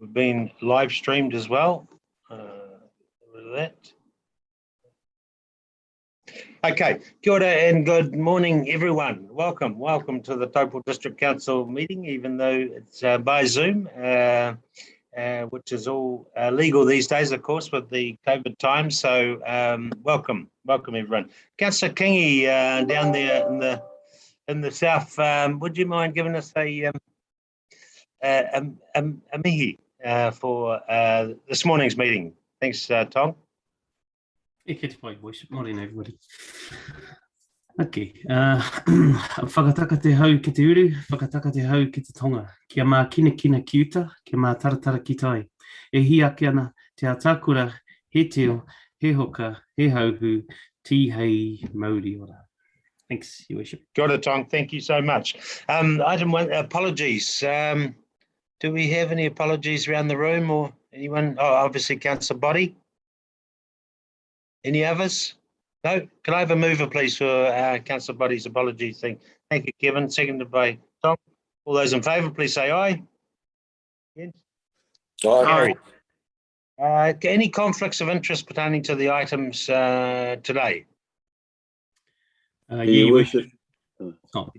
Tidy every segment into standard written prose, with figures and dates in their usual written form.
We've been live streamed as well. That. Okay, kia ora and good morning, everyone. Welcome to the Taupō District Council meeting, even though it's by Zoom, which is all legal these days, of course, with the COVID times. So welcome everyone. Councillor Kingi down there in the south, would you mind giving us a mihi for this morning's meeting? Thanks, Tom. Morning, everybody. Okay. Whakataka te hau ki te uru, whakataka te hau ki te tonga. Kia mā kina ki uta, kia mā taratara ki tai. E hi ake ana te atakura, he teo, he hoka, he hauhu, ti hei mauri ora. Thanks, Your Worship. Got it, Tom. Thank you so much. Item 1, apologies. Do we have any apologies around the room or anyone? Oh, obviously, Councillor Body. Any others? No? Can I have a mover, please, for Councillor Body's apologies thing? Thank you, Kevin. Seconded by Tom. All those in favour, please say aye. Yes. Aye. Any conflicts of interest pertaining to the items today? Your Worship. Oh.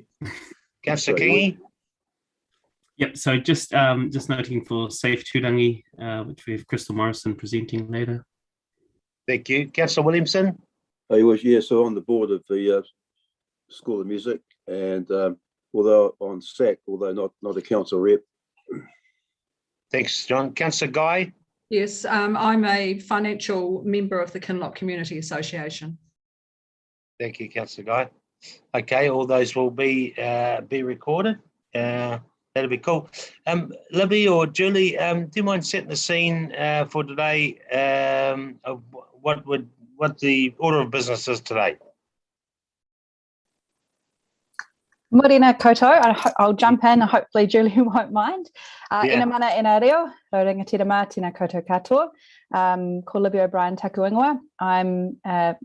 Councillor Kingi? Yep, so just noting for Safe Turangi, which we have Crystal Morrison presenting later. Thank you. Councillor Williamson? He was, yeah, so on the board of the School of Music, and although on SAC, although not a council rep. Thanks, John. Councillor Guy? Yes, I'm a financial member of the Kinloch Community Association. Thank you, Councillor Guy. Okay, all those will be recorded. That'll be cool. Libby or Julie, do you mind setting the scene for today of what the order of business is today? Morena koutou, I'll jump in, hopefully Julie won't mind. Ina mana ina reo, rau rangatira mā, tēnā koutou katoa. Ko Libby O'Brien taku ingoa. I'm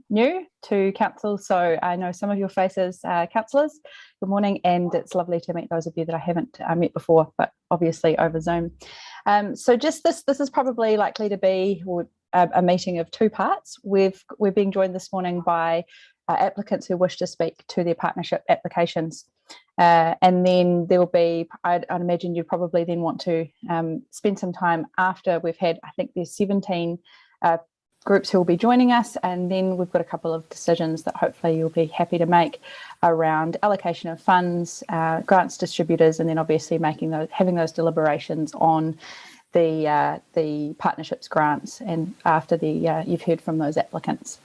new to council, so I know some of your faces, councillors. Good morning, and it's lovely to meet those of you that I haven't met before, but obviously over Zoom. So just this is probably likely to be a meeting of two parts. We're being joined this morning by applicants who wish to speak to their partnership applications. And then there will be, I'd imagine you'd probably then want to spend some time after we've had, I think there's 17 groups who will be joining us, and then we've got a couple of decisions that hopefully you'll be happy to make around allocation of funds, grants distributors, and then obviously having those deliberations on the partnerships grants, and after you've heard from those applicants.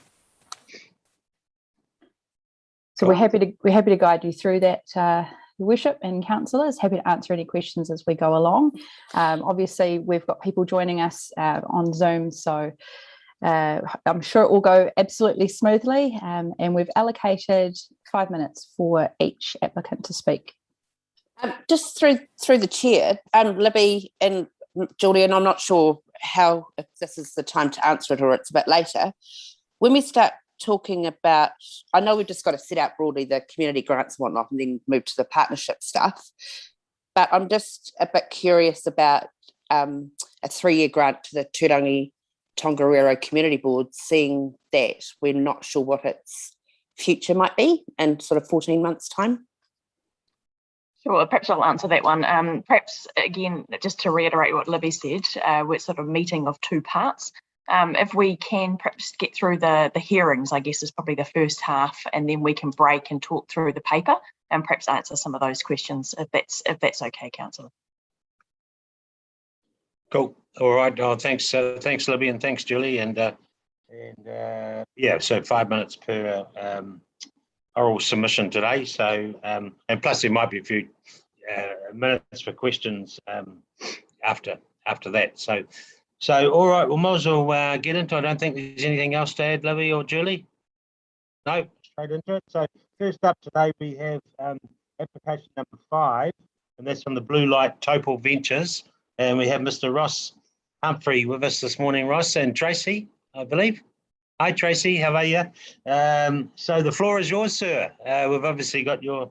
So we're happy to guide you through that, Your Worship and councillors. Happy to answer any questions as we go along. Obviously, we've got people joining us on Zoom, so I'm sure it will go absolutely smoothly. And we've allocated 5 minutes for each applicant to speak. Just through the chair, Libby and Julian, I'm not sure if this is the time to answer it or it's a bit later. When we start talking about, I know we've just got to set out broadly the community grants and whatnot and then move to the partnership stuff, but I'm just a bit curious about a 3-year grant to the Turangi-Tongariro Community Board, seeing that we're not sure what its future might be in sort of 14 months' time. Sure, perhaps I'll answer that one. Perhaps, again, just to reiterate what Libby said, we're sort of meeting of two parts. If we can perhaps get through the hearings, I guess is probably the first half, and then we can break and talk through the paper and perhaps answer some of those questions, if that's okay, Councillor. Cool. All right. Oh, thanks, Libby, and thanks, Julie. And yeah, so 5 minutes per oral submission today. So and plus there might be a few minutes for questions after that. So all right, well, might as well get into it. I don't think there's anything else to add, Libby or Julie. No, straight into it. So first up today we have application number 5, and that's from the Blue Light Taupō Ventures. And we have Mr. Ross Humphrey with us this morning, Ross, and Tracy, I believe. Hi, Tracy, how are you? So the floor is yours, sir. We've obviously got your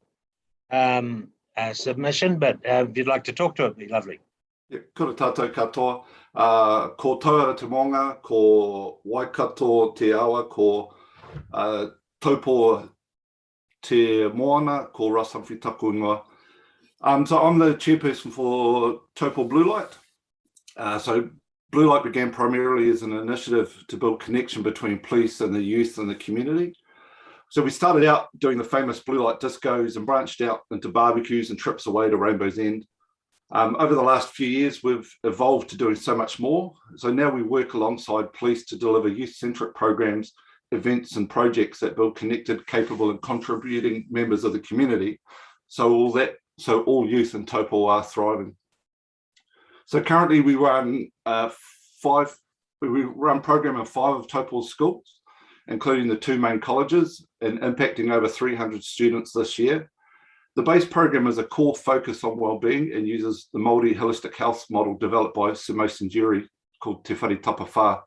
submission, but if you'd like to talk to it, it'd be lovely. Kura tātou katoa, ko Tauara te Monga, ko Waikato te awa, ko Taupō te Moana, ko Russ Humphrey taku ingoa. So I'm the chairperson for Taupō Blue Light. So Blue Light began primarily as an initiative to build connection between police and the youth and the community. So we started out doing the famous blue light discos and branched out into barbecues and trips away to Rainbow's End. Over the last few years, we've evolved to doing so much more. So now we work alongside police to deliver youth-centric programs, events and projects that build connected, capable and contributing members of the community. So all youth in Taupō are thriving. So currently we run program in 5 of Taupō's schools, including the 2 main colleges, and impacting over 300 students this year. The base program is a core focus on wellbeing and uses the Māori holistic health model developed by Simo Sinjuri called Te Whare Tapawha.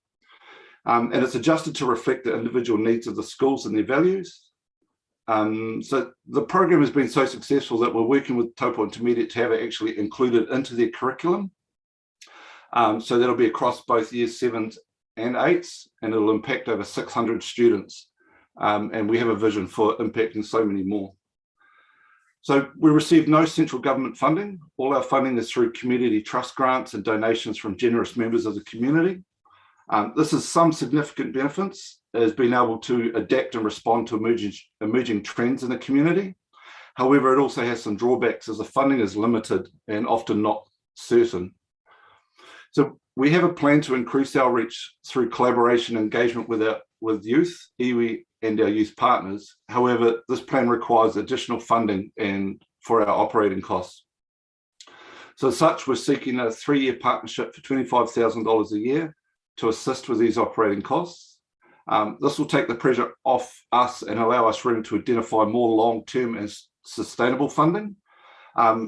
And it's adjusted to reflect the individual needs of the schools and their values. So the program has been so successful that we're working with Taupō Intermediate to have it actually included into their curriculum. So that'll be across both years 7s and 8s, and it'll impact over 600 students. And we have a vision for impacting so many more. So we receive no central government funding. All our funding is through community trust grants and donations from generous members of the community. This has some significant benefits, as being able to adapt and respond to emerging trends in the community. However, it also has some drawbacks, as the funding is limited and often not certain. So we have a plan to increase our reach through collaboration and engagement with youth, iwi, and our youth partners. However, this plan requires additional funding and for our operating costs. So as such, we're seeking a 3-year partnership for $25,000 a year to assist with these operating costs. This will take the pressure off us and allow us room to identify more long-term and sustainable funding,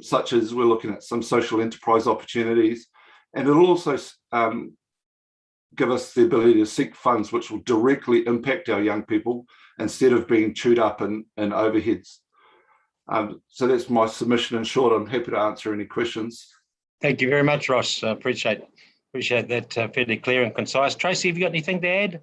such as we're looking at some social enterprise opportunities, and it'll also give us the ability to seek funds which will directly impact our young people instead of being chewed up in overheads. So that's my submission in short. I'm happy to answer any questions. Thank you very much, Ross. Appreciate that, fairly clear and concise. Tracy, have you got anything to add?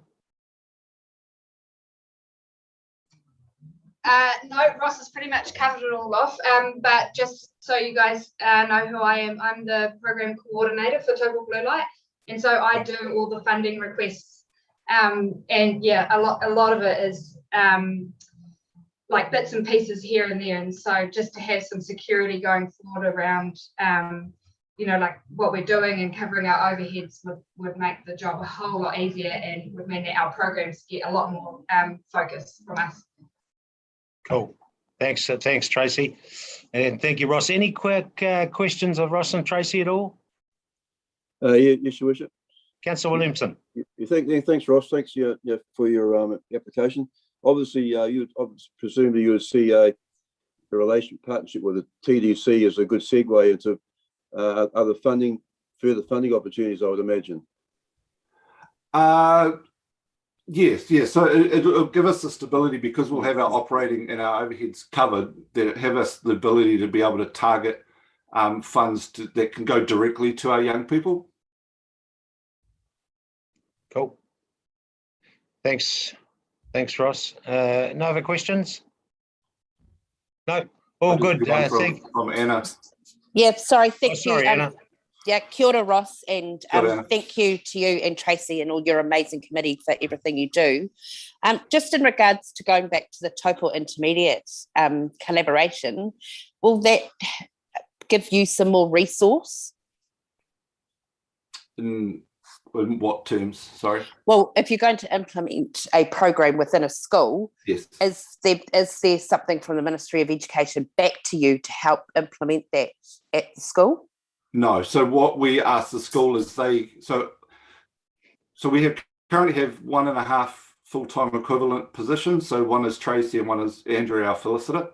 No, Ross has pretty much covered it all off, but just so you guys know who I am, I'm the program coordinator for Taupō Blue Light, and so I do all the funding requests, and yeah, a lot of it is like bits and pieces here and there, and so just to have some security going forward around you know, like what we're doing and covering our overheads would make the job a whole lot easier, and would mean that our programs get a lot more focus from us. Cool. Thanks, Tracy. And thank you, Ross. Any quick questions of Ross and Tracy at all? Yes, Your Worship. Councillor Williamson. Thanks, Ross. Thanks for your application. Obviously, you presumably you would see a partnership with the TDC as a good segue into other further funding opportunities, I would imagine. Yes. So it'll give us the stability, because we'll have our operating and our overheads covered, that have us the ability to be able to target funds that can go directly to our young people. Cool. Thanks, Ross. No other questions? No, all good. From Anna. Yeah, sorry, thank you. Sorry, Anna. Yeah, kia ora, Ross, and Ora. thank you to you and Tracy and all your amazing committee for everything you do. Just in regards to going back to the Taupō Intermediate collaboration, will that give you some more resource? In what terms? Sorry. Well, if you're going to implement a program within a school, yes, is there something from the Ministry of Education back to you to help implement that at the school? No. So what we ask the school is so we currently have 1.5 full-time equivalent positions. So one is Tracy and one is Andrew, our facilitator.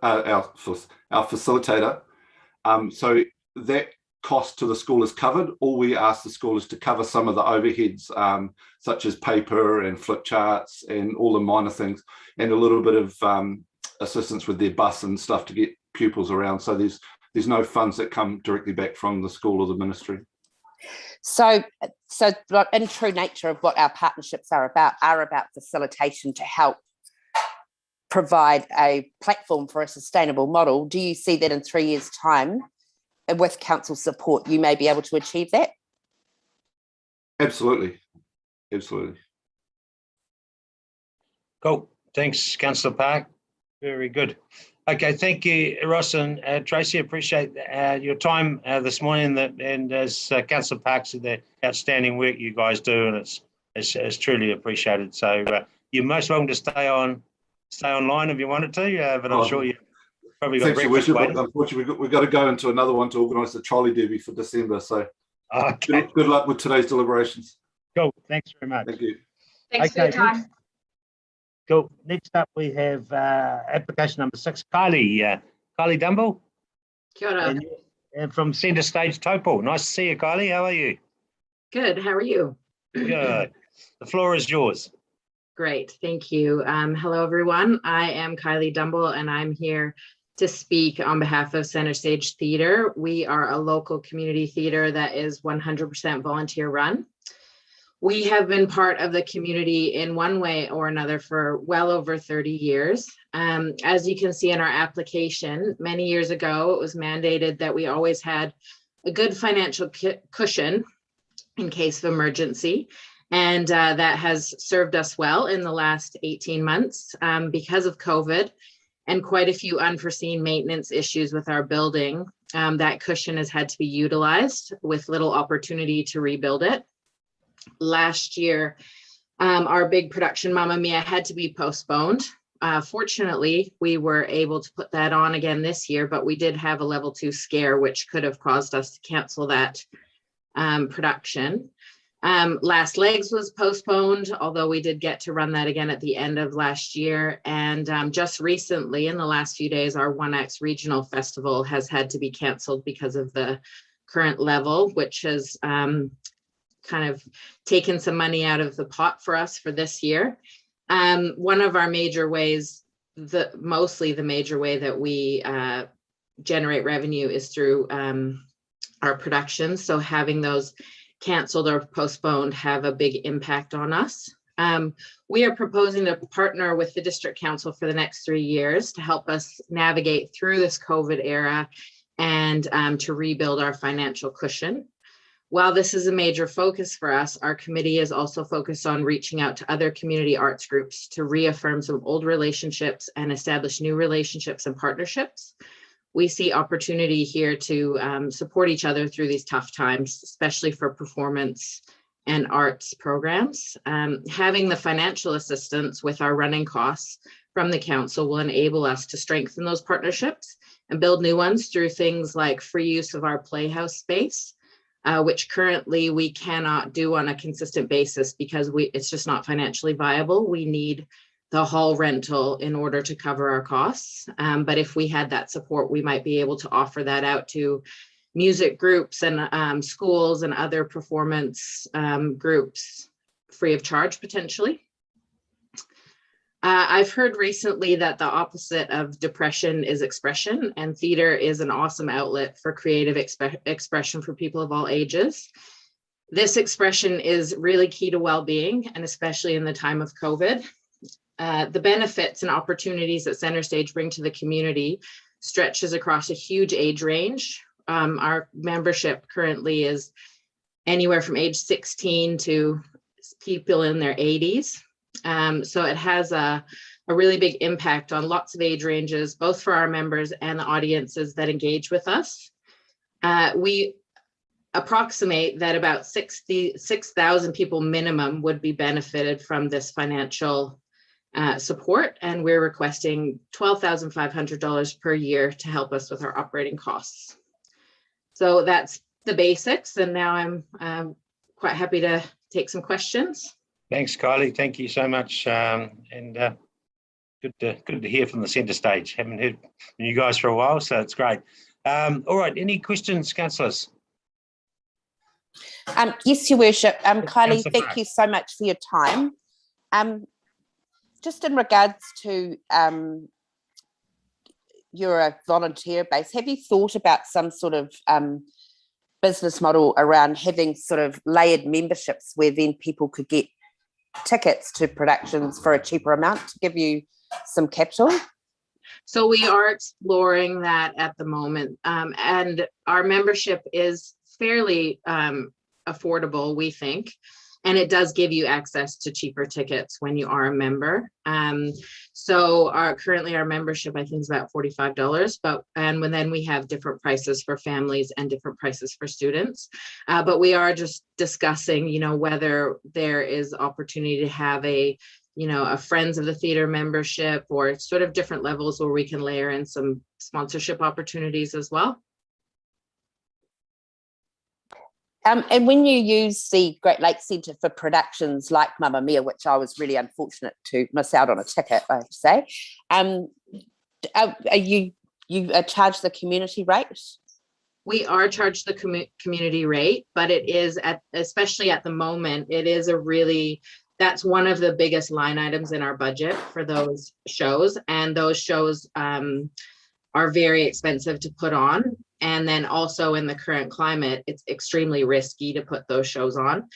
So that cost to the school is covered. All we ask the school is to cover some of the overheads, such as paper and flip charts and all the minor things, and a little bit of assistance with their bus and stuff to get pupils around. So there's no funds that come directly back from the school or the ministry. So in true nature of what our partnerships are about facilitation to help provide a platform for a sustainable model. Do you see that in 3 years' time, with council support, you may be able to achieve that? Absolutely. Absolutely. Cool. Thanks, Councillor Park. Very good. Okay, thank you, Ross and Tracy. Appreciate your time this morning. And as Councillor Park said, the outstanding work you guys do, and it's truly appreciated. So you're most welcome to stay online if you wanted to, but I'm sure you probably got breakfast waiting. Unfortunately, we've got to go into another one to organise the trolley derby for December. So okay. Good luck with today's deliberations. Cool. Thanks very much. Thank you. Thanks for your time. Cool. Next up, we have application number 6, Kylie Dumble. Kia ora. And from Centre Stage Taupō. Nice to see you, Kylie. How are you? Good. How are you? Good. The floor is yours. Great. Thank you. Hello, everyone. I am Kylie Dumble, and I'm here to speak on behalf of Centre Stage Theatre. We are a local community theatre that is 100% volunteer run. We have been part of the community in one way or another for well over 30 years. As you can see in our application, many years ago, it was mandated that we always had a good financial cushion in case of emergency. And that has served us well in the last 18 months because of COVID and quite a few unforeseen maintenance issues with our building. That cushion has had to be utilized with little opportunity to rebuild it. Last year, our big production, Mamma Mia, had to be postponed. Fortunately, we were able to put that on again this year, but we did have a level 2 scare, which could have caused us to cancel that production. Last Legs was postponed, although we did get to run that again at the end of last year. And just recently, in the last few days, our 1X Regional Festival has had to be canceled because of the current level, which has kind of taken some money out of the pot for us for this year. One of our major ways, mostly the major way that we generate revenue is through our productions. So having those canceled or postponed have a big impact on us. We are proposing to partner with the District Council for the next 3 years to help us navigate through this COVID era and to rebuild our financial cushion. While this is a major focus for us, our committee is also focused on reaching out to other community arts groups to reaffirm some old relationships and establish new relationships and partnerships. We see opportunity here to support each other through these tough times, especially for performance and arts programs. Having the financial assistance with our running costs from the council will enable us to strengthen those partnerships and build new ones through things like free use of our playhouse space, which currently we cannot do on a consistent basis because it's just not financially viable. We need the hall rental in order to cover our costs. But if we had that support, we might be able to offer that out to music groups and schools and other performance groups free of charge potentially. I've heard recently that the opposite of depression is expression, and theater is an awesome outlet for creative expression for people of all ages. This expression is really key to well-being, and especially in the time of COVID. The benefits and opportunities that Centre Stage bring to the community stretches across a huge age range. Our membership currently is anywhere from age 16 to people in their 80s. So it has a really big impact on lots of age ranges, both for our members and the audiences that engage with us. We approximate that about 6,000 people minimum would be benefited from this financial support, and we're requesting $12,500 per year to help us with our operating costs. So that's the basics, and now I'm quite happy to take some questions. Thanks, Kylie. Thank you so much, and good to hear from the Centre Stage. Haven't heard from you guys for a while, so it's great. All right, any questions, councillors? Yes, Your Worship. Kylie, thank you so much for your time. Just in regards to you're a volunteer base, have you thought about some sort of business model around having sort of layered memberships where then people could get tickets to productions for a cheaper amount to give you some capital? So we are exploring that at the moment, and our membership is fairly affordable, we think, and it does give you access to cheaper tickets when you are a member. So currently our membership, I think, is about $45, and then we have different prices for families and different prices for students. But we are just discussing, whether there is opportunity to have a Friends of the Theatre membership, or sort of different levels where we can layer in some sponsorship opportunities as well. And when you use the Great Lakes Centre for productions like Mamma Mia, which I was really unfortunate to miss out on a ticket, I have to say, are you charged the community rate? We are charged the community rate, but it is, especially at the moment, it is that's one of the biggest line items in our budget for those shows. And those shows are very expensive to put on. And then also in the current climate, it's extremely risky to put those shows on.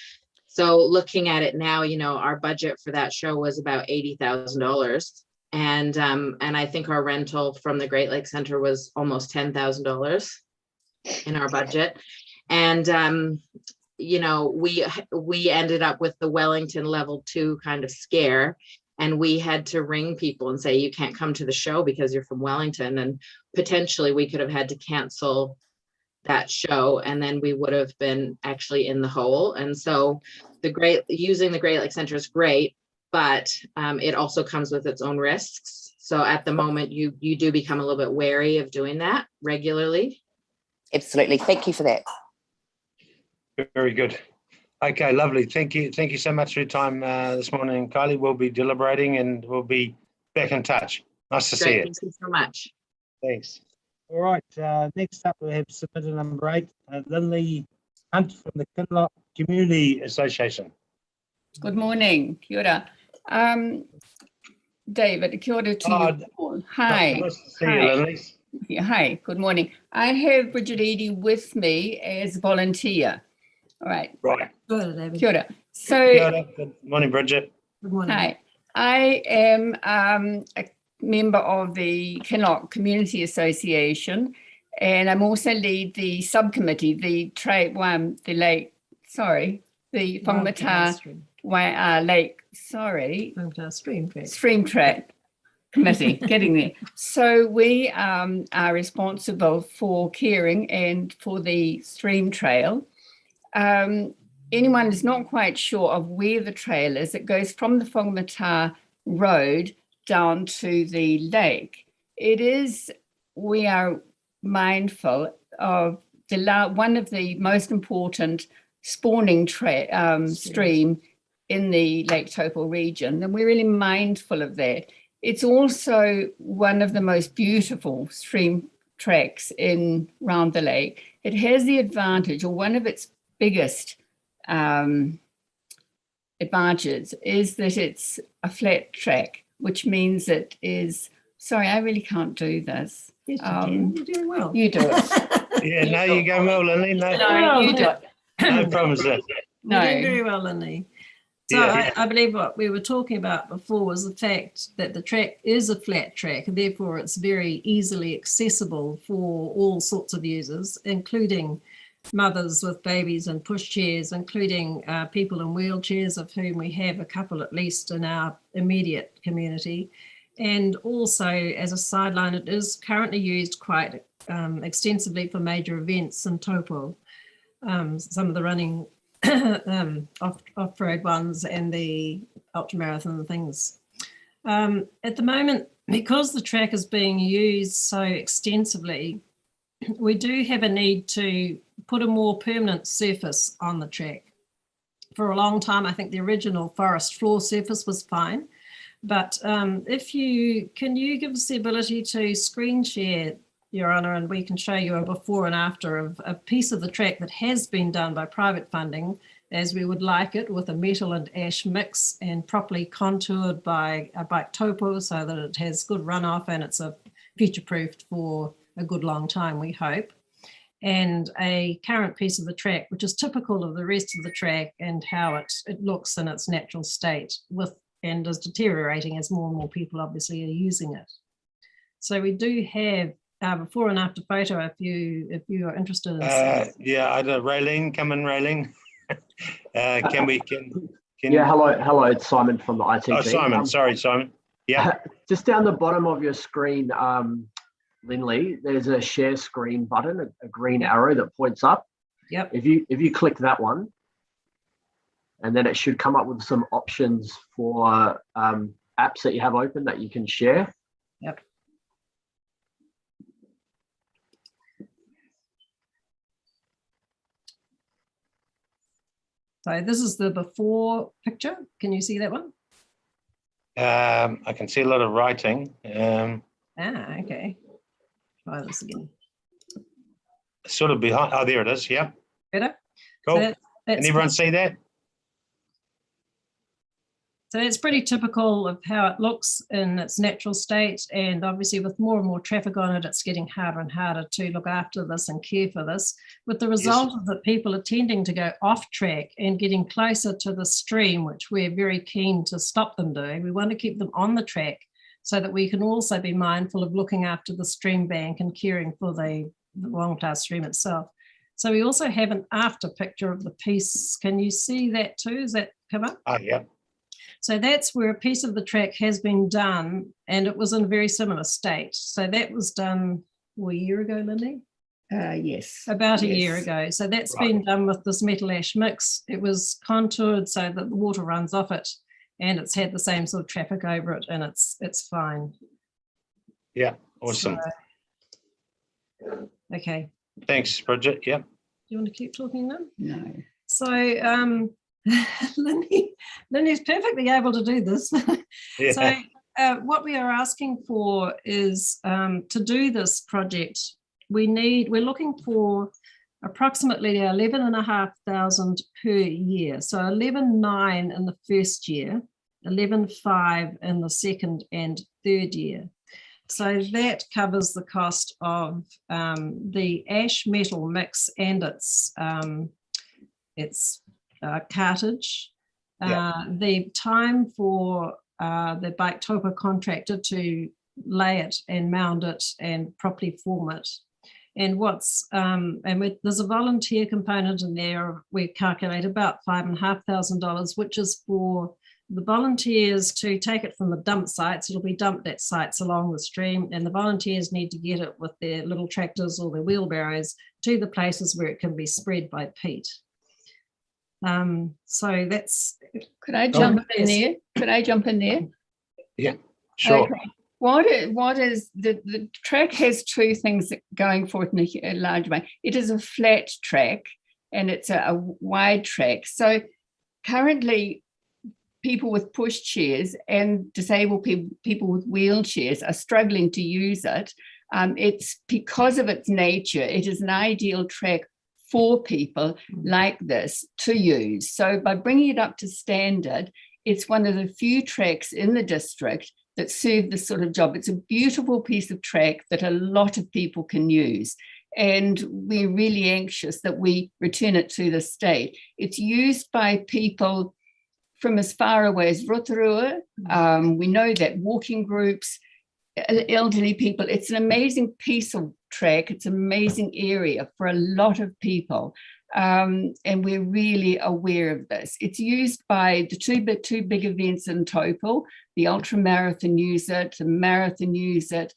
So looking at it now, our budget for that show was about $80,000. And I think our rental from the Great Lakes Centre was almost $10,000 in our budget. And we ended up with the Wellington level 2 kind of scare, and we had to ring people and say, you can't come to the show because you're from Wellington, and potentially we could have had to cancel that show, and then we would have been actually in the hole. And so using the Great Lakes Centre is great, but it also comes with its own risks. So at the moment, you do become a little bit wary of doing that regularly. Absolutely. Thank you for that. Very good. Okay, lovely. Thank you. Thank you so much for your time this morning, Kylie. We'll be deliberating and we'll be back in touch. Nice to see you. Thank you so much. Thanks. All right. Next up, we have submitter number 8, Lindley Hunt from the Kinloch Community Association. Good morning. Kia ora. David, kia ora to you all. Hi. Nice to see you, Lindley. Yeah, hi, good morning. I have Bridget Eady with me as volunteer. All right. Right. Kia ora. So, Kia ora. Good morning, Bridget. Good morning. Hi. I am a member of the Kinloch Community Association, and I'm also lead the subcommittee, the Whangmata Lake, Stream Track Committee, getting there. So we are responsible for caring and for the stream trail. Anyone is not quite sure of where the trail is, it goes from the Whangmata Road down to the lake. We are mindful of one of the most important spawning stream in the Lake Taupō region, and we're really mindful of that. It's also one of the most beautiful stream tracks around the lake. It has the advantage, or one of its biggest advantages, is that it's a flat track, which means it is, sorry, I really can't do this. Yes, you can. You're doing well. You do it. Yeah, no, you're going well, Lindley. No, you do it. No problems there. No. You're doing very well, Lindley. So yeah. I believe what we were talking about before was the fact that the track is a flat track, and therefore it's very easily accessible for all sorts of users, including mothers with babies and pushchairs, including people in wheelchairs, of whom we have a couple at least in our immediate community. And also, as a sideline, it is currently used quite extensively for major events in Taupō. Some of the running off-road ones and the ultramarathon things. At the moment, because the track is being used so extensively, we do have a need to put a more permanent surface on the track. For a long time, I think the original forest floor surface was fine, but can you give us the ability to screen share, Your Honour, and we can show you a before and after of a piece of the track that has been done by private funding, as we would like it, with a metal and ash mix and properly contoured by Taupō, so that it has good runoff and it's future-proofed for a good long time, we hope. and a current piece of the track, which is typical of the rest of the track and how it looks in its natural state and is deteriorating as more and more people obviously are using it. So we do have before and after photo if you are interested in yeah, I don't, Raylene, come in, Raylene. Yeah, hello, it's Simon from the IT team. Oh, Simon, sorry, Simon. Yeah. Just down the bottom of your screen, Lindley, there's a share screen button, a green arrow that points up. Yep. If you click that one, and then it should come up with some options for apps that you have open that you can share. Yep. So this is the before picture. Can you see that one? I can see a lot of writing. Okay. Try this again. Sort of behind. Oh, there it is. Yep. Better. Cool. So can everyone see that? So it's pretty typical of how it looks in its natural state, and obviously with more and more traffic on it, it's getting harder and harder to look after this and care for this, with the result of that people are tending to go off track and getting closer to the stream, which we're very keen to stop them doing. We want to keep them on the track so that we can also be mindful of looking after the stream bank and caring for the Wāngatā stream itself. So we also have an after picture of the piece. Can you see that too? Does that come up? Oh, yeah. So that's where a piece of the track has been done, and it was in a very similar state. So that was done a year ago, Lindy? Yes. About a year ago. So that's been done with this metal ash mix. It was contoured so that the water runs off it, and it's had the same sort of traffic over it, and it's fine. Yeah, awesome. So, okay. Thanks, Bridget. Yeah. Do you want to keep talking then? No. So Lindy's perfectly able to do this. Yeah. So what we are asking for is to do this project, we're looking for approximately 11,500 per year. So 11,900 in the first year, 11,500 in the second and third year. So that covers the cost of the ash metal mix and its cartage, the time for the bike Taupo contractor to lay it and mount it and properly form it. And there's a volunteer component in there. We calculate about $5,500, which is for the volunteers to take it from the dump sites. It'll be dumped at sites along the stream, and the volunteers need to get it with their little tractors or their wheelbarrows to the places where it can be spread by Pete. So that's. Could I jump in there? Could I jump in there? Yeah, sure. Okay. What is the track has two things going for it in a large way. It is a flat track and it's a wide track. So currently, people with pushchairs and disabled people with wheelchairs are struggling to use it. It's because of its nature. It is an ideal track for people like this to use. So by bringing it up to standard, it's one of the few tracks in the district that serve this sort of job. It's a beautiful piece of track that a lot of people can use. And we're really anxious that we return it to the state. It's used by people from as far away as Rotorua. We know that walking groups, elderly people, it's an amazing piece of track. It's an amazing area for a lot of people. And we're really aware of this. It's used by the two big events in Taupo. The ultra marathon use it, the marathon use it.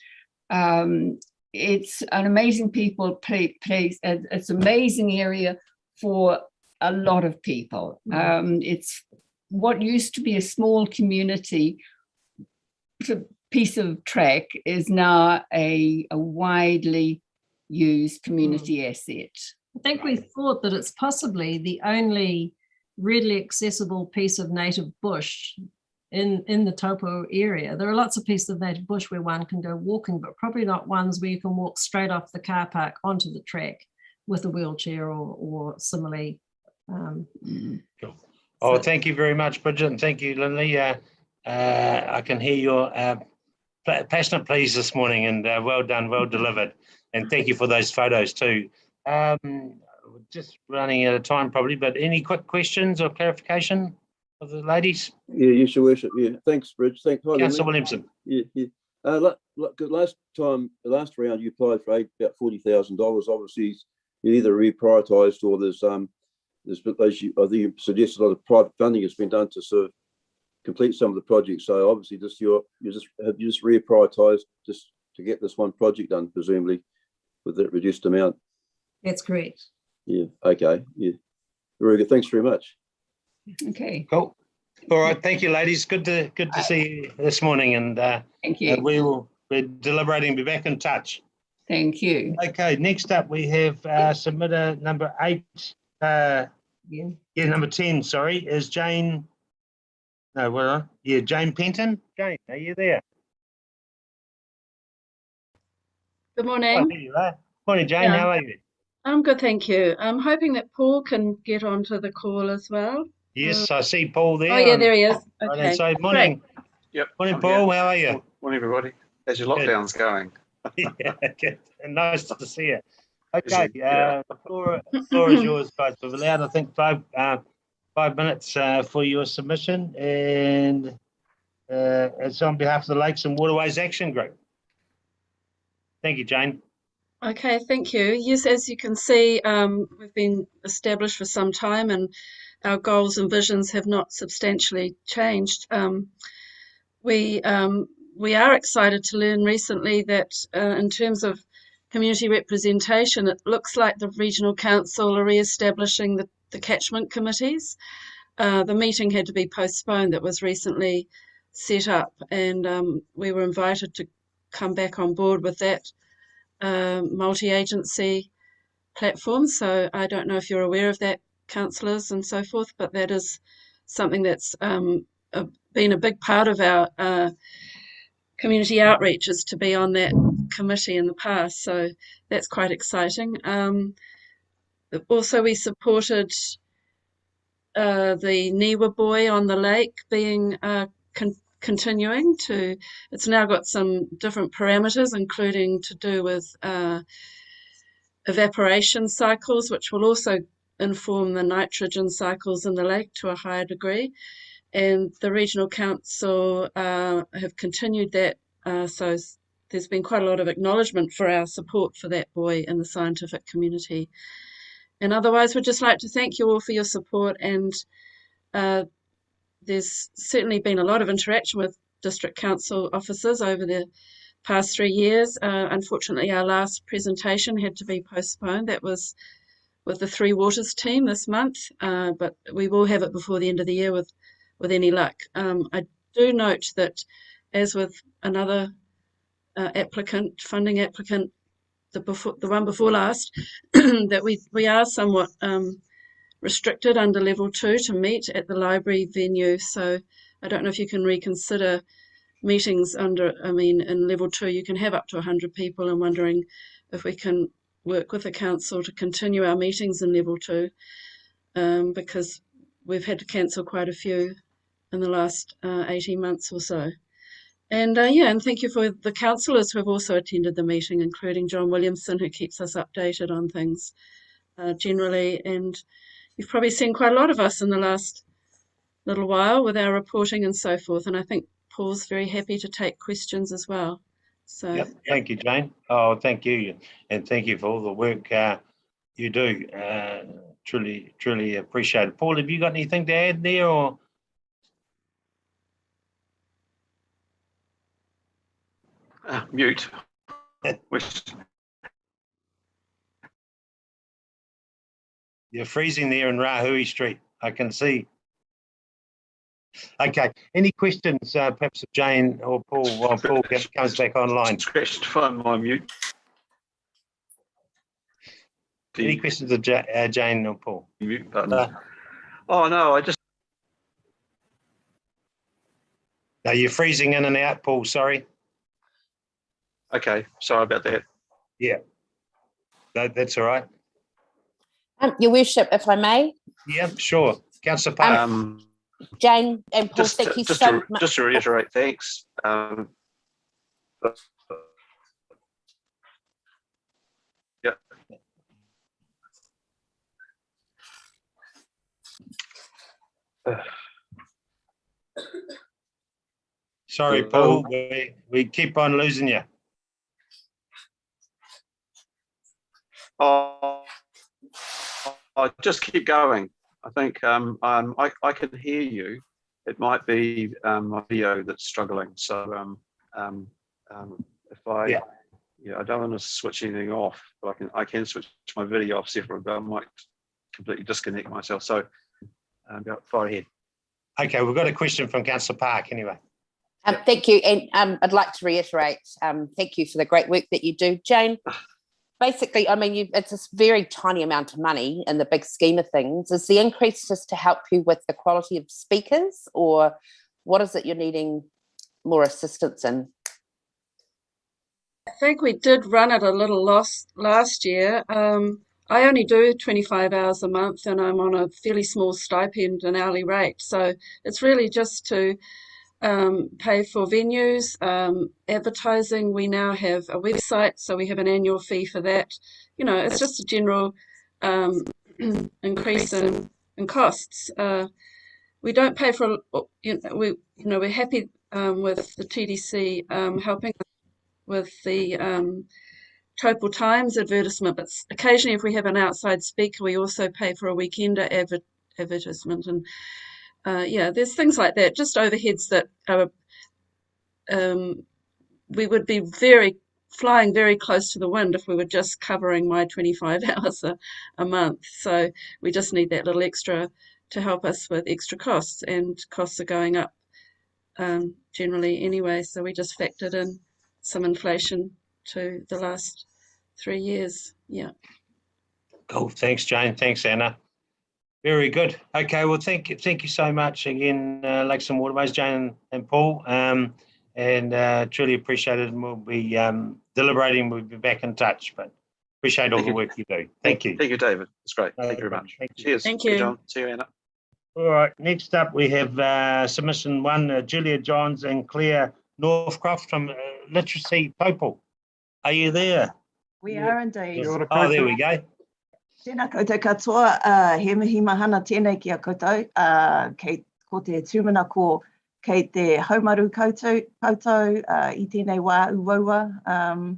It's an amazing place. It's an amazing area for a lot of people. It's what used to be a small community piece of track is now a widely used community asset. I think we thought that it's possibly the only readily accessible piece of native bush in the Taupo area. There are lots of pieces of native bush where one can go walking, but probably not ones where you can walk straight off the car park onto the track with a wheelchair or similarly. Cool. Oh, thank you very much, Bridget, and thank you, Lindley. I can hear your passionate pleas this morning, and well done, well delivered. And thank you for those photos too. Just running out of time probably, but any quick questions or clarification of the ladies? Yeah, yes, your worship. Yeah, thanks, Bridge. Thanks, Councillor Williamson. Yeah, yeah. Look, last round you applied for about $40,000. Obviously, you either reprioritised or there's I think you suggested a lot of private funding has been done to sort of complete some of the projects. So obviously, you just reprioritised just to get this one project done, presumably, with that reduced amount. That's correct. Yeah. Okay. Yeah. Very good. Thanks very much. Okay. Cool. All right. Thank you, ladies. Good to see you this morning, and thank you. We're deliberating. Be back in touch. Thank you. Okay. Next up, we have submitter number 8. Number 10. Sorry, is Jane. No, well, yeah, Jane Penton. Jane, are you there? Good morning. Oh, there you are. Morning, Jane. Yeah. How are you? I'm good, thank you. I'm hoping that Paul can get onto the call as well. Yes, I see Paul there. Oh, yeah, there he is. Okay. So, morning. Great. Yep. Morning, Paul. Here. How are you? Morning, everybody. How's your lockdowns going? Yeah, good. Nice to see you. Okay, Yeah. the floor is yours, guys. We've allowed, I think, 5 minutes for your submission, and it's on behalf of the Lakes and Waterways Action Group. Thank you, Jane. Okay, thank you. Yes, as you can see, we've been established for some time, and our goals and visions have not substantially changed. We are excited to learn recently that in terms of community representation, it looks like the Regional Council are re-establishing the catchment committees. The meeting had to be postponed that was recently set up, and we were invited to come back on board with that multi-agency platform. So I don't know if you're aware of that, councillors and so forth, but that is something that's been a big part of our community outreach, is to be on that committee in the past. So that's quite exciting. Also, we supported the Niwa buoy on the lake being continuing to, it's now got some different parameters, including to do with evaporation cycles, which will also inform the nitrogen cycles in the lake to a higher degree. And the Regional Council have continued that. So there's been quite a lot of acknowledgement for our support for that buoy in the scientific community. And otherwise, we'd just like to thank you all for your support, and there's certainly been a lot of interaction with District Council officers over the past 3 years. Unfortunately, our last presentation had to be postponed. That was with the Three Waters team this month, but we will have it before the end of the year with any luck. I do note that, as with another funding applicant, the one before last, that we are somewhat restricted under level 2 to meet at the library venue. So I don't know if you can reconsider meetings in level 2 you can have up to 100 people. I'm wondering if we can work with the council to continue our meetings in level 2, because we've had to cancel quite a few in the last 18 months or so. And and thank you for the councillors who have also attended the meeting, including John Williamson, who keeps us updated on things generally. And you've probably seen quite a lot of us in the last little while with our reporting and so forth. And I think Paul's very happy to take questions as well. So yep. Thank you, Jane. Oh, thank you. And thank you for all the work you do. Truly appreciate it. Paul, have you got anything to add there, or? Mute. You're freezing there in Rahui Street, I can see. Okay, any questions, perhaps of Jane or Paul, while Paul comes back online? Scratch to find my mute. Any questions of Jane or Paul? Mute button. Oh, no, I just... No, you're freezing in and out, Paul, sorry. Okay, sorry about that. Yeah, that's all right. Your worship, if I may. Yeah, sure. Councillor Park. Jane and Paul, thank you so much. Just to reiterate, thanks. Yeah. Sorry, Paul, we keep on losing you. Oh, just keep going. I think I can hear you. It might be my video that's struggling. So if I I don't want to switch anything off, but I can switch my video off separately, but I might completely disconnect myself. So go far ahead. Okay, we've got a question from Councillor Park anyway. Thank you, and I'd like to reiterate, thank you for the great work that you do, Jane. Basically, I mean, it's a very tiny amount of money in the big scheme of things. Is the increase just to help you with the quality of speakers, or what is it you're needing more assistance in? I think we did run at a little loss last year. I only do 25 hours a month, and I'm on a fairly small stipend and hourly rate. So it's really just to pay for venues, advertising. We now have a website, so we have an annual fee for that. You know, it's just a general increase in costs. We don't pay for, we're happy with the TDC helping us with the Taupo Times advertisement, but occasionally if we have an outside speaker, we also pay for a weekender advertisement. And there's things like that, just overheads that are, we would be flying very close to the wind if we were just covering my 25 hours a month. So we just need that little extra to help us with extra costs, and costs are going up generally anyway. So we just factored in some inflation to the last 3 years. Yeah. Cool. Thanks, Jane. Thanks, Anna. Very good. Okay. Well, thank you so much again, Lakes and Waterways, Jane and Paul, and truly appreciate it. And we'll be deliberating. We'll be back in touch, but appreciate all the work you do. Thank you. Thank you, David. It's great. Thank you very much. Cheers. Thank you. John. See you, Anna. All right. Next up, we have submission 1, Julia Johns and Claire Northcroft from Literacy Taupo. Are you there? We are indeed. Oh, there we go. Tēnā koutou katoa, he mihi mahana tēnei ki a koutou, ko te tūmana ko kei te haumaru koutou, I tēnei wā uaua, nō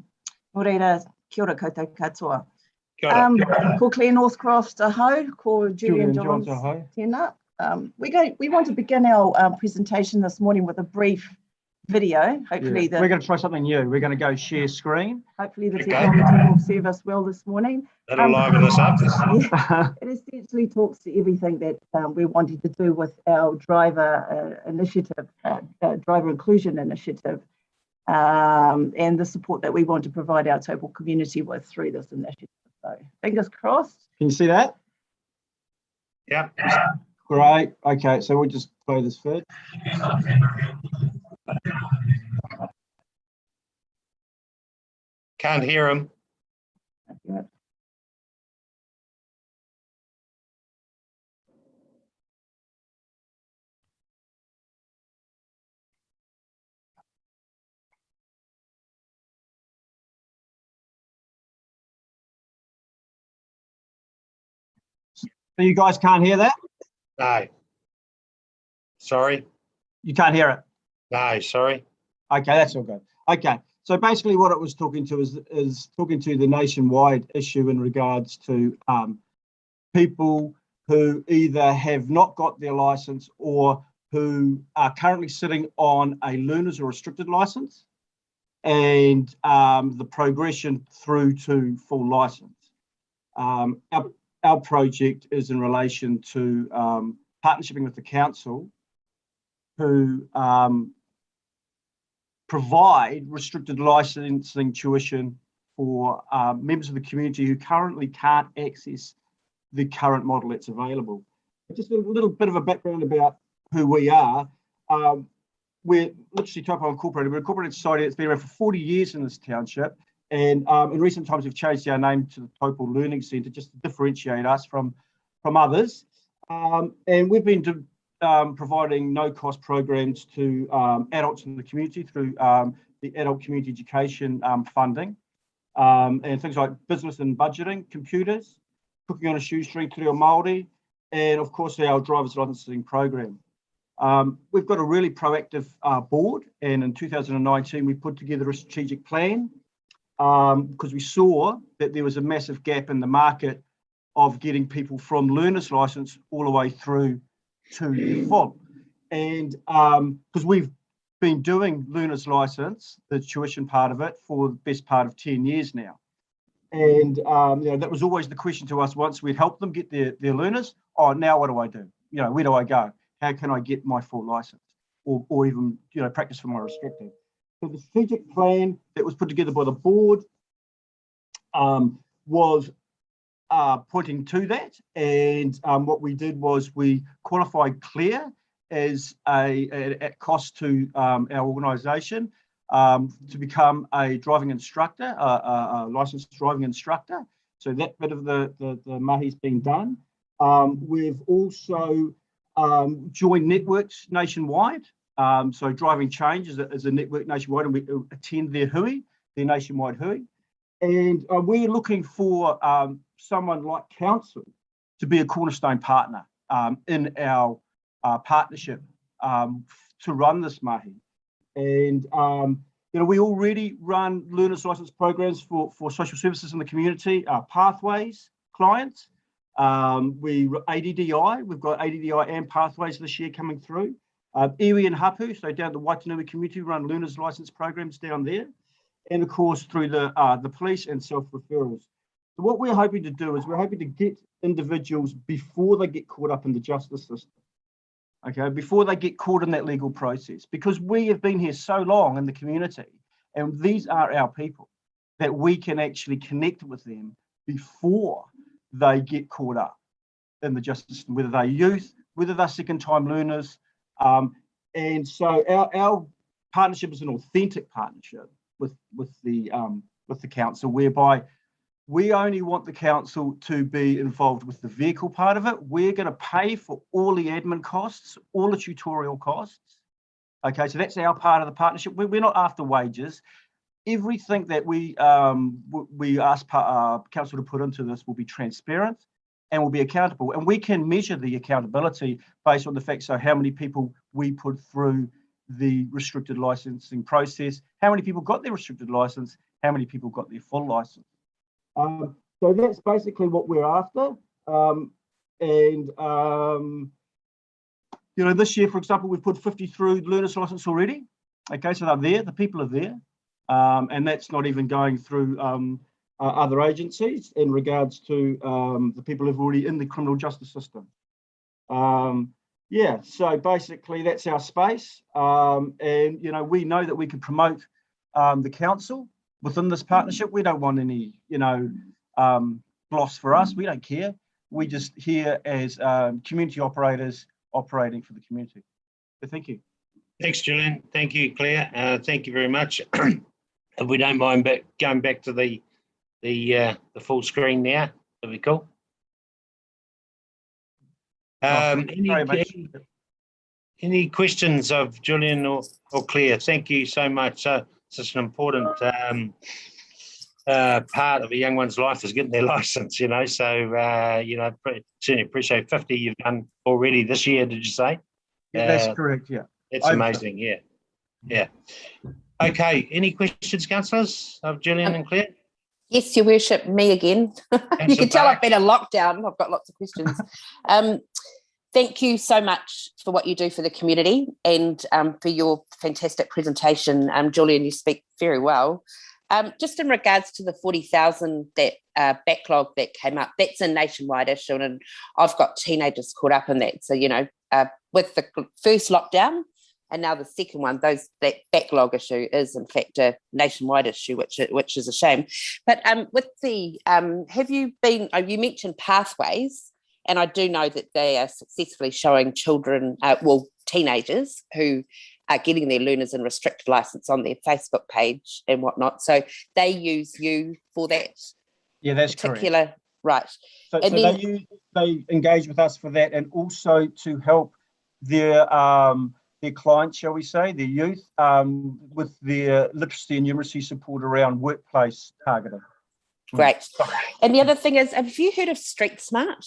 reira, kia ora koutou katoa. Kia ora. Ko Claire Northcroft ahau, ko Julian Johns tēnā. We want to begin our presentation this morning with a brief video. Hopefully we're going to try something new. We're going to go share screen. Hopefully the technology will serve us well this morning. That'll liven us up. It essentially talks to everything that we're wanting to do with our driver initiative, driver inclusion initiative, and the support that we want to provide our Taupo community with through this initiative. So fingers crossed. Can you see that? Yeah. Great. Okay, so we'll just play this first. Can't hear him. So you guys can't hear that? No. Sorry. You can't hear it? No, sorry. Okay, that's all good. Okay, so basically what it was talking to is talking to the nationwide issue in regards to people who either have not got their license or who are currently sitting on a learner's or restricted license, and the progression through to full license. Our project is in relation to partnershiping with the council who provide restricted licensing tuition for members of the community who currently can't access the current model that's available. Just a little bit of a background about who we are. We're Literacy Taupo Incorporated. We're a corporate society that's been around for 40 years in this township, and in recent times we've changed our name to the Taupo Learning Centre just to differentiate us from others. And we've been providing no-cost programs to adults in the community through the Adult Community Education funding, and things like business and budgeting, computers, cooking on a shoestring, te reo Māori, and of course our driver's licensing program. We've got a really proactive board, and in 2019 we put together a strategic plan because we saw that there was a massive gap in the market of getting people from learner's license all the way through to full. And because we've been doing learner's license, the tuition part of it, for the best part of 10 years now. And that was always the question to us once we'd helped them get their learners. Oh, now what do I do? Where do I go? How can I get my full license, or even practice for my restricted? So the strategic plan that was put together by the board was pointing to that. And what we did was we qualified Claire as at cost to our organisation to become a driving instructor, a licensed driving instructor. So that bit of the mahi's been done. We've also joined networks nationwide. So Driving Change is a network nationwide, and we attend their hui, their nationwide hui. And we're looking for someone like council to be a cornerstone partner in our partnership to run this mahi. And we already run learners license programs for social services in the community, pathways clients. We've got ADDI and pathways this year coming through. Iwi and Hapu, so down the Waitanui community, run learners license programs down there. And of course through the police and self-referrals. So what we're hoping to do is we're hoping to get individuals before they get caught up in the justice system. Okay, before they get caught in that legal process, because we have been here so long in the community, and these are our people, that we can actually connect with them before they get caught up in the justice system, whether they're youth, whether they're second-time learners. And so our partnership is an authentic partnership with the council, whereby we only want the council to be involved with the vehicle part of it. We're going to pay for all the admin costs, all the tutorial costs. Okay, so that's our part of the partnership. We're not after wages. Everything that we ask council to put into this will be transparent and will be accountable. And we can measure the accountability based on the fact, so how many people we put through the restricted licensing process, how many people got their restricted license, how many people got their full license. So that's basically what we're after. This year, for example, we've put 50 through learner's license already. Okay, so they're there, the people are there. And that's not even going through other agencies in regards to the people who've already in the criminal justice system. So basically that's our space. And we know that we can promote the council within this partnership. We don't want any, gloss for us. We don't care. We just here as community operators operating for the community. So thank you. Thanks, Julian. Thank you, Claire. Thank you very much. If we don't mind going back to the full screen now, that'd be cool. Any questions of Julian or Claire? Thank you so much. Such an important part of a young one's life is getting their license, so certainly appreciate 50 you've done already this year, did you say? Yeah, that's correct, yeah. That's amazing, yeah. Okay, any questions, councillors, of Julian and Claire? Yes, Your Worship, me again. You can tell I've been in lockdown. I've got lots of questions. Thank you so much for what you do for the community and for your fantastic presentation. Julian, you speak very well. Just in regards to the 40,000 that backlog that came up, that's a nationwide issue, and I've got teenagers caught up in that. So, with the first lockdown and now the second one, that backlog issue is in fact a nationwide issue, which is a shame. But with the have you been? You mentioned pathways. And I do know that they are successfully showing children, teenagers who are getting their learners and restricted license on their Facebook page and whatnot. So they use you for that. Yeah, that's particular, correct. Right. So they engage with us for that, and also to help their clients, shall we say, their youth, with their literacy and numeracy support around workplace targeting. Great. And the other thing is, have you heard of Street Smart?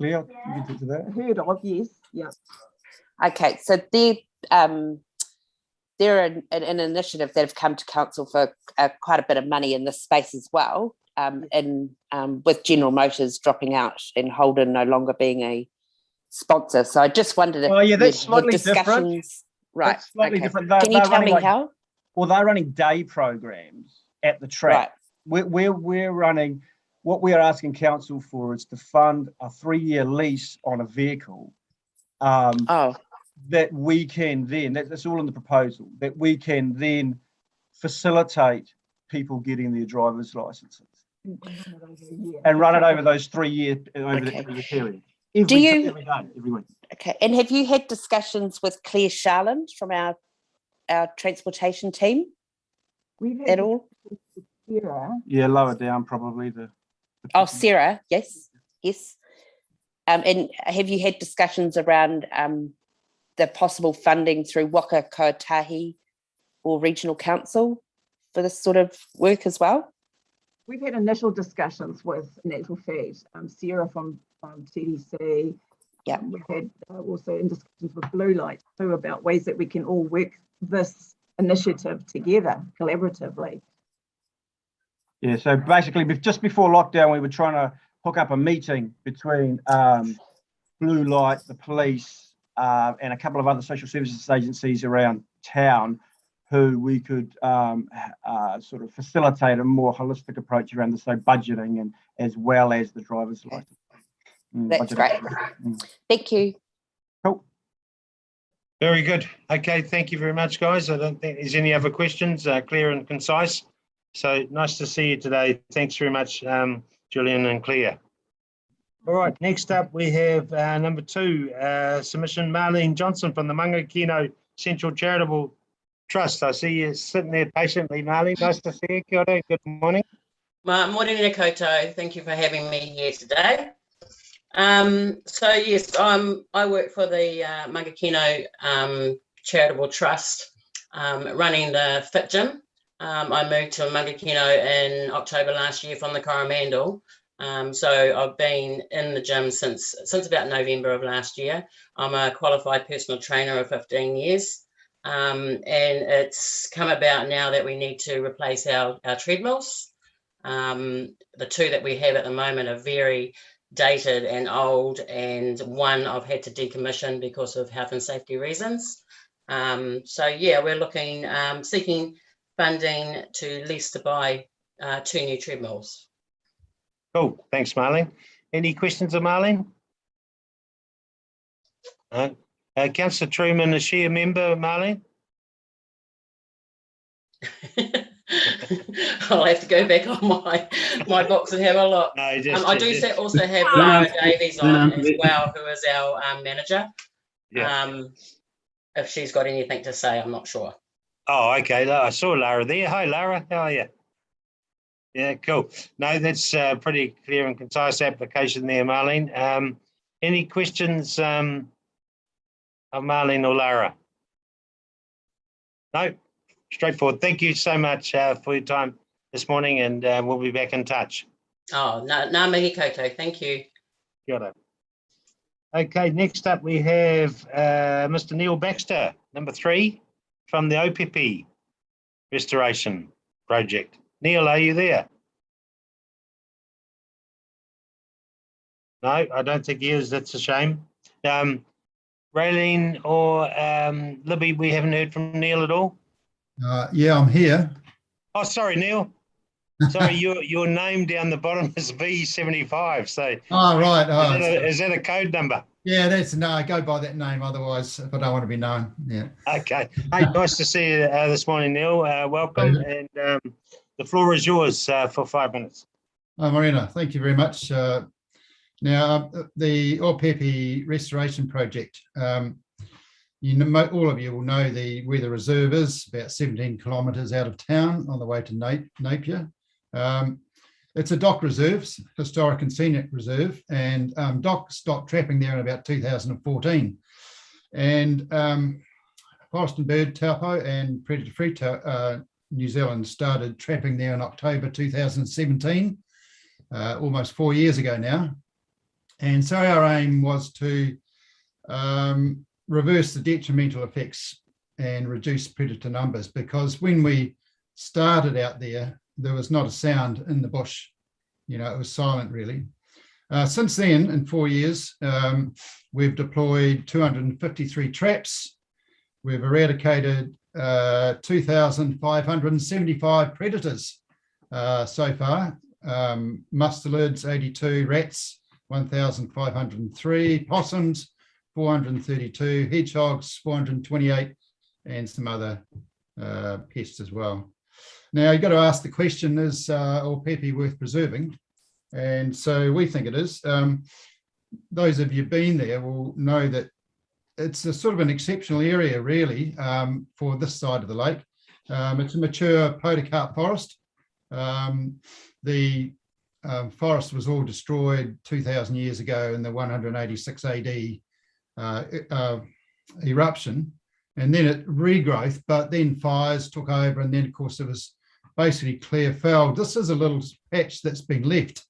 Claire, you can talk to that. Heard of, yes, yeah. Okay, so they're an initiative that have come to council for quite a bit of money in this space as well, and with General Motors dropping out and Holden no longer being a sponsor. So I just wondered if that's slightly different. Right, That's slightly okay. different. Can you tell me how? Well, they're running day programs at the track. Right. We're running, what we are asking council for is to fund a 3-year lease on a vehicle. That we can then, that's all in the proposal, that we can then facilitate people getting their driver's licenses and run it over those 3 year period. Every day, every week. Okay, and have you had discussions with Claire Sharland from our transportation team? We've had at all? Sarah. Yeah, lower down probably Sarah, yes. And have you had discussions around the possible funding through Waka Kotahi or Regional Council for this sort of work as well? We've had initial discussions with, in actual fact, Sarah from TDC. Yeah. We've had also in discussions with Blue Light too about ways that we can all work this initiative together collaboratively. Yeah, so basically just before lockdown, we were trying to hook up a meeting between Blue Light, the police, and a couple of other social services agencies around town who we could sort of facilitate a more holistic approach around this, so budgeting and as well as the driver's license. That's great. Thank you. Cool. Very good. Okay, thank you very much, guys. I don't think there's any other questions, clear and concise. So nice to see you today. Thanks very much, Julian and Claire. All right, next up we have number 2, submission, Marlene Johnson from the Mangakino Central Charitable Trust. I see you sitting there patiently, Marlene. Nice to see you. Kia ora. Good morning. Morena koutou. Thank you for having me here today. So yes, I work for the Mangakino Charitable Trust, running the Fit Gym. I moved to Mangakino in October last year from the Coromandel. So I've been in the gym since about November of last year. I'm a qualified personal trainer of 15 years. And it's come about now that we need to replace our treadmills. The 2 that we have at the moment are very dated and old, and one I've had to decommission because of health and safety reasons. So yeah, we're looking, seeking funding to lease to buy 2 new treadmills. Cool, thanks, Marlene. Any questions of Marlene? Councillor Truman, is she a member, Marlene? I'll have to go back on my box and have a look. No, I do also have Lara Davies on as well, who is our manager. Yeah. If she's got anything to say, I'm not sure. Oh, okay. I saw Lara there. Hi, Lara. How are you? Yeah, cool. No, that's a pretty clear and concise application there, Marlene. Any questions of Marlene or Lara? No? Straightforward. Thank you so much for your time this morning, and we'll be back in touch. Oh, ngā mihi koutou. Thank you. Kia ora. Okay, next up we have Mr. Neil Baxter, number 3, from the Opp Restoration Project. Neil, are you there? No, I don't think he is. That's a shame. Raylene or Libby, we haven't heard from Neil at all? Yeah, I'm here. Oh, sorry, Neil. Sorry, your name down the bottom is V75. So, oh, right. Is that a code number? Yeah, I go by that name. Otherwise, if I don't want to be known. Yeah. Okay. Hey, nice to see you this morning, Neil. Welcome, and the floor is yours for 5 minutes. Marina, thank you very much. Now, the Opp Restoration Project. You know, all of you will know where the reserve is, about 17 kilometres out of town on the way to Napier. It's a dock reserve, historic and scenic reserve, and dock stopped trapping there in about 2014. And Forest and Bird, Taupo, and Predator Free New Zealand started trapping there in October 2017, almost 4 years ago now. And so our aim was to reverse the detrimental effects and reduce predator numbers, because when we started out there, there was not a sound in the bush. You know, it was silent really. Since then, in 4 years, we've deployed 253 traps. We've eradicated 2,575 predators so far. Mustelids, 82, rats, 1,503, possums, 432, hedgehogs, 428, and some other pests as well. Now, you've got to ask the question, is Opp worth preserving? And so we think it is. Those of you been there will know that it's a sort of an exceptional area, really, for this side of the lake. It's a mature podocarp forest. The forest was all destroyed 2,000 years ago in the 186 AD eruption, and then it regrowth, but then fires took over, and then, of course, it was basically clear fell. This is a little patch that's been left.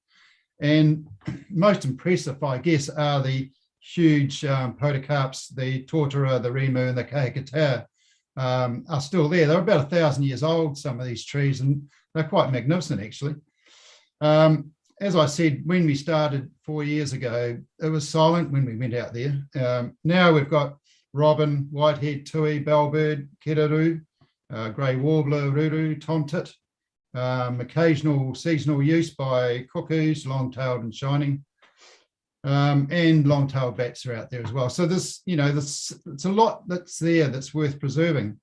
And most impressive, I guess, are the huge podocarps, the tortora, the rimu, and the kahikatea are still there. They're about 1,000 years old, some of these trees, and they're quite magnificent, actually. As I said, when we started 4 years ago, it was silent when we went out there. Now we've got robin, whitehead, tui, bellbird, keraru, grey warbler, ruru, tomtit, occasional seasonal use by cuckoos, long-tailed and shining, and long-tailed bats are out there as well. So this, you know, it's a lot that's there that's worth preserving.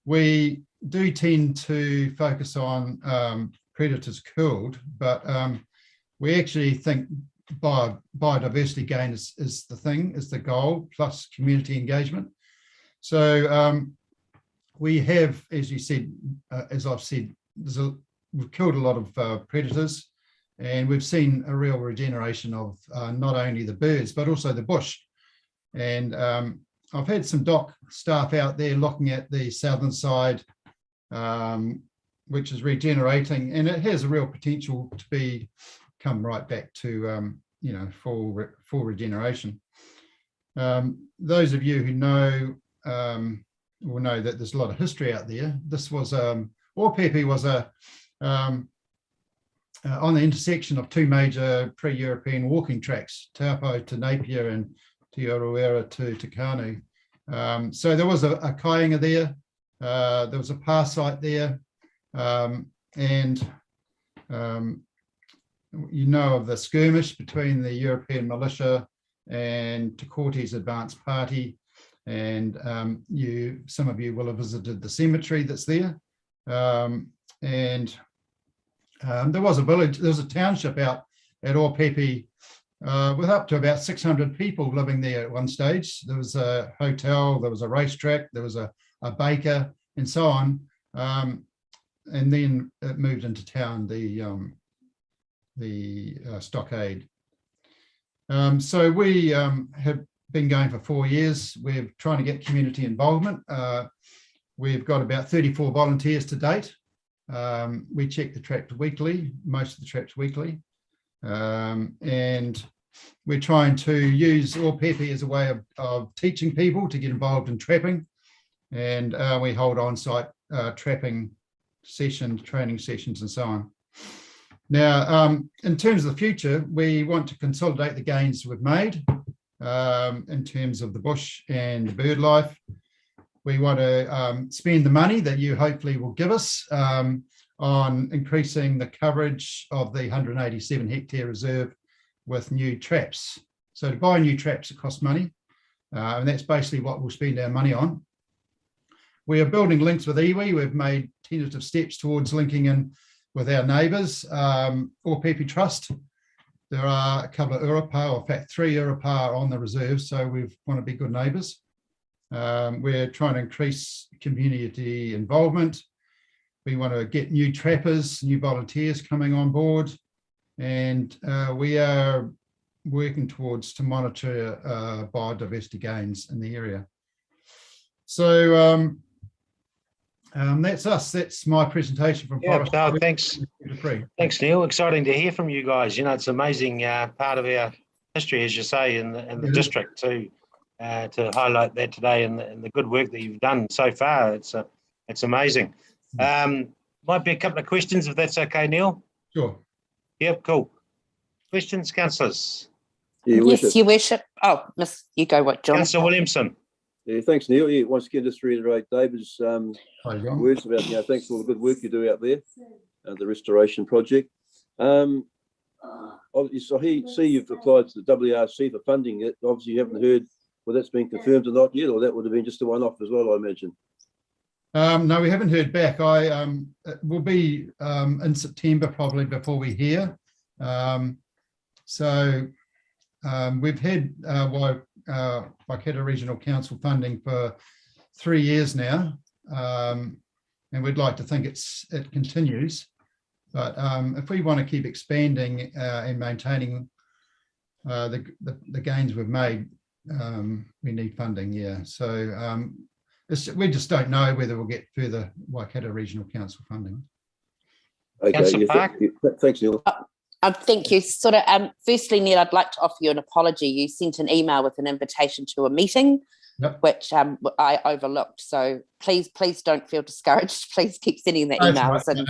We do tend to focus on predators killed, but we actually think biodiversity gain is the thing, is the goal, plus community engagement. So we have, as you said, as I've said, we've killed a lot of predators, and we've seen a real regeneration of not only the birds, but also the bush. And I've had some DOC staff out there looking at the southern side, which is regenerating, and it has a real potential to come right back to you know, full regeneration. Those of you who know will know that there's a lot of history out there. This was Opp was on the intersection of two major pre-European walking tracks, Taupo to Napier and Te Aroera to Takanu. So there was a Kainga there, there was a pass site there, and you know of the skirmish between the European militia and Te Kote's advanced party, and some of you will have visited the cemetery that's there. And there was a village, there was a township out at Opp with up to about 600 people living there at one stage. There was a hotel, there was a racetrack, there was a baker, and so on. And then it moved into town, the stockade. So we have been going for 4 years. We're trying to get community involvement. We've got about 34 volunteers to date. We check the traps weekly, most of the traps weekly. And we're trying to use Opp as a way of teaching people to get involved in trapping. And we hold on-site trapping sessions, training sessions, and so on. Now, in terms of the future, we want to consolidate the gains we've made in terms of the bush and the bird life. We want to spend the money that you hopefully will give us on increasing the coverage of the 187 hectare reserve with new traps. So to buy new traps, it costs money, and that's basically what we'll spend our money on. We are building links with iwi. We've made tentative steps towards linking in with our neighbours, Opp Trust. There are a couple of urapa, or in fact 3 urapa on the reserve, so we want to be good neighbours. We're trying to increase community involvement. We want to get new trappers, new volunteers coming on board, and we are working towards to monitor biodiversity gains in the area. So That's us. That's my presentation from Forest. No, thanks. Thanks, Neil. Exciting to hear from you guys. You know, it's an amazing part of our history, as you say, in the district to highlight that today and the good work that you've done so far. It's amazing. Might be a couple of questions if that's okay, Neil. Sure. Yep, cool. Questions, councillors? Yes, Your Worship. Oh, Miss, you go, John. Councillor Williamson. Yeah, thanks, Neil. Yeah, once again, just to reiterate David's words about, thanks for all the good work you do out there, the restoration project. So you've applied to the WRC for funding. Obviously, you haven't heard whether that's been confirmed or not yet, or that would have been just a one-off as well, I imagine. No, we haven't heard back. It will be in September probably before we hear. We've had Waikato Regional Council funding for 3 years now, and we'd like to think it continues. But if we want to keep expanding and maintaining the gains we've made, we need funding. Yeah, so we just don't know whether we'll get further Waikato Regional Council funding. Okay, thanks, Neil. Thank you. Firstly, Neil, I'd like to offer you an apology. You sent an email with an invitation to a meeting, which I overlooked. So please don't feel discouraged. Please keep sending the emails, and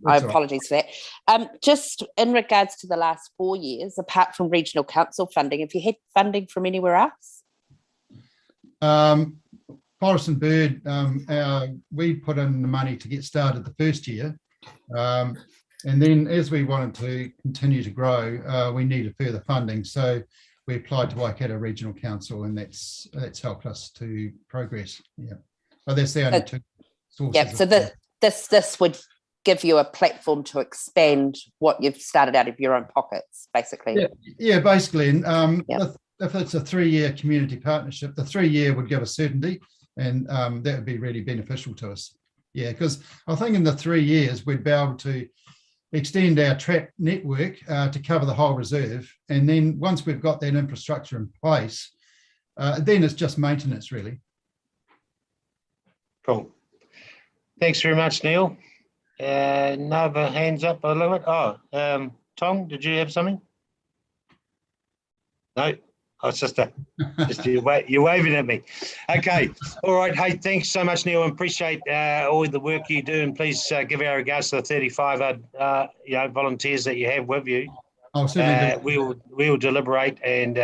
I apologise for that. Just in regards to the last 4 years, apart from regional council funding, have you had funding from anywhere else? Forest and Bird, we put in the money to get started the first year. And then as we wanted to continue to grow, we needed further funding. So we applied to Waikato Regional Council, and that's helped us to progress. Yeah. But that's the only two sources. Yeah, so this would give you a platform to expand what you've started out of your own pockets, basically. Yeah, basically. And if it's a 3-year community partnership, the 3-year would give us certainty, and that would be really beneficial to us. Yeah, because I think in the 3 years, we'd be able to extend our trap network to cover the whole reserve. And then once we've got that infrastructure in place, then it's just maintenance, really. Cool. Thanks very much, Neil. Another hands up a little bit. Oh, Tom, did you have something? No? Oh, sister, just you're waving at me. Okay, all right. Hey, thanks so much, Neil. I appreciate all the work you do, and please give our regards to the 35 volunteers that you have with you. Oh, certainly. We'll deliberate, and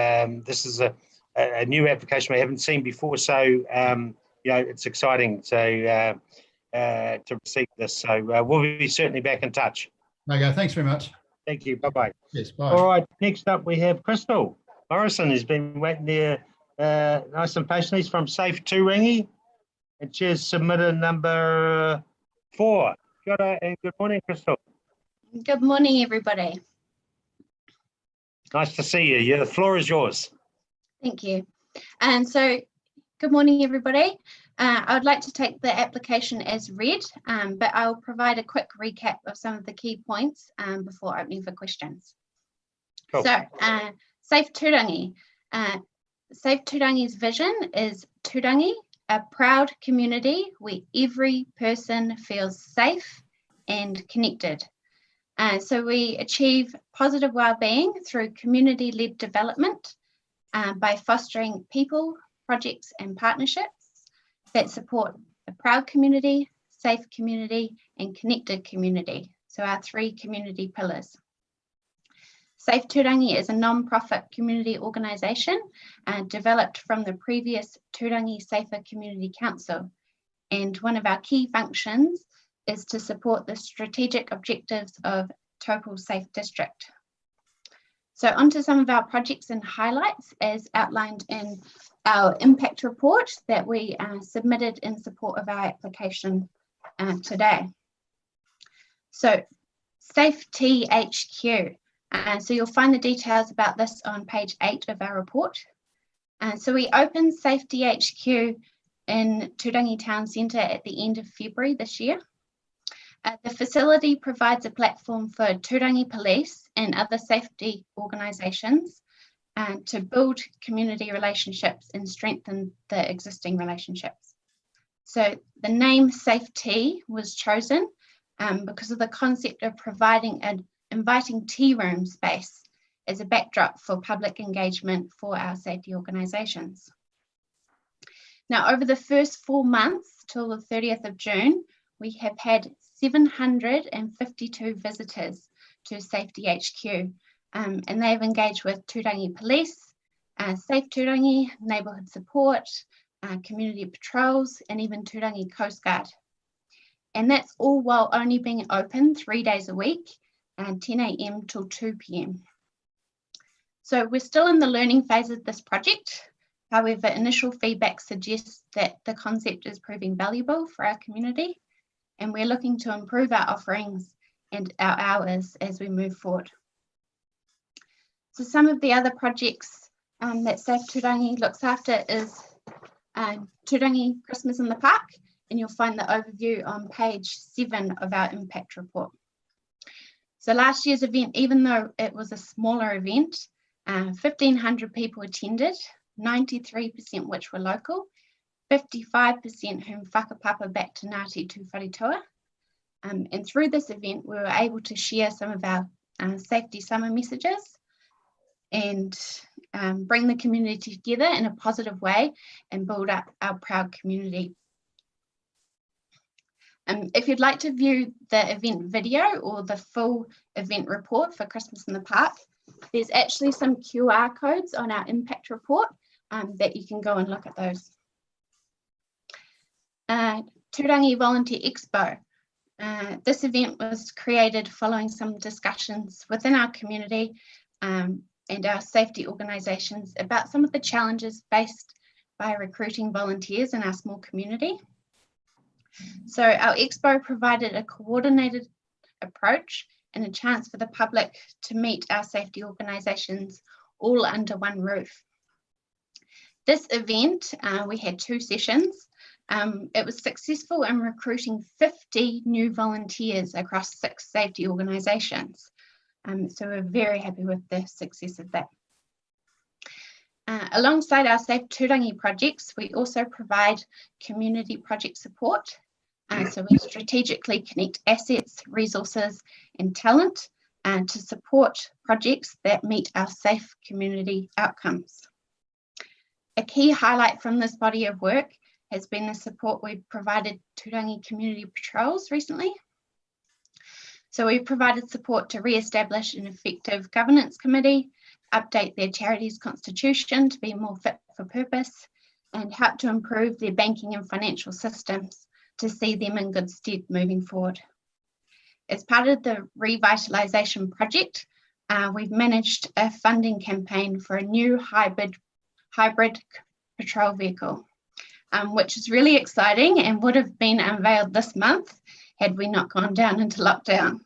this is a new application we haven't seen before, so it's exciting to receive this. So we'll be certainly back in touch. Okay, thanks very much. Thank you. Bye-bye. Yes, bye. All right, next up we have Crystal Morrison, has been waiting there nice and patiently. He's from Safe Turangi, and she has submitted number 4. Kia ora and good morning, Crystal. Good morning, everybody. Nice to see you. Yeah, the floor is yours. Thank you. And so, good morning, everybody. I would like to take the application as read, but I'll provide a quick recap of some of the key points before opening for questions. Cool. So, Safe Turangi. Safe Turangi's vision is Turangi, a proud community where every person feels safe and connected. So we achieve positive well-being through community-led development by fostering people, projects and partnerships that support a proud community, safe community and connected community. So our 3 community pillars. Safe Turangi is a non-profit community organisation developed from the previous Turangi Safer Community Council. And one of our key functions is to support the strategic objectives of Taupō Safe District. So onto some of our projects and highlights as outlined in our impact report that we submitted in support of our application today. So Safe THQ. So you'll find the details about this on page 8 of our report. So we opened Safe DHQ in Turangi Town Centre at the end of February this year. The facility provides a platform for Turangi Police and other safety organisations to build community relationships and strengthen the existing relationships. So the name Safe Tea was chosen because of the concept of providing an inviting tea room space as a backdrop for public engagement for our safety organisations. Now, over the first 4 months till the 30th of June, we have had 752 visitors to Safety HQ, and they've engaged with Turangi Police, Safe Turangi, Neighbourhood Support, community patrols, and even Turangi Coast Guard. And that's all while only being open 3 days a week, 10 a.m. till 2 p.m. So we're still in the learning phase of this project. However, initial feedback suggests that the concept is proving valuable for our community, and we're looking to improve our offerings and our hours as we move forward. So some of the other projects that Safe Turangi looks after is Turangi Christmas in the Park, and you'll find the overview on page 7 of our impact report. So last year's event, even though it was a smaller event, 1,500 people attended, 93% which were local, 55% whom whakapapa back to Ngāti Tū Wharetoa. And through this event, we were able to share some of our safety summer messages and bring the community together in a positive way and build up our proud community. If you'd like to view the event video or the full event report for Christmas in the Park, there's actually some QR codes on our impact report that you can go and look at those. Turangi Volunteer Expo. This event was created following some discussions within our community and our safety organisations about some of the challenges faced by recruiting volunteers in our small community. So our Expo provided a coordinated approach and a chance for the public to meet our safety organisations all under one roof. This event, we had 2 sessions. It was successful in recruiting 50 new volunteers across 6 safety organisations. So we're very happy with the success of that. Alongside our Safe Turangi projects, we also provide community project support. So we strategically connect assets, resources, and talent to support projects that meet our safe community outcomes. A key highlight from this body of work has been the support we've provided Turangi community patrols recently. So we provided support to re-establish an effective governance committee, update their charity's constitution to be more fit for purpose, and help to improve their banking and financial systems to see them in good stead moving forward. As part of the revitalisation project, we've managed a funding campaign for a new hybrid patrol vehicle, which is really exciting and would have been unveiled this month had we not gone down into lockdown.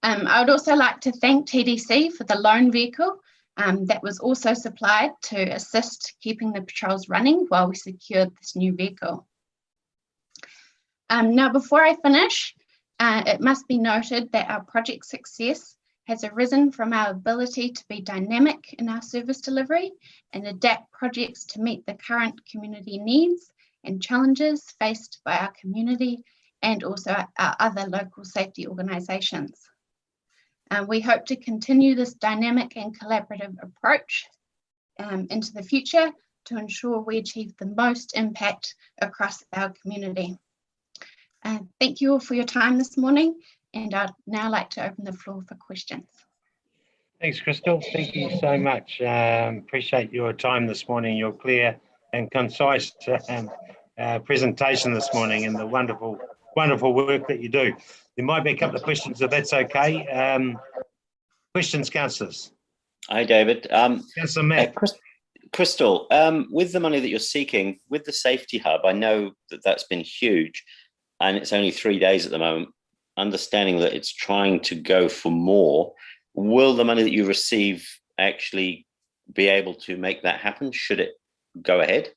I would also like to thank TDC for the loan vehicle that was also supplied to assist keeping the patrols running while we secured this new vehicle. Now, before I finish, it must be noted that our project success has arisen from our ability to be dynamic in our service delivery and adapt projects to meet the current community needs and challenges faced by our community and also our other local safety organisations. We hope to continue this dynamic and collaborative approach into the future to ensure we achieve the most impact across our community. Thank you all for your time this morning, and I'd now like to open the floor for questions. Thanks, Crystal. Thank you so much. Appreciate your time this morning, your clear and concise presentation this morning, and the wonderful work that you do. There might be a couple of questions, if that's okay. Questions, councillors? Hi, David. Councillor Matt. Crystal, with the money that you're seeking, with the safety hub, I know that that's been huge, and it's only 3 days at the moment. Understanding that it's trying to go for more, will the money that you receive actually be able to make that happen? Should it go ahead?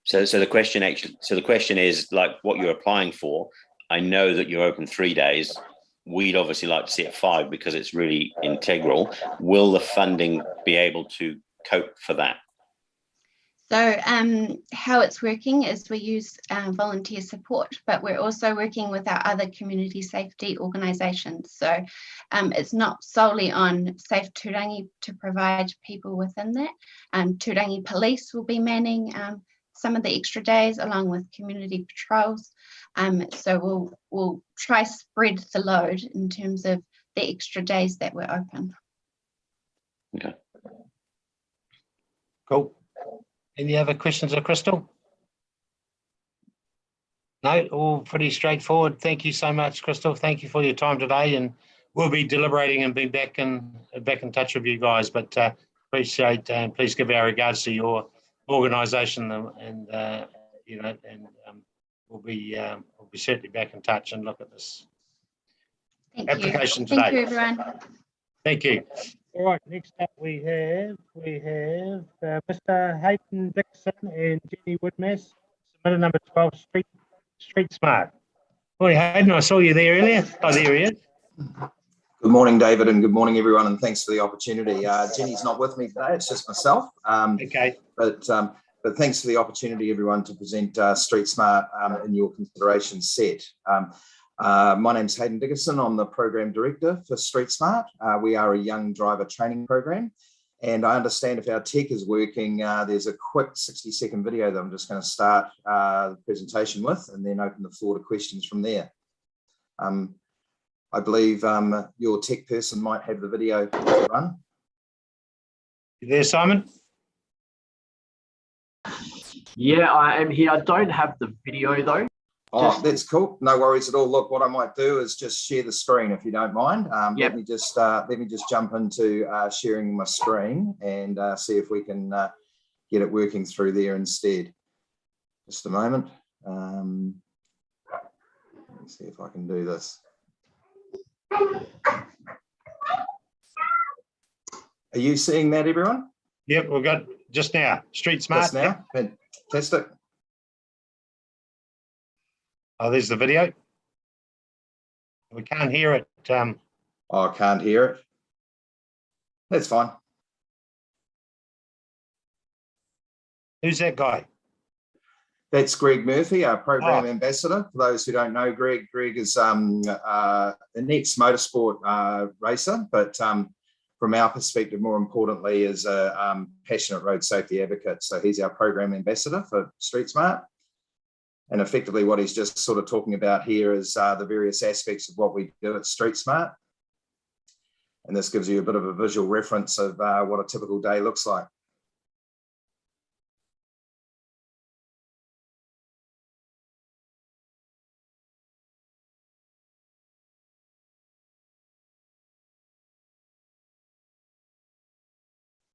So the question is, like, what you're applying for. I know that you're open 3 days. We'd obviously like to see it 5 because it's really integral. Will the funding be able to cope for that? So how it's working is we use volunteer support, but we're also working with our other community safety organisations. So it's not solely on Safe Turangi to provide people within that. Turangi Police will be manning some of the extra days along with community patrols. So we'll try spread the load in terms of the extra days that we're open. Okay. Cool. Any other questions of Crystal? No, all pretty straightforward. Thank you so much, Crystal. Thank you for your time today, and we'll be deliberating and be back in touch with you guys. But appreciate and please give our regards to your organisation, and you know, and we'll be certainly back in touch and look at this application today. Thank you, everyone. Thank you. All right, next up we have Mr. Hayden Dixon and Jenny Woodmass, submitted number 12, Street Smart. Morning, Hayden, I saw you there earlier. Oh, there he is. Good morning, David, and good morning, everyone, and thanks for the opportunity. Jenny's not with me today, it's just myself. Okay. But thanks for the opportunity, everyone, to present Street Smart in your consideration set. My name's Hayden Dickerson. I'm the Program Director for Street Smart. We are a young driver training program, and I understand if our tech is working, there's a quick 60-second video that I'm just going to start the presentation with, and then open the floor to questions from there. I believe your tech person might have the video run. You there, Simon? Yeah, I am here. I don't have the video though. Oh, that's cool. No worries at all. Look, what I might do is just share the screen if you don't mind. Let me just jump into sharing my screen and see if we can get it working through there instead. Just a moment. Let me see if I can do this. Are you seeing that, everyone? Yep, we've got just now. Street Smart. Just now. Fantastic. Oh, there's the video. We can't hear it. Oh, I can't hear it. That's fine. Who's that guy? That's Greg Murphy, our program ambassador. For those who don't know, Greg is an ex-motorsport racer, but from our perspective, more importantly, is a passionate road safety advocate. So he's our program ambassador for Street Smart. And effectively what he's just sort of talking about here is the various aspects of what we do at Street Smart. And this gives you a bit of a visual reference of what a typical day looks like.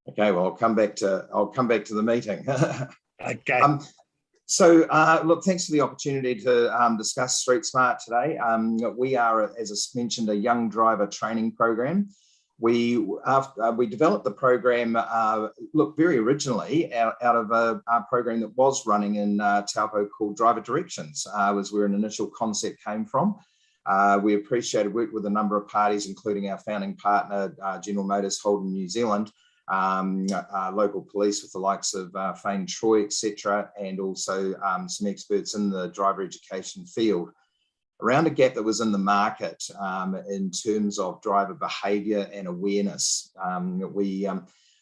Okay, well, I'll come back to the meeting. Okay. So, look, thanks for the opportunity to discuss Street Smart today. We are, as I mentioned, a young driver training program. We developed the program, very originally out of a program that was running in Taupo called Driver Directions, was where an initial concept came from. We appreciated work with a number of parties, including our founding partner, General Motors Holden New Zealand, local police with the likes of Fane Troy, etc., and also some experts in the driver education field around a gap that was in the market in terms of driver behaviour and awareness. We've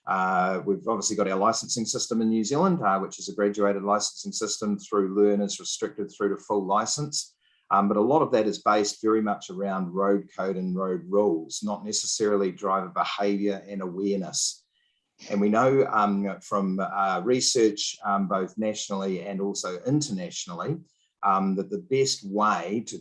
obviously got our licensing system in New Zealand, which is a graduated licensing system through learners restricted through to full licence. But a lot of that is based very much around road code and road rules, not necessarily driver behaviour and awareness. And we know from research, both nationally and also internationally, that the best way to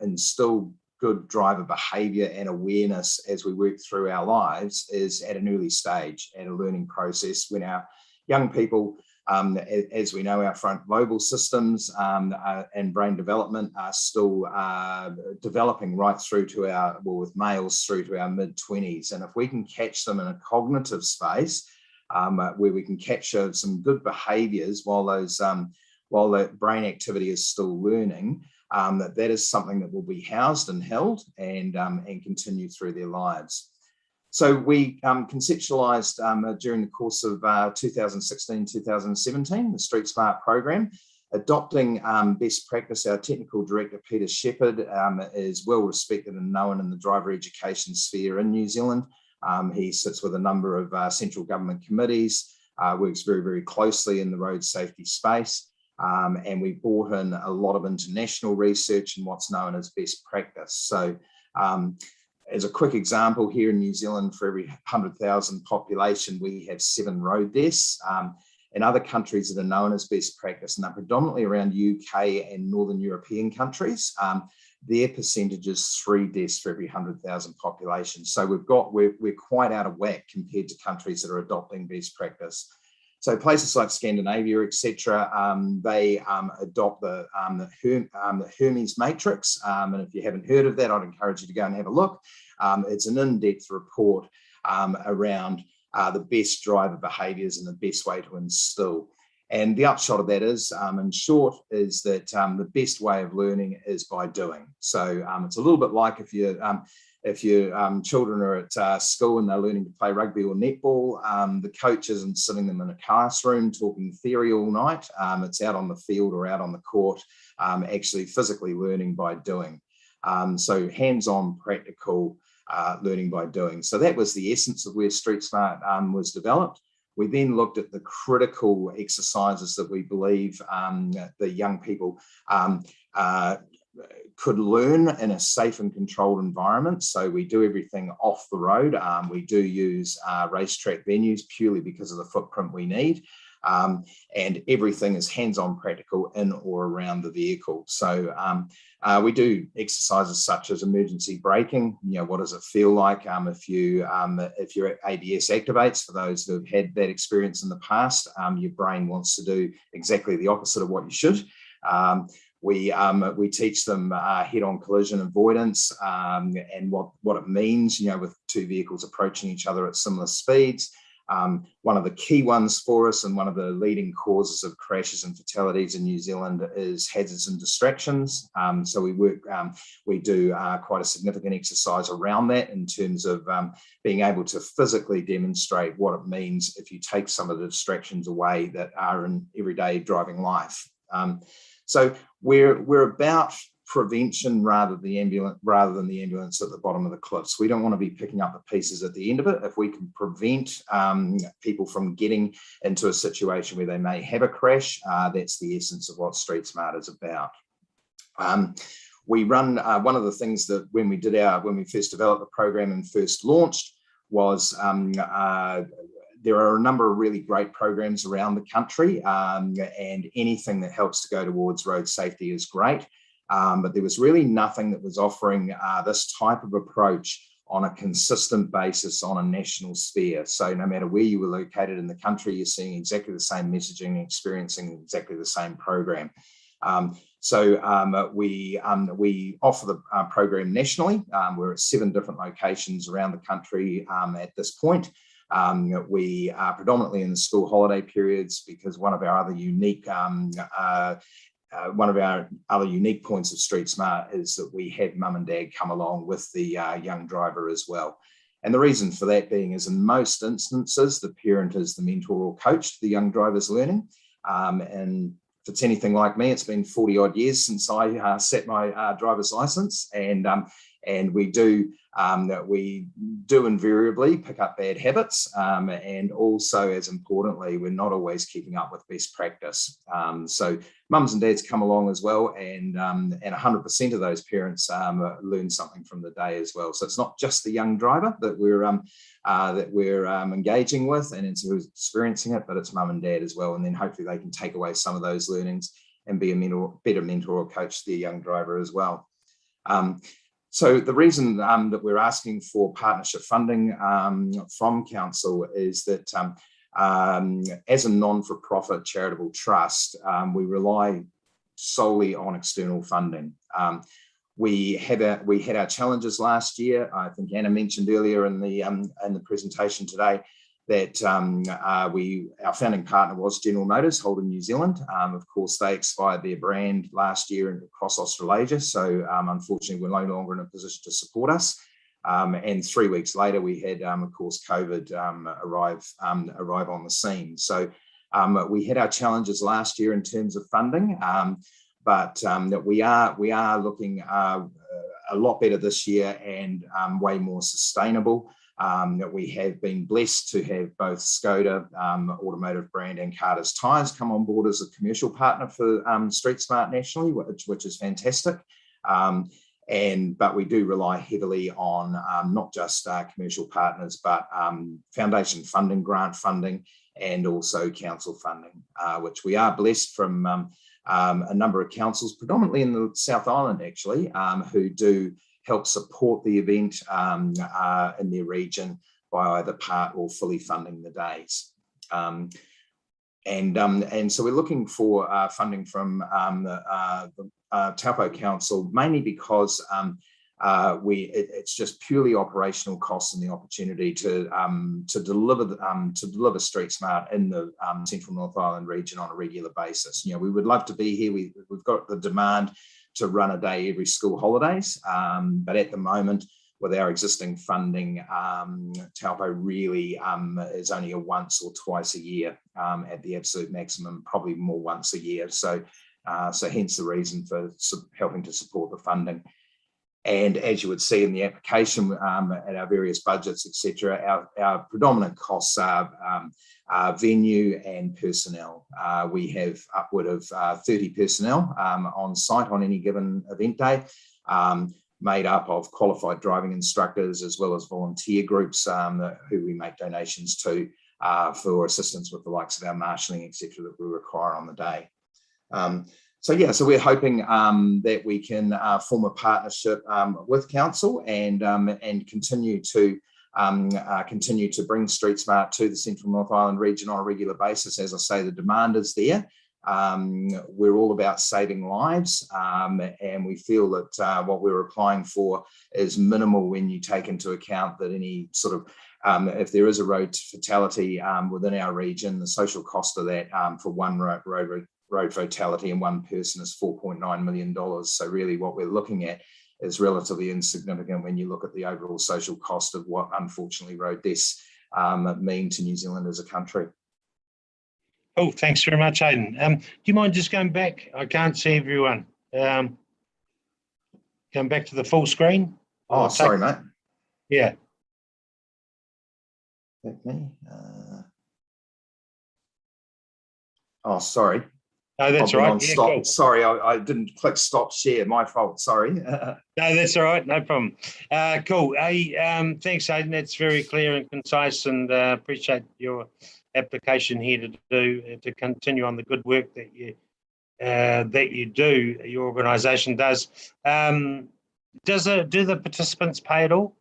instill good driver behaviour and awareness as we work through our lives is at an early stage, at a learning process, when our young people, as we know, our front lobal systems and brain development are still developing right through to with males through to our mid-20s. And if we can catch them in a cognitive space where we can capture some good behaviours while that brain activity is still learning, that is something that will be housed and held and continue through their lives. So we conceptualised during the course of 2016-2017 the Street Smart program, adopting best practice. Our technical director, Peter Shepherd, is well respected and known in the driver education sphere in New Zealand. He sits with a number of central government committees, works very, very closely in the road safety space. And we brought in a lot of international research and what's known as best practice. So as a quick example, here in New Zealand, for every 100,000 population, we have 7 road deaths. In other countries that are known as best practice, and they're predominantly around UK and Northern European countries, their percentage is 3 deaths for every 100,000 population. So we're quite out of whack compared to countries that are adopting best practice. So places like Scandinavia, etc., they adopt the Hermes matrix. And if you haven't heard of that, I'd encourage you to go and have a look. It's an in-depth report around the best driver behaviours and the best way to instill. And the upshot of that is, in short, is that the best way of learning is by doing. So it's a little bit like if your children are at school and they're learning to play rugby or netball, the coach isn't sitting them in a classroom talking theory all night. It's out on the field or out on the court, actually physically learning by doing. So hands-on, practical learning by doing. So that was the essence of where Street Smart was developed. We then looked at the critical exercises that we believe the young people could learn in a safe and controlled environment. So we do everything off the road. We do use racetrack venues purely because of the footprint we need. And everything is hands-on practical in or around the vehicle. So we do exercises such as emergency braking. You know, what does it feel like if your ABS activates? For those who have had that experience in the past, your brain wants to do exactly the opposite of what you should. We teach them head-on collision avoidance and what it means, you know, with 2 vehicles approaching each other at similar speeds. One of the key ones for us and one of the leading causes of crashes and fatalities in New Zealand is hazards and distractions. So we do quite a significant exercise around that in terms of being able to physically demonstrate what it means if you take some of the distractions away that are in everyday driving life. So we're about prevention rather than the ambulance at the bottom of the cliffs. We don't want to be picking up the pieces at the end of it. If we can prevent people from getting into a situation where they may have a crash, that's the essence of what Street Smart is about. We run one of the things that when we first developed the program and first launched was there are a number of really great programs around the country, and anything that helps to go towards road safety is great. But there was really nothing that was offering this type of approach on a consistent basis on a national sphere. So no matter where you were located in the country, you're seeing exactly the same messaging, experiencing exactly the same program. So we offer the program nationally. We're at 7 different locations around the country at this point. We are predominantly in the school holiday periods because one of our other unique points of Street Smart is that we have mum and dad come along with the young driver as well. And the reason for that being is in most instances, the parent is the mentor or coach to the young driver's learning. And if it's anything like me, it's been 40 odd years since I set my driver's license, and we do invariably pick up bad habits, and also, as importantly, we're not always keeping up with best practice. So mums and dads come along as well, and 100% of those parents learn something from the day as well. So it's not just the young driver that we're engaging with and who's experiencing it, but it's mum and dad as well. And then hopefully they can take away some of those learnings and be a better mentor or coach to the young driver as well. So the reason that we're asking for partnership funding from council is that as a non-for-profit charitable trust, we rely solely on external funding. We had our challenges last year. I think Anna mentioned earlier in the presentation today that our founding partner was General Motors, Holden New Zealand. Of course, they expired their brand last year across Australasia, so unfortunately we're no longer in a position to support us. And 3 weeks later, we had, of course, COVID arrive on the scene. So we had our challenges last year in terms of funding, but we are looking a lot better this year and way more sustainable. We have been blessed to have both Skoda automotive brand and Carter's Tyres come on board as a commercial partner for Street Smart nationally, which is fantastic. But we do rely heavily on not just commercial partners, but foundation funding, grant funding, and also council funding, which we are blessed from a number of councils, predominantly in the South Island, actually, who do help support the event in their region by either part or fully funding the days. And so we're looking for funding from the Taupō Council, mainly because it's just purely operational costs and the opportunity to deliver Street Smart in the Central North Island region on a regular basis. You know, we would love to be here. We've got the demand to run a day every school holidays, but at the moment, with our existing funding, Taupo really is only a once or twice a year at the absolute maximum, probably more once a year. So hence the reason for helping to support the funding. And as you would see in the application at our various budgets, etc., our predominant costs are venue and personnel. We have upward of 30 personnel on site on any given event day, made up of qualified driving instructors as well as volunteer groups who we make donations to for assistance with the likes of our marshalling, etc., that we require on the day. So we're hoping that we can form a partnership with council and continue to bring Street Smart to the Central North Island region on a regular basis. As I say, the demand is there. We're all about saving lives, and we feel that what we're applying for is minimal when you take into account that any sort of if there is a road fatality within our region, the social cost of that for one road fatality and one person is $4.9 million. So really what we're looking at is relatively insignificant when you look at the overall social cost of what unfortunately road deaths mean to New Zealand as a country. Oh, thanks very much, Aidan. Do you mind just going back? I can't see everyone. Going back to the full screen. Oh, sorry, mate. Yeah. Me. Oh, sorry. No, that's all right. Yeah, cool. Sorry, I didn't click stop share. My fault. Sorry. No, that's all right. No problem. Cool. Hey, thanks, Aidan. That's very clear and concise, and appreciate your application here to continue on the good work that you do. Your organisation does. Do the participants pay at all?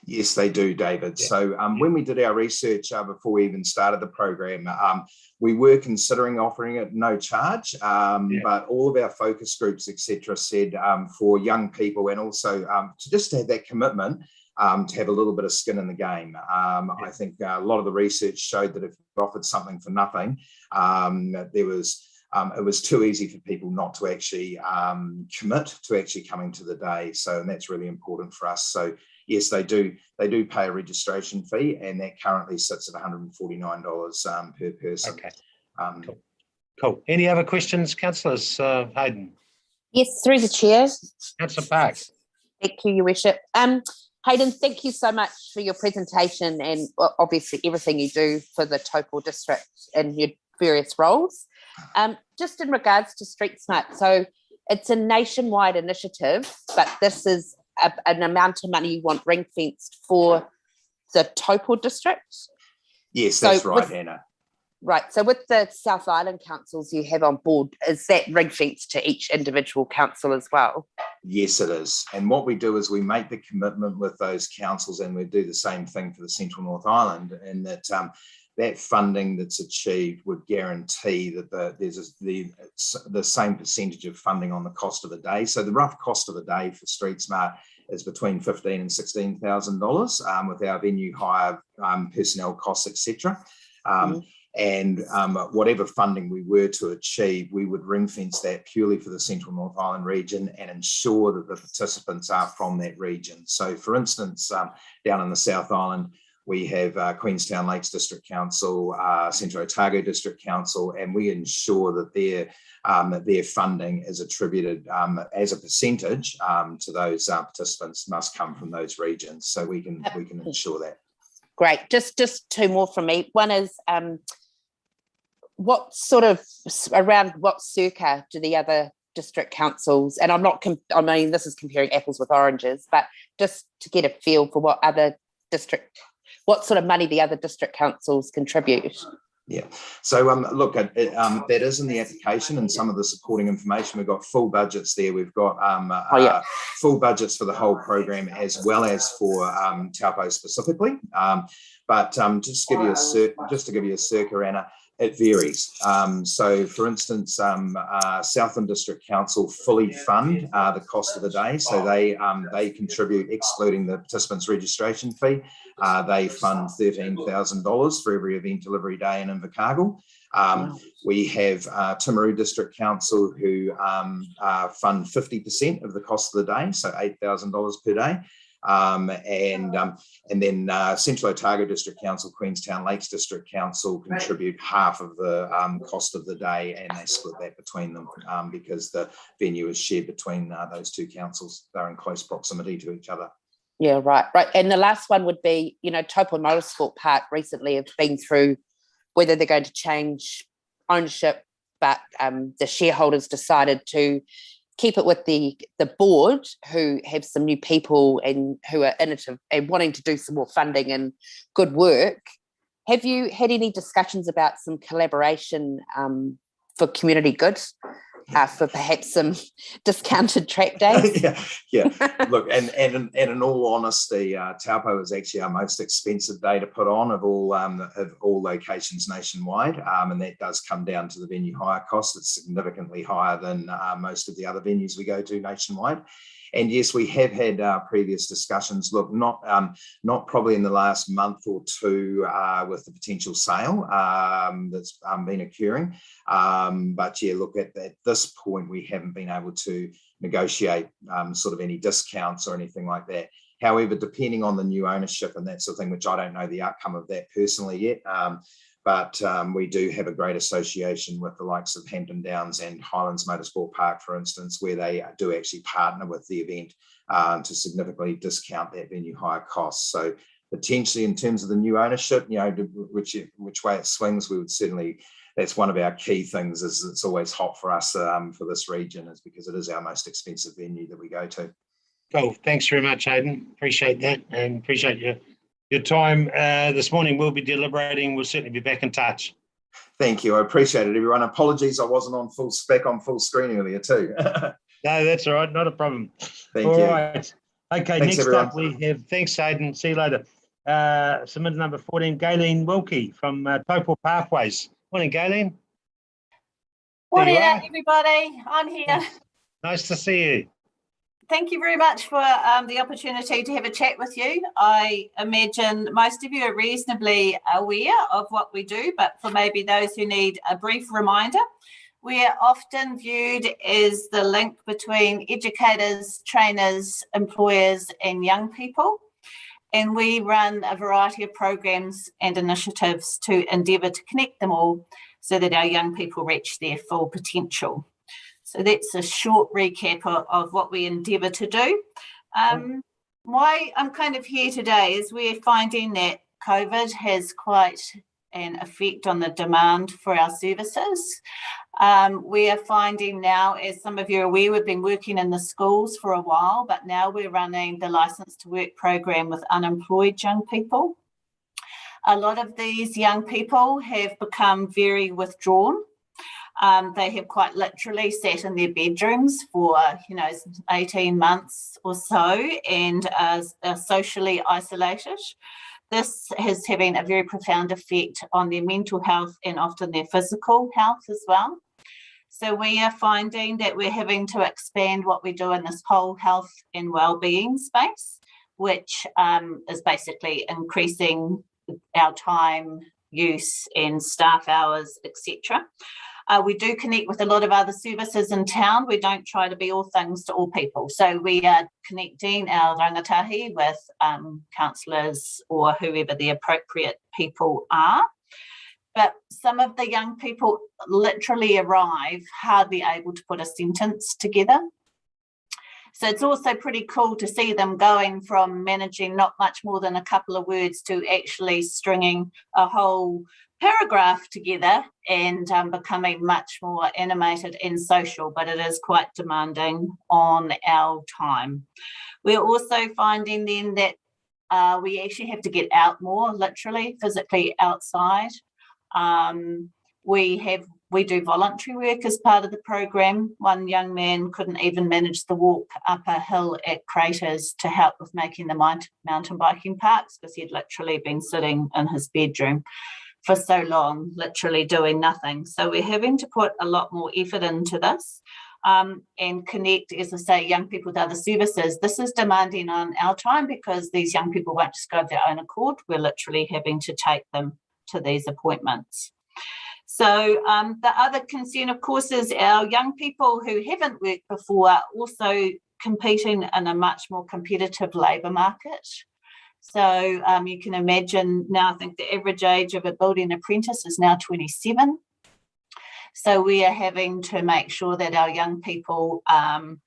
Yes, they do, David. Yeah. So when we did our research before we even started the program, we were considering offering it no charge, but all of our focus groups, etc., said for young people and also to just have that commitment to have a little bit of skin in the game. I think a lot of the research showed that if you offered something for nothing, it was too easy for people not to actually commit to actually coming to the day. So, and that's really important for us. So yes, they do pay a registration fee, and that currently sits at $149 per person. Okay. Cool. Any other questions, councillors? Hayden? Yes, through the chair. Councillor Park. Thank you, Your Worship. Hayden, thank you so much for your presentation and obviously everything you do for the Taupō District in your various roles. Just in regards to Street Smart, so it's a nationwide initiative, but this is an amount of money you want ring-fenced for the Taupō District? Yes, that's right, Hannah. Right, so with the South Island councils you have on board, is that ring-fenced to each individual council as well? Yes, it is. And what we do is we make the commitment with those councils, and we do the same thing for the Central North Island, and that that funding that's achieved would guarantee that there's the same percentage of funding on the cost of a day. So the rough cost of a day for Street Smart is between $15,000 and $16,000 with our venue hire, personnel costs, etc. And whatever funding we were to achieve, we would ring fence that purely for the Central North Island region and ensure that the participants are from that region. So for instance, down in the South Island, we have Queenstown Lakes District Council, Central Otago District Council, and we ensure that their funding is attributed as a percentage to those participants must come from those regions. So we can ensure that. Great. Just two more from me. One is what sort of around what circa do the other district councils, and I'm not, I mean, this is comparing apples with oranges, but just to get a feel for what sort of money the other district councils contribute. Yeah, so look, that is in the application and some of the supporting information. We've got full budgets there. We've got full budgets for the whole program as well as for Taupo specifically. But just to give you a circa, Anna, it varies. So for instance, Southland District Council fully fund the cost of the day. So they contribute, excluding the participants' registration fee, they fund $13,000 for every event delivery day in Invercargill. We have Timaru District Council who fund 50% of the cost of the day, so $8,000 per day. And then Central Otago District Council, Queenstown Lakes District Council contribute half of the cost of the day, and they split that between them because the venue is shared between those two councils. They're in close proximity to each other. Yeah, right. And the last one would be, Taupo Motorsport Park recently have been through whether they're going to change ownership, but the shareholders decided to keep it with the board, who have some new people and who are innovative and wanting to do some more funding and good work. Have you had any discussions about some collaboration for community good, for perhaps some discounted track days? Yeah. Look, and in all honesty, Taupo is actually our most expensive day to put on of all locations nationwide, and that does come down to the venue hire cost. It's significantly higher than most of the other venues we go to nationwide. And yes, we have had previous discussions. Look, not probably in the last month or two with the potential sale that's been occurring. But yeah, look, at this point, we haven't been able to negotiate sort of any discounts or anything like that. However, depending on the new ownership and that sort of thing, which I don't know the outcome of that personally yet, but we do have a great association with the likes of Hampton Downs and Highlands Motorsport Park, for instance, where they do actually partner with the event to significantly discount that venue hire costs. So potentially in terms of the new ownership, which way it swings, we would certainly, that's one of our key things, is it's always hot for us for this region, is because it is our most expensive venue that we go to. Cool. Thanks very much, Aidan. Appreciate that, and appreciate your time this morning. We'll be deliberating. We'll certainly be back in touch. Thank you. I appreciate it, everyone. Apologies, I wasn't on full screen earlier too. No, that's all right. Not a problem. Thank you. All right. Okay, thanks, next everyone. Up we have, thanks, Aidan. See you later. Submitted number 14, Gayleen Wilkie from Taupō Pathways. Morning, Gayleen. Morning, everybody. I'm here. Nice to see you. Thank you very much for the opportunity to have a chat with you. I imagine most of you are reasonably aware of what we do, but for maybe those who need a brief reminder, we are often viewed as the link between educators, trainers, employers, and young people. And we run a variety of programs and initiatives to endeavour to connect them all so that our young people reach their full potential. So that's a short recap of what we endeavour to do. Why I'm kind of here today is we're finding that COVID has quite an effect on the demand for our services. We are finding now, as some of you are aware, we've been working in the schools for a while, but now we're running the Licence to Work program with unemployed young people. A lot of these young people have become very withdrawn. They have quite literally sat in their bedrooms for 18 months or so and are socially isolated. This is having a very profound effect on their mental health and often their physical health as well. So we are finding that we're having to expand what we do in this whole health and wellbeing space, which is basically increasing our time use and staff hours, etc. We do connect with a lot of other services in town. We don't try to be all things to all people. So we are connecting our rangatahi with councillors or whoever the appropriate people are. But some of the young people literally arrive hardly able to put a sentence together. So it's also pretty cool to see them going from managing not much more than a couple of words to actually stringing a whole paragraph together and becoming much more animated and social, but it is quite demanding on our time. We're also finding then that we actually have to get out more, literally, physically outside. We do voluntary work as part of the program. One young man couldn't even manage the walk up a hill at Craters to help with making the mountain biking parks because he'd literally been sitting in his bedroom for so long, literally doing nothing. So we're having to put a lot more effort into this and connect, as I say, young people to other services. This is demanding on our time because these young people won't just go of their own accord. We're literally having to take them to these appointments. So the other concern, of course, is our young people who haven't worked before also competing in a much more competitive labour market. So you can imagine now, I think the average age of a building apprentice is now 27. So we are having to make sure that our young people are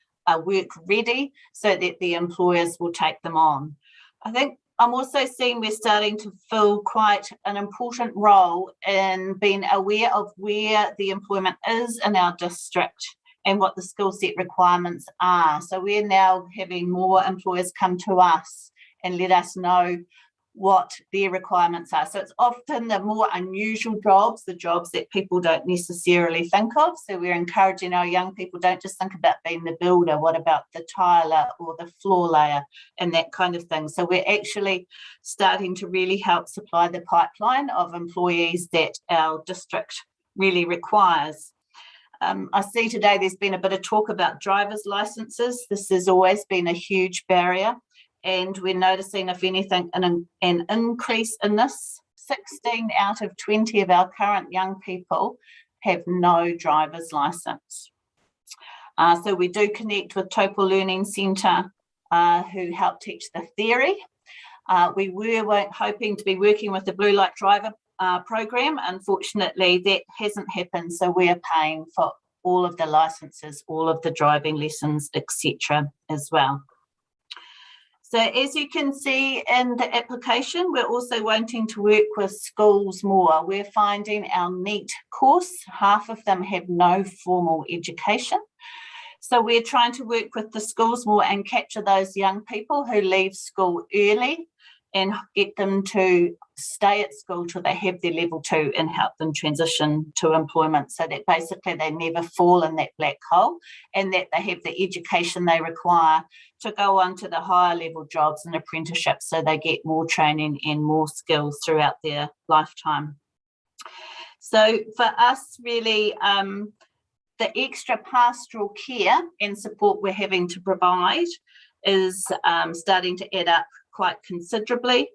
work ready so that the employers will take them on. I think I'm also seeing we're starting to fill quite an important role in being aware of where the employment is in our district and what the skill set requirements are. So we're now having more employers come to us and let us know what their requirements are. So it's often the more unusual jobs, the jobs that people don't necessarily think of. So we're encouraging our young people, don't just think about being the builder, what about the tiler or the floor layer and that kind of thing. So we're actually starting to really help supply the pipeline of employees that our district really requires. I see today there's been a bit of talk about driver's licenses. This has always been a huge barrier. And we're noticing, if anything, an increase in this. 16 out of 20 of our current young people have no driver's licence. So we do connect with Taupō Learning Centre, who help teach the theory. We were hoping to be working with the Blue Light Driver program. Unfortunately, that hasn't happened. So we're paying for all of the licences, all of the driving lessons, etc. as well. So as you can see in the application, we're also wanting to work with schools more. We're finding our NEET course, half of them have no formal education. So we're trying to work with the schools more and capture those young people who leave school early and get them to stay at school till they have their level 2 and help them transition to employment so that basically they never fall in that black hole and that they have the education they require to go on to the higher level jobs and apprenticeships so they get more training and more skills throughout their lifetime. So for us really, the extra pastoral care and support we're having to provide is starting to add up quite considerably.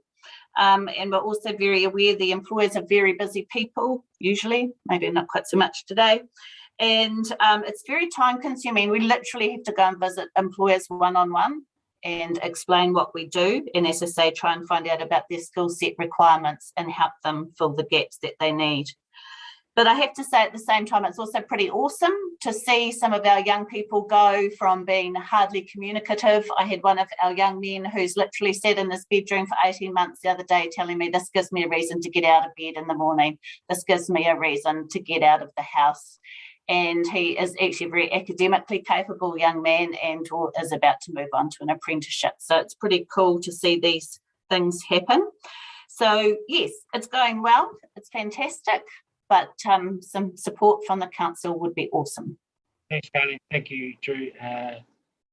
And we're also very aware the employers are very busy people, usually, maybe not quite so much today. And it's very time consuming. We literally have to go and visit employers one-on-one and explain what we do. And as I say, try and find out about their skill set requirements and help them fill the gaps that they need. But I have to say at the same time, it's also pretty awesome to see some of our young people go from being hardly communicative. I had one of our young men who's literally sat in his bedroom for 18 months the other day telling me this gives me a reason to get out of bed in the morning. This gives me a reason to get out of the house. And he is actually a very academically capable young man and is about to move on to an apprenticeship. So it's pretty cool to see these things happen. So yes, it's going well. It's fantastic. But some support from the council would be awesome. Thanks, Kylie. Thank you, Drew,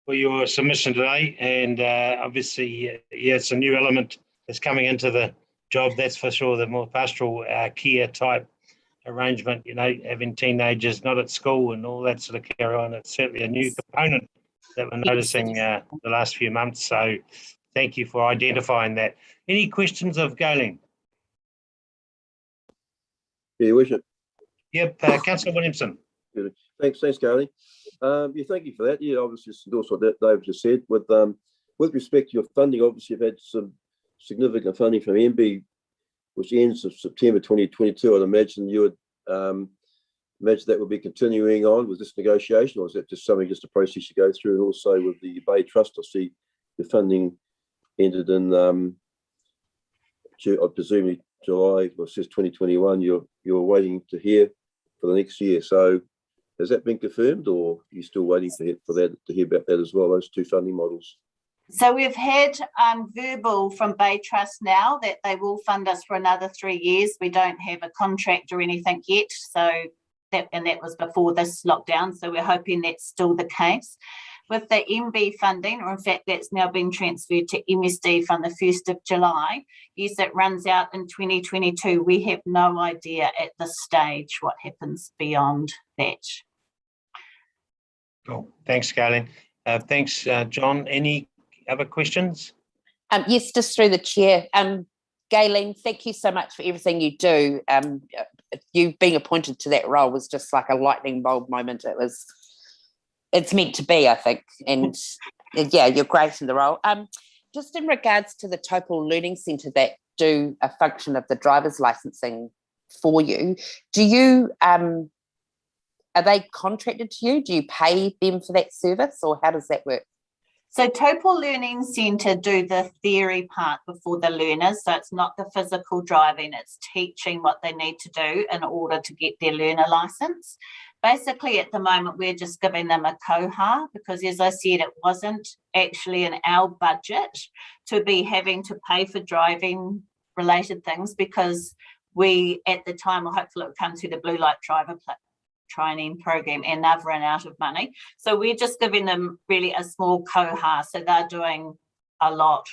for your submission today. And obviously, yeah, it's a new element that's coming into the job, that's for sure, the more pastoral care type arrangement, you know, having teenagers not at school and all that sort of carry on. It's certainly a new component that we're noticing the last few months. So thank you for identifying that. Any questions of Galen? Yeah, wish it. Yep, Councillor Williamson. Good. Thanks, Carly. Yeah, thank you for that. Yeah, obviously, just endorse what David just said. With respect to your funding, obviously, you've had some significant funding from MB, which ends of September 2022. I'd imagine you would imagine that will be continuing on with this negotiation, or is that just a process you go through? And also with the Bay Trust, I see the funding ended in presumably July, well, it says 2021. You're waiting to hear for the next year. So has that been confirmed, or are you still waiting to hear about that as well, those two funding models? So we've had verbal from Bay Trust now that they will fund us for another 3 years. We don't have a contract or anything yet, so that was before this lockdown. So we're hoping that's still the case. With the MB funding, or in fact that's now been transferred to MSD from the 1st of July, yes, it runs out in 2022. We have no idea at this stage what happens beyond that. Cool. Thanks, Carlene. Thanks, John. Any other questions? Yes, just through the chair. Galen, thank you so much for everything you do. You being appointed to that role was just like a lightning bolt moment. It's meant to be, I think. And yeah, you're great in the role. Just in regards to the Taupō Learning Centre that do a function of the driver's licensing for you, do you, are they contracted to you? Do you pay them for that service, or how does that work? So Taupō Learning Centre do the theory part before the learners. So it's not the physical driving, it's teaching what they need to do in order to get their learner licence. Basically, at the moment, we're just giving them a koha because, as I said, it wasn't actually in our budget to be having to pay for driving related things, because we, at the time, well, hopefully it will come through the blue light driver training program, and they've run out of money. So we're just giving them really a small koha. So they're doing a lot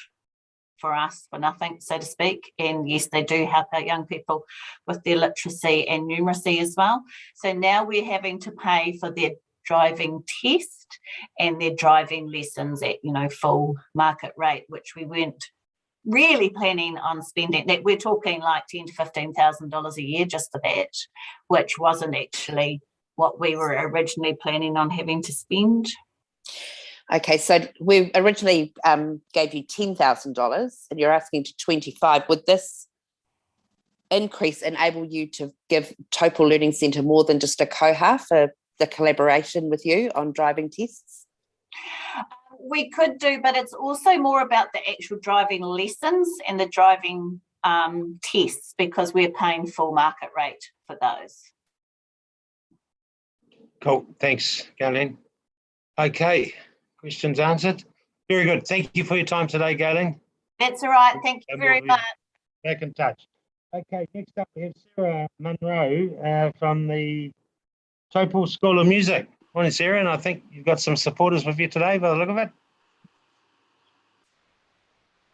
for us for nothing, so to speak. And yes, they do help our young people with their literacy and numeracy as well. So now we're having to pay for their driving test and their driving lessons at, full market rate, which we weren't really planning on spending. That we're talking like $10,000 to $15,000 a year just for that, which wasn't actually what we were originally planning on having to spend. Okay, so we originally gave you $10,000 and you're asking to $25,000. Would this increase enable you to give Taupō Learning Centre more than just a koha for the collaboration with you on driving tests? We could do, but it's also more about the actual driving lessons and the driving tests, because we're paying full market rate for those. Cool. Thanks, Galen. Okay. Questions answered. Very good. Thank you for your time today, Galen. That's all right. Thank you very much. Back in touch. Okay, next up we have Sarah Monroe from the Taupō School of Music. Morning, Sarah, and I think you've got some supporters with you today by the look of it.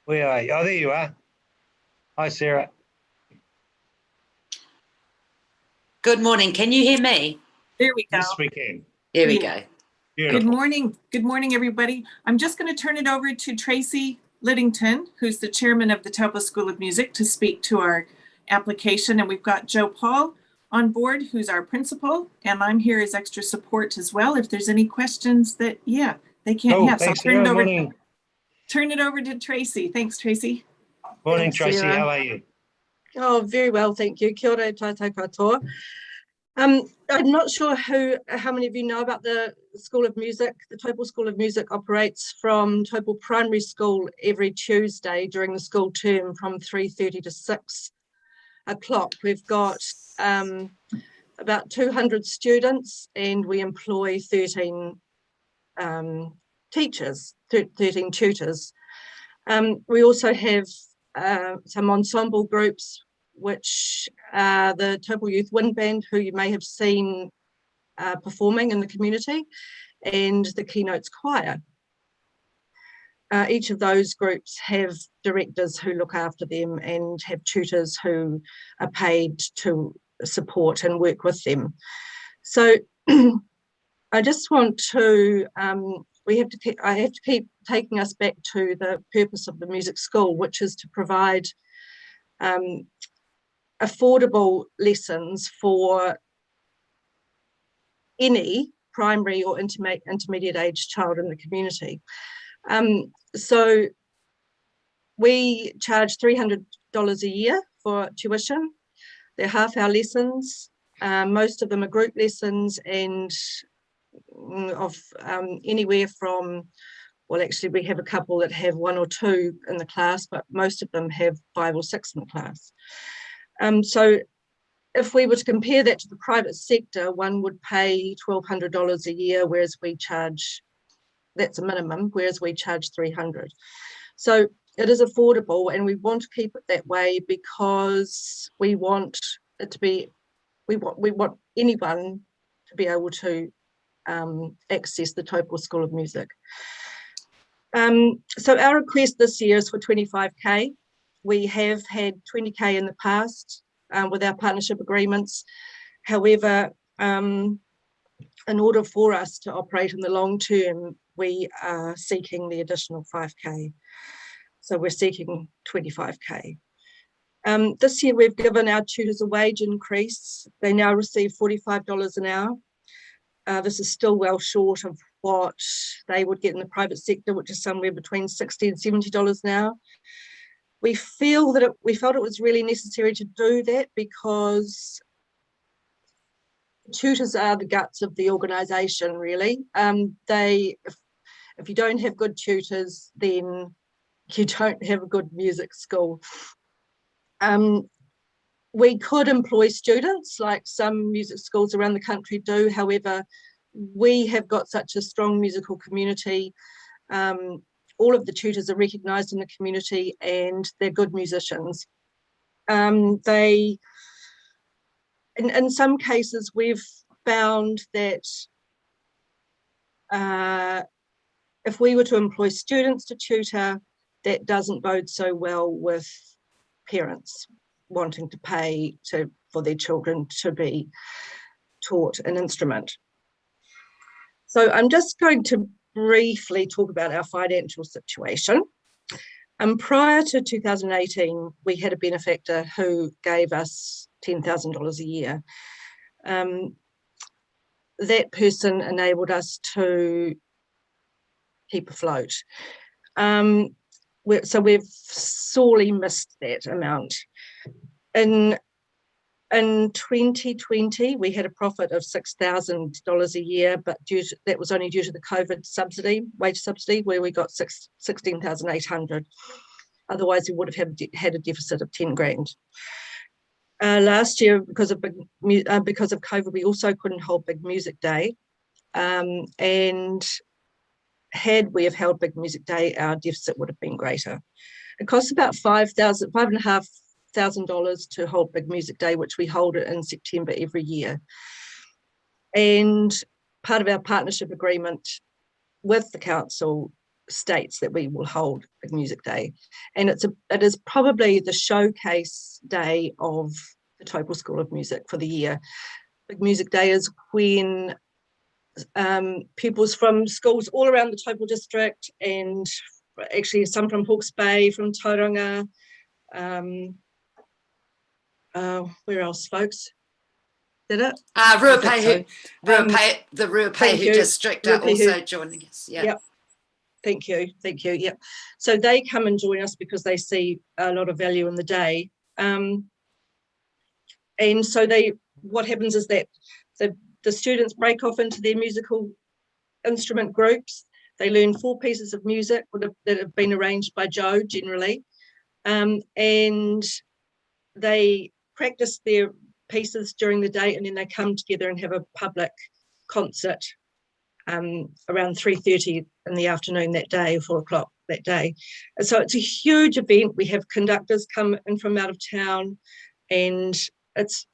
Where are you? Oh, there you are. Hi, Sarah. Good morning. Can you hear me? There we go. Yes, we can. There we go. Beautiful. Good morning. Good morning, everybody. I'm just going to turn it over to Tracy Liddington, who's the chairman of the Taupō School of Music, to speak to our application. And we've got Joe Paul on board, who's our principal, and I'm here as extra support as well. If there's any questions that, they can't have. So I'll turn it over to Tracy. Thanks, Tracy. Morning, Thanks, Tracy. Sarah. How are you? Oh, very well, thank you. Kia ora tātou katoa. I'm not sure how many of you know about the School of Music. The Taupō School of Music operates from Taupō Primary School every Tuesday during the school term from 3:30 to 6 o'clock. We've got about 200 students, and we employ 13 teachers, 13 tutors. We also have some ensemble groups, which are the Taupō Youth Wind Band, who you may have seen performing in the community, and the Keynotes Choir. Each of those groups have directors who look after them and have tutors who are paid to support and work with them. So I just want to, I have to keep taking us back to the purpose of the music school, which is to provide affordable lessons for any primary or intermediate age child in the community. So we charge $300 a year for tuition. They're half-hour lessons. Most of them are group lessons and of anywhere from, well, actually we have a couple that have 1 or 2 in the class, but most of them have 5 or 6 in the class. So if we were to compare that to the private sector, one would pay $1,200 a year, whereas we charge, that's a minimum, whereas we charge $300. So it is affordable, and we want to keep it that way because we want it to be, we want anyone to be able to access the Taupō School of Music. So our request this year is for 25K. We have had 20K in the past with our partnership agreements. However, in order for us to operate in the long term, we are seeking the additional 5K. So we're seeking 25K. This year we've given our tutors a wage increase. They now receive $45 an hour. This is still well short of what they would get in the private sector, which is somewhere between $60 and $70 an hour. We felt it was really necessary to do that because tutors are the guts of the organisation, really. If you don't have good tutors, then you don't have a good music school. We could employ students like some music schools around the country do. However, we have got such a strong musical community. All of the tutors are recognised in the community and they're good musicians. In some cases, we've found that if we were to employ students to tutor, that doesn't bode so well with parents wanting to pay for their children to be taught an instrument. So I'm just going to briefly talk about our financial situation. Prior to 2018, we had a benefactor who gave us $10,000 a year. That person enabled us to keep afloat. So we've sorely missed that amount. In 2020, we had a profit of $6,000 a year, but that was only due to the COVID subsidy, wage subsidy, where we got $16,800. Otherwise, we would have had a deficit of 10 grand. Last year, because of COVID, we also couldn't hold Big Music Day, and had we have held Big Music Day, our deficit would have been greater. It costs about $5,500 to hold Big Music Day, which we hold it in September every year. And part of our partnership agreement with the council states that we will hold Big Music Day. And it is probably the showcase day of the Taupō School of Music for the year. Big Music Day is when pupils from schools all around the Taupō District, and actually some from Hawke's Bay, from Tauranga, where else, folks? Did it? The Ruapehu district are also joining us. Yeah. Yep. Thank you. Yep. So they come and join us because they see a lot of value in the day. And so what happens is that the students break off into their musical instrument groups. They learn 4 pieces of music that have been arranged by Joe generally. And they practice their pieces during the day, and then they come together and have a public concert around 3:30 in the afternoon that day, or 4 o'clock that day. And so it's a huge event. We have conductors come in from out of town, and it's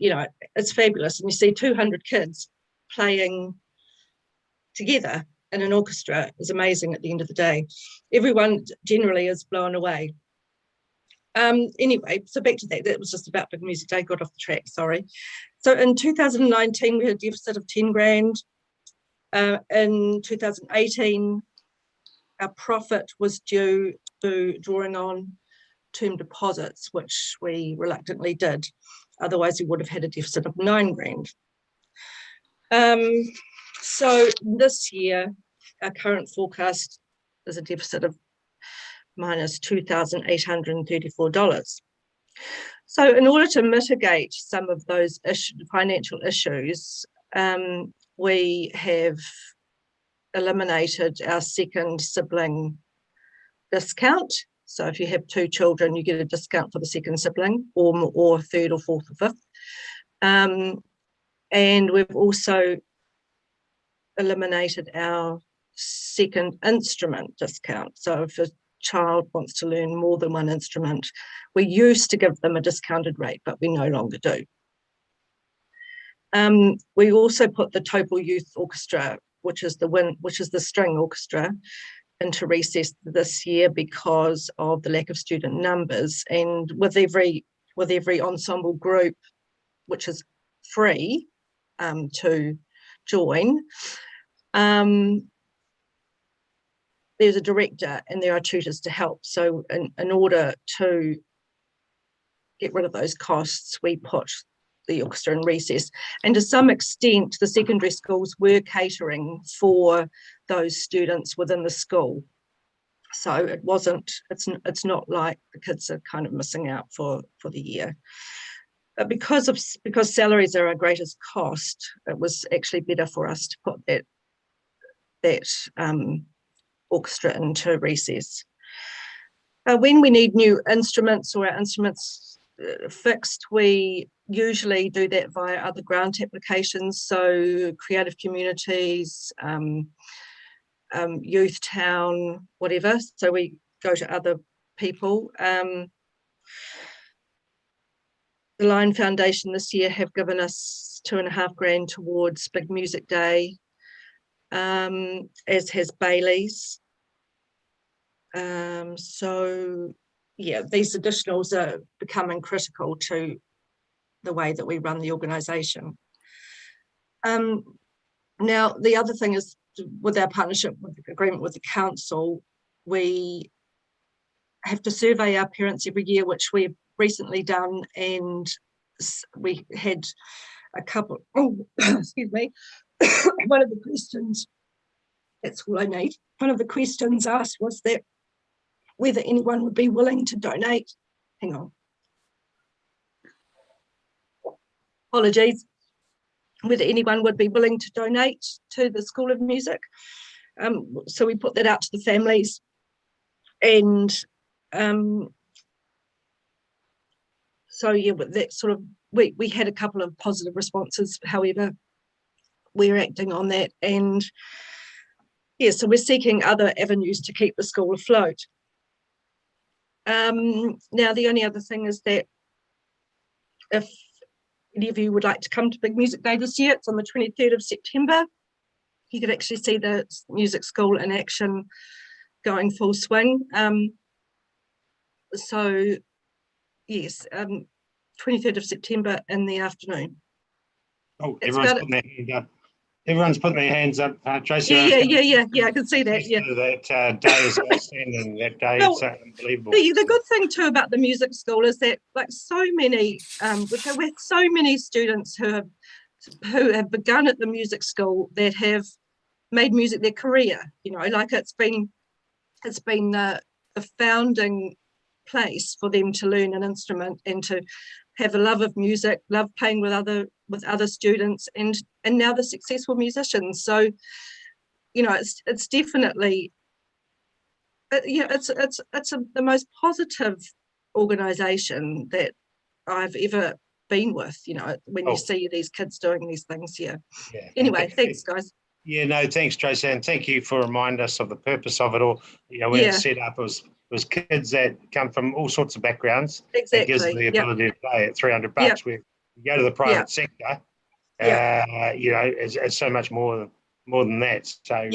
fabulous. And you see 200 kids playing together in an orchestra is amazing at the end of the day. Everyone generally is blown away. Anyway, so back to that. That was just about Big Music Day. Got off the track, sorry. So in 2019, we had a deficit of 10 grand. In 2018, our profit was due to drawing on term deposits, which we reluctantly did. Otherwise, we would have had a deficit of 9 grand. So this year, our current forecast is a deficit of minus $2,834. So in order to mitigate some of those financial issues, we have eliminated our second sibling discount. So if you have 2 children, you get a discount for the second sibling, or third or fourth or fifth. And we've also eliminated our second instrument discount. So if a child wants to learn more than one instrument, we used to give them a discounted rate, but we no longer do. We also put the Taupō Youth Orchestra, which is the string orchestra, into recess this year because of the lack of student numbers. And with every ensemble group, which is free to join, there's a director and there are tutors to help. So in order to get rid of those costs, we put the orchestra in recess. And to some extent, the secondary schools were catering for those students within the school. So it's not like the kids are kind of missing out for the year. But because salaries are our greatest cost, it was actually better for us to put that orchestra into recess. When we need new instruments or our instruments fixed, we usually do that via other grant applications, so Creative Communities, Youth Town, whatever. So we go to other people. The Lion Foundation this year have given us $2.5 grand towards Big Music Day, as has Bailey's. So yeah, these additionals are becoming critical to the way that we run the organisation. Now, the other thing is, with our partnership agreement with the council, we have to survey our parents every year, which we've recently done, and we had a couple, excuse me, one of the questions, that's all I need, one of the questions asked was that whether anyone would be willing to donate, hang on, apologies, whether anyone would be willing to donate to the School of Music. So we put that out to the families, and so yeah, but that sort of, we had a couple of positive responses. However, we're acting on that, and yeah, so we're seeking other avenues to keep the school afloat. Now, the only other thing is that if any of you would like to come to Big Music Day this year, it's on the 23rd of September. You could actually see the music school in action, going full swing. So yes, 23rd of September in the afternoon. Oh, everyone's putting their hand up. Everyone's putting their hands up, Tracy. Yeah, I can see that. Yeah, that day is outstanding. That day is unbelievable. The good thing too about the music school is that, like, so many, with so many students who have begun at the music school that have made music their career. You know, like it's been the founding place for them to learn an instrument and to have a love of music, love playing with other students, and now they're successful musicians. So, you know, it's definitely, it's the most positive organisation that I've ever been with. You know, when you see these kids doing these things. Yeah. Anyway, thanks, guys. Yeah, no, thanks, Tracy, and thank you for reminding us of the purpose of it all. You know, when it's set up, it was kids that come from all sorts of backgrounds. Exactly. It gives them the ability to play at $300. Where you go to the private sector, you know, it's so much more than that. So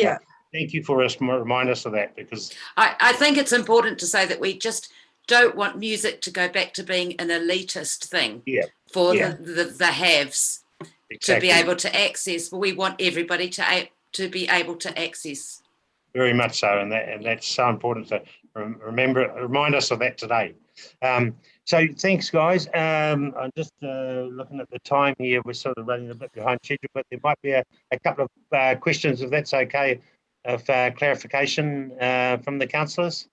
thank you for reminding us of that, because I think it's important to say that we just don't want music to go back to being an elitist thing for the haves to be able to access. We want everybody to be able to access. Very much so, and that's so important to remind us of that today. So thanks, guys. I'm just looking at the time here. We're sort of running a bit behind schedule, but there might be a couple of questions, if that's okay, of clarification from the councillors.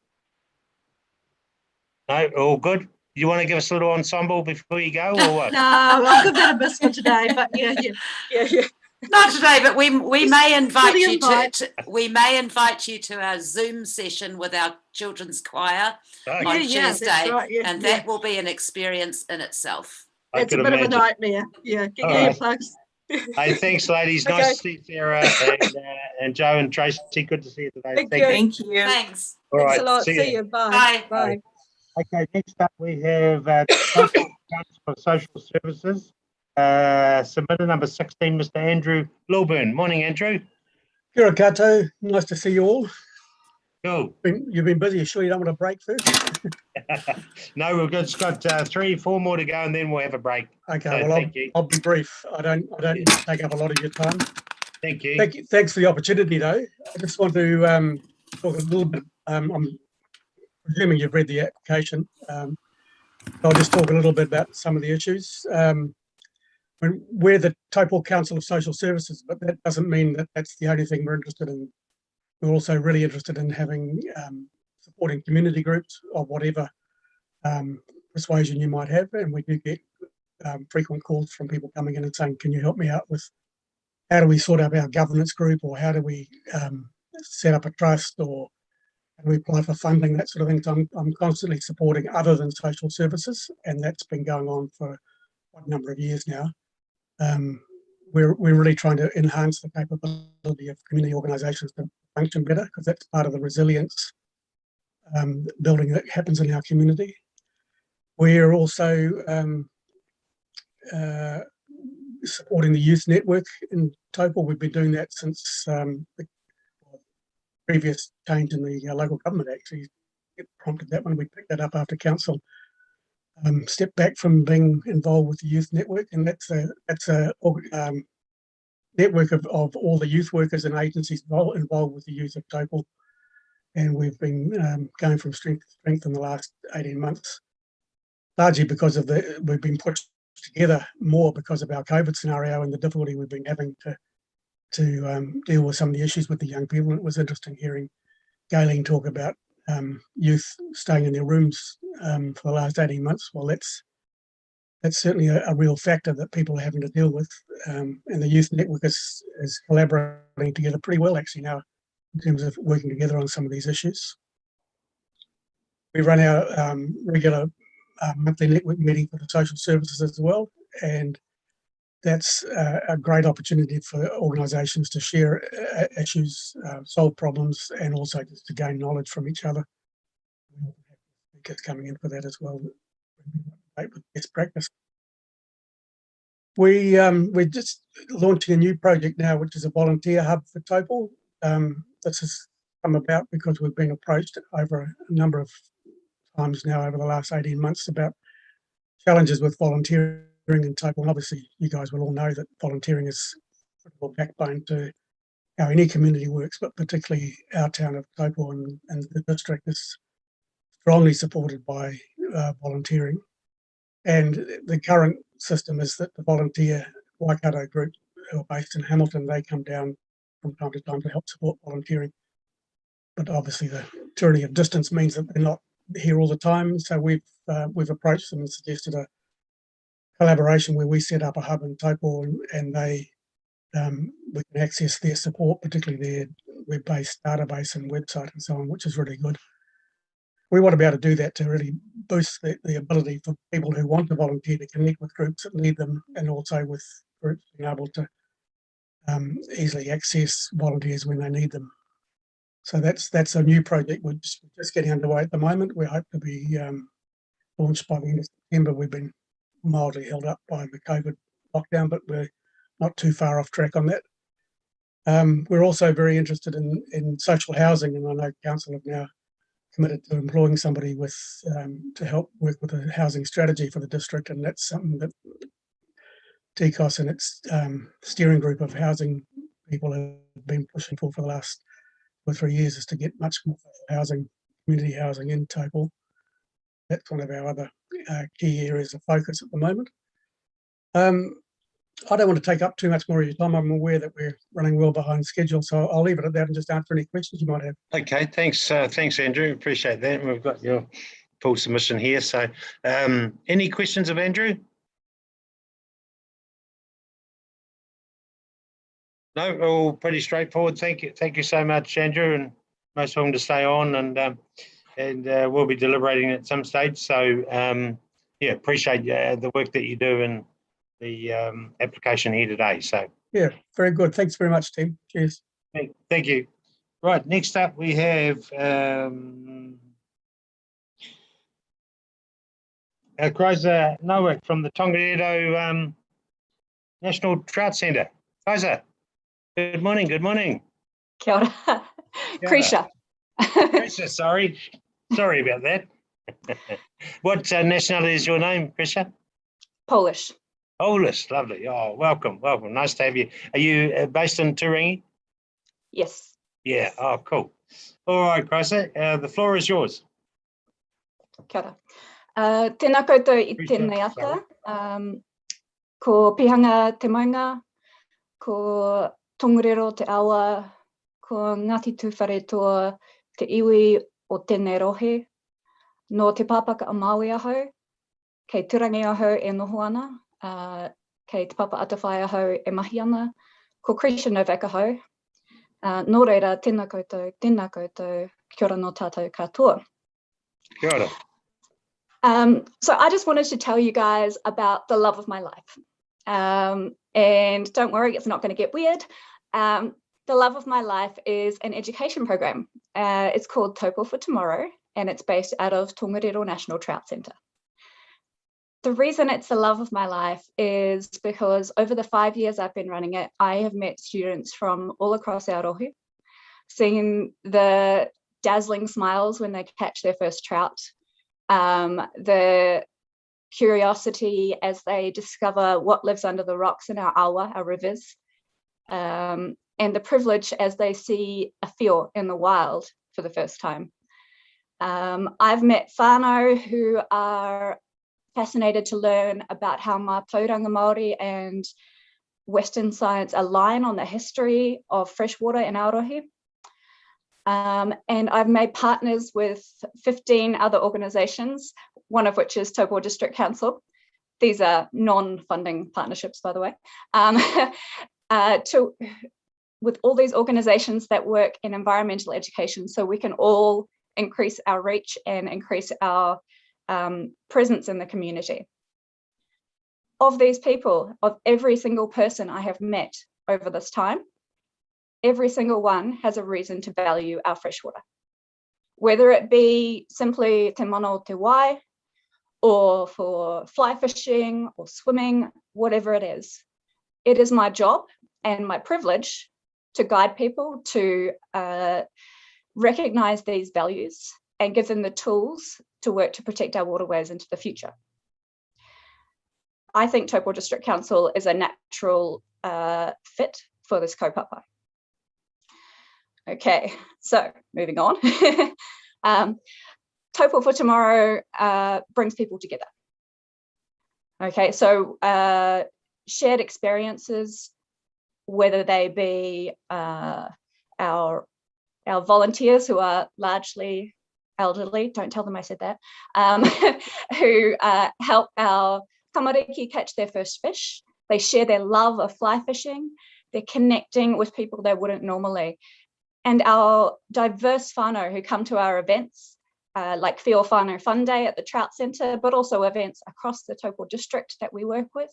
No, all good. You want to give us a little ensemble before you go, or what? No, I've got a bit of this one today, but yeah. Not today, but we may invite you to our Zoom session with our children's choir on Tuesday, right, and that will be an experience in itself. It's a bit of a nightmare. Yeah, get your earplugs. Hey, thanks, ladies. Okay. Nice to see you, Sarah and Joe and Tracy. Good to see you today. Thank you. Thanks. All right. Thanks a lot. See you. Bye. Bye. Okay, next up we have Taupō Council for Social Services. Submitter number 16, Mr. Andrew Lilburn. Morning, Andrew. Kia ora koutou. Nice to see you all. Cool. You've been busy. You sure you don't want a break first? No, we've got 3-4 more to go, and then we'll have a break. Okay. So Well, I'll be brief. I don't take up a lot of your time. Thank you. Thanks for the opportunity, though. I just want to talk a little bit. I'm presuming you've read the application. I'll just talk a little bit about some of the issues. We're the Taupō Council of Social Services, but that doesn't mean that that's the only thing we're interested in. We're also really interested in having supporting community groups of whatever persuasion you might have, and we do get frequent calls from people coming in and saying, "Can you help me out with how do we sort out our governance group, or how do we set up a trust, or how do we apply for funding," that sort of thing. So I'm constantly supporting other than social services, and that's been going on for a number of years now. We're really trying to enhance the capability of community organisations to function better, because that's part of the resilience building that happens in our community. We're also supporting the youth network in Taupō. We've been doing that since the previous change in the local government. Actually, it prompted that one. We picked that up after council stepped back from being involved with the youth network, and that's a network of all the youth workers and agencies involved with the youth of Taupō. And we've been going from strength to strength in the last 18 months, largely because of we've been pushed together more because of our COVID scenario and the difficulty we've been having to deal with some of the issues with the young people. And it was interesting hearing Galen talk about youth staying in their rooms for the last 18 months. Well, that's certainly a real factor that people are having to deal with. And the youth network is collaborating together pretty well actually now in terms of working together on some of these issues. We run our regular monthly network meeting for the social services as well, and that's a great opportunity for organisations to share issues, solve problems, and also just to gain knowledge from each other. Speakers coming in for that as well, with best practice. We're just launching a new project now, which is a volunteer hub for Taupō. This has come about because we've been approached over a number of times now over the last 18 months about challenges with volunteering in Taupō. And obviously, you guys will all know that volunteering is a critical backbone to how any community works, but particularly our town of Taupō and the district is strongly supported by volunteering. And the current system is that the volunteer whakaaro group who are based in Hamilton, they come down from time to time to help support volunteering. But obviously the tyranny of distance means that they're not here all the time. So we've approached them and suggested a collaboration where we set up a hub in Taupō and we can access their support, particularly their web-based database and website and so on, which is really good. We want to be able to do that to really boost the ability for people who want to volunteer to connect with groups that need them, and also with groups being able to easily access volunteers when they need them. So that's a new project. We're just getting underway at the moment. We hope to be launched by the end of September. We've been mildly held up by the COVID lockdown, but we're not too far off track on that. We're also very interested in social housing, and I know Council have now committed to employing somebody with to help work with a housing strategy for the district, and that's something that TCOS and its steering group of housing people have been pushing for the last 2 or 3 years, is to get much more housing, community housing in Taupō. That's one of our other key areas of focus at the moment. I don't want to take up too much more of your time. I'm aware that we're running well behind schedule, so I'll leave it at that and just answer any questions you might have. Okay, thanks, thanks, Andrew. Appreciate that. We've got your full submission here. So, any questions of Andrew? No, all pretty straightforward. Thank you so much, Andrew, and most welcome to stay on. And we'll be deliberating at some stage. So, yeah, appreciate the work that you do and the application here today. So yeah, very good. Thanks very much, Tim. Cheers. Thank you. Right, next up we have Kreisa Nowak from the Tongariro National Trout Centre. Kreisa, good morning. Good morning. Kia ora. Kreisa. Kreisa, sorry about that. What nationality is your name, Kreisa? Polish. Polish, lovely. Oh, welcome. Nice to have you. Are you based in Turangi? Yes. Yeah. Oh, cool. All right, Kreisa, the floor is yours. Kia ora. Tēnā koutou I tēnei ata. Ko Pihanga te Maunga, ko Tongariro te awa, ko Ngāti Tūwharetoa te iwi o tēnei rohe, no te pāpaka a Māui ahau, kei Turangi ahau e noho ana, kei te papa atawhai ahau e mahi ana, ko Kreisa Nowak ahau. Nō reira, tēnā koutou, kia ora no tātou katoa. Kia ora. So I just wanted to tell you guys about the love of my life. And don't worry, it's not going to get weird. The love of my life is an education program. It's called Taupō for Tomorrow, and it's based out of Tongariro National Trout Centre. The reason it's the love of my life is because over the 5 years I've been running it, I have met students from all across Aotearoa, seeing the dazzling smiles when they catch their first trout, the curiosity as they discover what lives under the rocks in our awa, our rivers, and the privilege as they see a whio in the wild for the first time. I've met whānau who are fascinated to learn about how Mātauranga Māori and Western science align on the history of freshwater in Aotearoa. And I've made partners with 15 other organisations, one of which is Taupō District Council. These are non-funding partnerships, by the way, with all these organisations that work in environmental education, so we can all increase our reach and increase our presence in the community. Of these people, of every single person I have met over this time, every single one has a reason to value our freshwater. Whether it be simply te mana o te whai, or for fly fishing or swimming, whatever it is my job and my privilege to guide people to recognise these values and give them the tools to work to protect our waterways into the future. I think Taupō District Council is a natural fit for this kaupapa. Okay, so moving on. Taupō for Tomorrow brings people together. Okay, so shared experiences, whether they be our volunteers who are largely elderly, don't tell them I said that, who help our tamariki catch their first fish. They share their love of fly fishing. They're connecting with people they wouldn't normally. And our diverse whānau who come to our events, like Whio Whānau Fun Day at the Trout Centre, but also events across the Taupō District that we work with.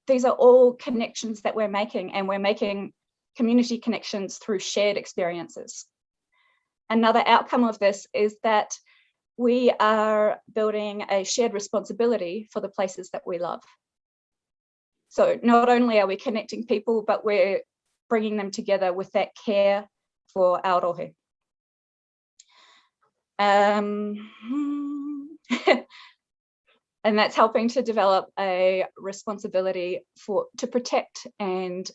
These are all connections that we're making, and we're making community connections through shared experiences. Another outcome of this is that we are building a shared responsibility for the places that we love. So not only are we connecting people, but we're bringing them together with that care for Aotearoa. And that's helping to develop a responsibility to protect and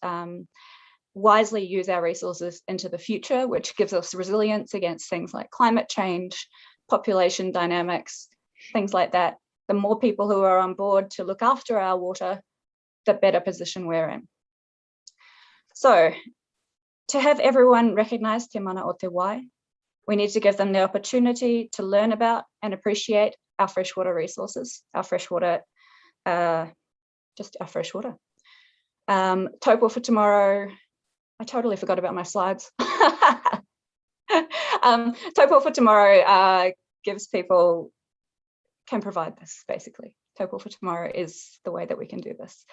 wisely use our resources into the future, which gives us resilience against things like climate change, population dynamics, things like that. The more people who are on board to look after our water, the better position we're in. So to have everyone recognise Te Mana o Te Wai, we need to give them the opportunity to learn about and appreciate our freshwater resources, our freshwater, just our freshwater. Taupo for tomorrow, I totally forgot about my slides. Taupo for tomorrow gives people, can provide this basically. Taupo for tomorrow is the way that we can do this.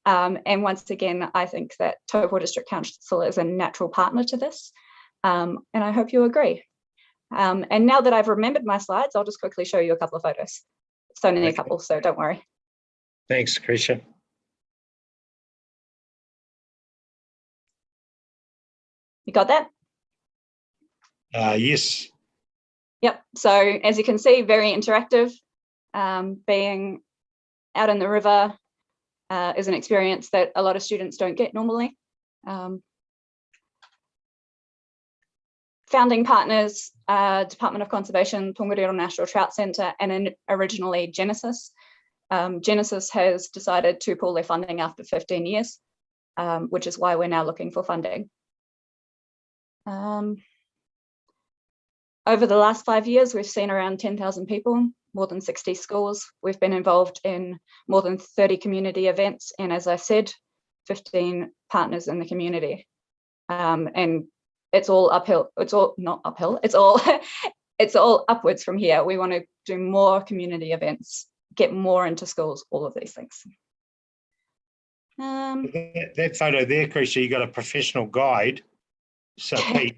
And once again, I think that Taupō District Council is a natural partner to this. And I hope you agree. And now that I've remembered my slides, I'll just quickly show you a couple of photos. It's only a couple, so don't worry. Thanks, Krisha. You got that? Yes. Yep. So as you can see, very interactive. Being out in the river is an experience that a lot of students don't get normally. Founding partners, Department of Conservation, Tongariro National Trout Centre, and then originally Genesis. Genesis has decided to pull their funding after 15 years, which is why we're now looking for funding. Over the last 5 years, we've seen around 10,000 people, more than 60 schools. We've been involved in more than 30 community events, and as I said, 15 partners in the community. And it's all uphill, it's all not uphill, it's all it's all upwards from here. We want to do more community events, get more into schools, all of these things. That photo there, Krisha, you got a professional guide. So Pete,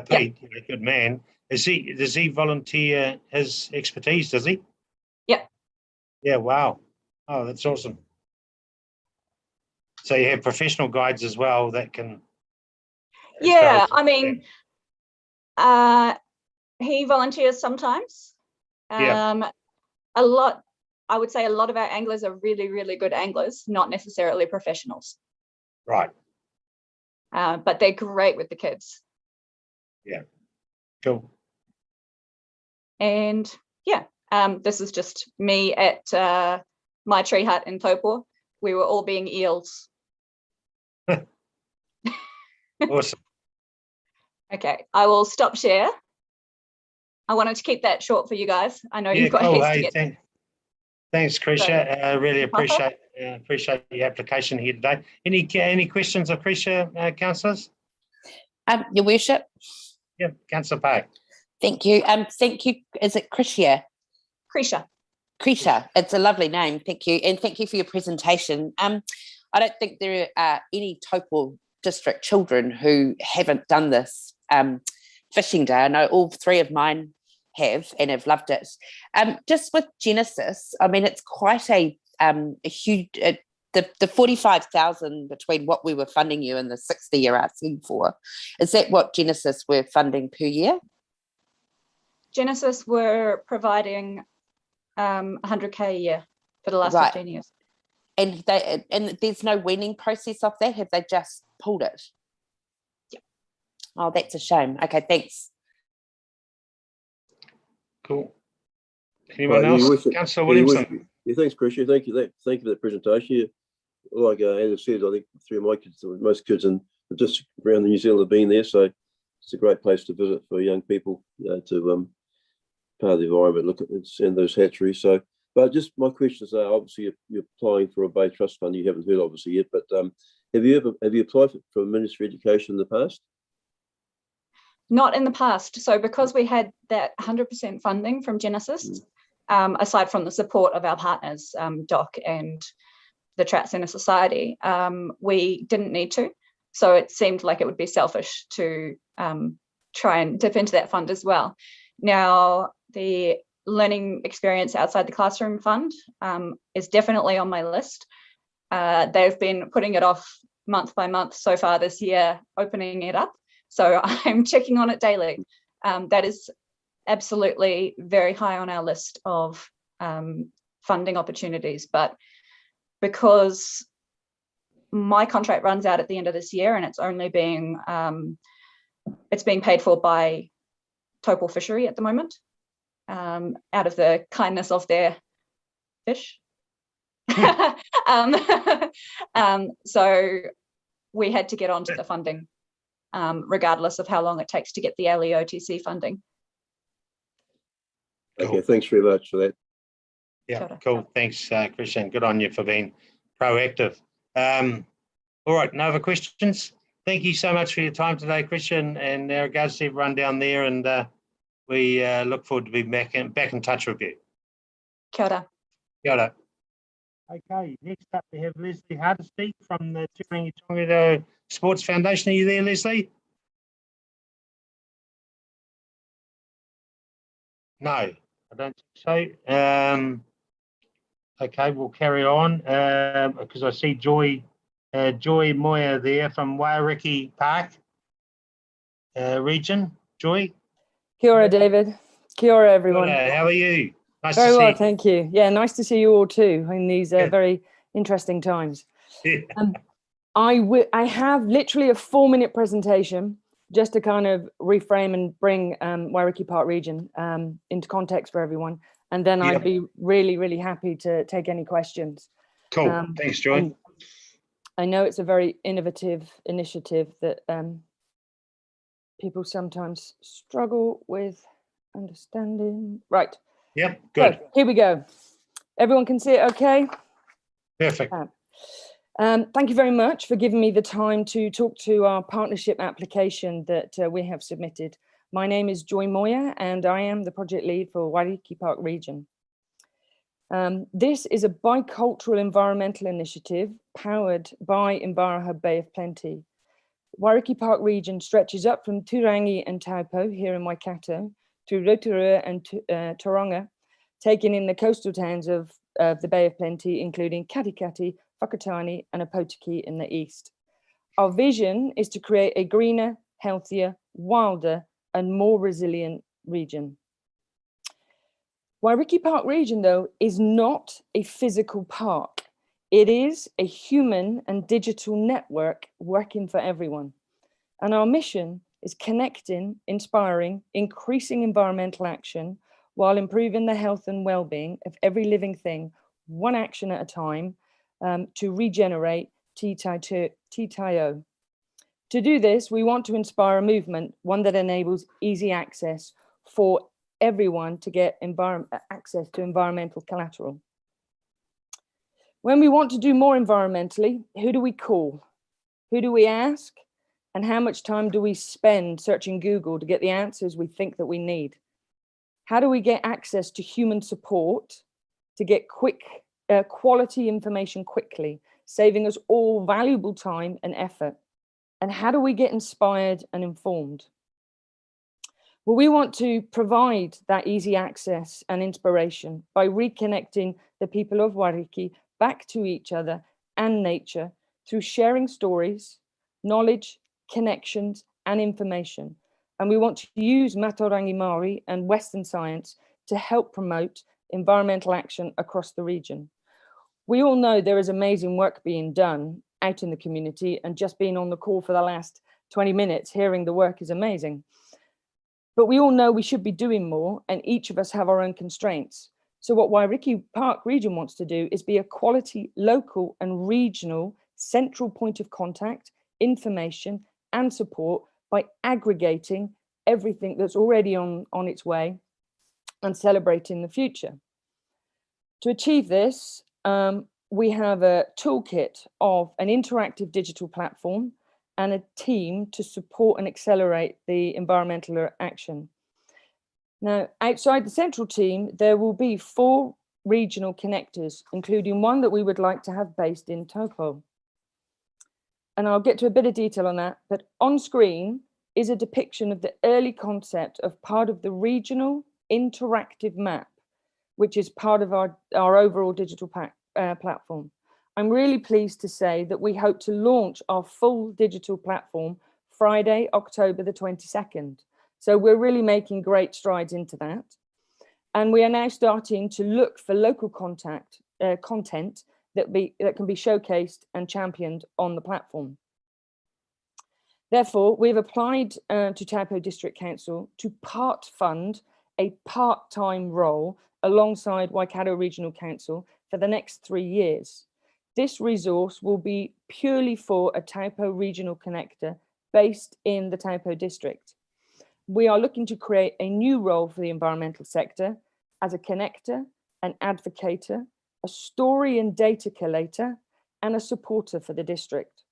Pete, a good man. Does he volunteer his expertise, does he? Yep. Yeah, wow. Oh, that's awesome. So you have professional guides as well that can. Yeah, I mean, he volunteers sometimes. Yeah. A lot, I would say a lot of our anglers are really, really good anglers, not necessarily professionals. Right. But they're great with the kids. Yeah, cool. And yeah, this is just me at my tree hut in Taupo. We were all being eels. Awesome. Okay, I will stop share. I wanted to keep that short for you guys. I know you've got cool. heaps to get to. Thanks, Krisha. I really appreciate the application here today. Any questions of Krisha, councillors? Your worship. Yeah, Councillor Pay. Thank you. Thank you. Is it Krisha? Krisha. Krisha. It's a lovely name. Thank you, and thank you for your presentation. I don't think there are any Taupō District children who haven't done this fishing day. I know all three of mine have and have loved it. Just with Genesis, I mean, it's quite a huge. The 45,000 between what we were funding you and the 60 you're asking for, is that what Genesis were funding per year? Genesis were providing 100K a year for the last 15 years. And there's no weaning process of that? Have they just pulled it? Yeah. Oh, that's a shame. Okay, thanks. Cool. Anyone else? Councillor Williamson. Yeah, thanks, Chris. Thank you for that presentation. Like Anna said, I think three of my kids, most kids in the district around New Zealand have been there, so it's a great place to visit for young people, to part of the environment, look at and those hatcheries. So, but just my questions are, obviously you're applying for a Bay Trust Fund. You haven't heard obviously yet, but have you applied for Ministry of Education in the past? Not in the past. So because we had that 100% funding from Genesis, aside from the support of our partners, DOC and the Trout Centre Society, we didn't need to. So it seemed like it would be selfish to try and dip into that fund as well. Now, the Learning Experience Outside the Classroom Fund is definitely on my list. They've been putting it off month by month so far this year, opening it up. So I'm checking on it daily. That is absolutely very high on our list of funding opportunities. But because my contract runs out at the end of this year and it's only being paid for by Taupo Fishery at the moment, out of the kindness of their fish. So we had to get onto the funding, regardless of how long it takes to get the LEOTC funding. Okay, thanks very much for that. Yeah, cool. Thanks, Christian. Good on you for being proactive. All right, no other questions? Thank you so much for your time today, Christian, and our regards to everyone down there, and we look forward to being back in touch with you. Kia ora. Kia ora. Okay, next up we have Leslie Hardesty from the Turangi-Tongariro Sports Foundation. Are you there, Leslie? No, I don't think so. Okay, we'll carry on because I see Joy Moya there from Waiariki Park region. Joy? Kia ora, David. Kia ora, everyone. Kia ora, how are you? Nice very to see well, you. thank you. Yeah, nice to see you all too in these very interesting times. Yeah. I have literally a 4-minute presentation just to kind of reframe and bring Waiariki Park region into context for everyone. And then I'd be really, really happy to take any questions. Cool, thanks, Joy. I know it's a very innovative initiative that people sometimes struggle with understanding. Right. Yep, good. So here we go. Everyone can see it okay? Perfect. Thank you very much for giving me the time to talk to our partnership application that we have submitted. My name is Joy Moya and I am the project lead for Waiariki Park region. This is a bicultural environmental initiative powered by EnviroHub Bay of Plenty. Waiariki Park region stretches up from Turangi and Taupō here in Waikato through Rotorua and Tauranga, taking in the coastal towns of the Bay of Plenty, including Katikati, Whakatane and Opotiki in the east. Our vision is to create a greener, healthier, wilder and more resilient region. Waiariki Park region, though, is not a physical park. It is a human and digital network working for everyone. And our mission is connecting, inspiring, increasing environmental action while improving the health and well-being of every living thing, one action at a time, to regenerate TTIO. To do this, we want to inspire a movement, one that enables easy access for everyone to get access to environmental collateral. When we want to do more environmentally, who do we call? Who do we ask? And how much time do we spend searching Google to get the answers we think that we need? How do we get access to human support to get quality information quickly, saving us all valuable time and effort? And how do we get inspired and informed? Well, we want to provide that easy access and inspiration by reconnecting the people of Waiariki back to each other and nature through sharing stories, knowledge, connections, and information. And we want to use Matarangi Māori and Western science to help promote environmental action across the region. We all know there is amazing work being done out in the community, and just being on the call for the last 20 minutes, hearing the work is amazing. But we all know we should be doing more, and each of us have our own constraints. So what Waiariki Park region wants to do is be a quality local and regional central point of contact, information and support by aggregating everything that's already on its way and celebrating the future. To achieve this, we have a toolkit of an interactive digital platform and a team to support and accelerate the environmental action. Now, outside the central team, there will be 4 regional connectors, including one that we would like to have based in Taupō. And I'll get to a bit of detail on that, but on screen is a depiction of the early concept of part of the regional interactive map, which is part of our overall digital platform. I'm really pleased to say that we hope to launch our full digital platform Friday, October the 22nd. So we're really making great strides into that. And we are now starting to look for local content that can be showcased and championed on the platform. Therefore, we've applied to Taupō District Council to part fund a part-time role alongside Waikato Regional Council for the next 3 years. This resource will be purely for a Taupō regional connector based in the Taupō district. We are looking to create a new role for the environmental sector as a connector, an advocator, a story and data collator, and a supporter for the district.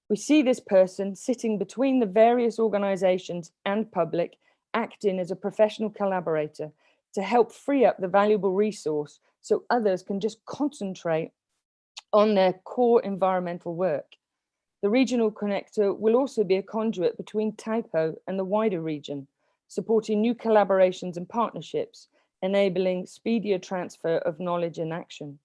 We see this person sitting between the various organisations and public, acting as a professional collaborator to help free up the valuable resource so others can just concentrate on their core environmental work. The regional connector will also be a conduit between Taupō and the wider region, supporting new collaborations and partnerships, enabling speedier transfer of knowledge and action.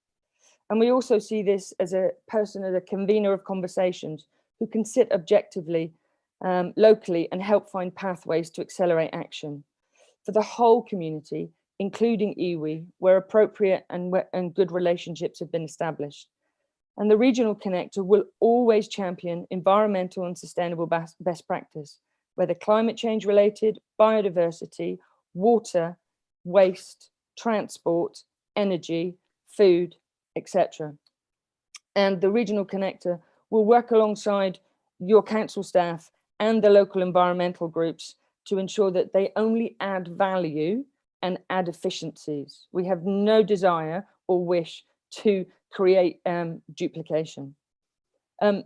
And we also see this as a person, as a convener of conversations who can sit objectively, locally, and help find pathways to accelerate action for the whole community, including iwi, where appropriate and good relationships have been established. And the regional connector will always champion environmental and sustainable best practice, whether climate change related, biodiversity, water, waste, transport, energy, food, etc. And the regional connector will work alongside your council staff and the local environmental groups to ensure that they only add value and add efficiencies. We have no desire or wish to create duplication.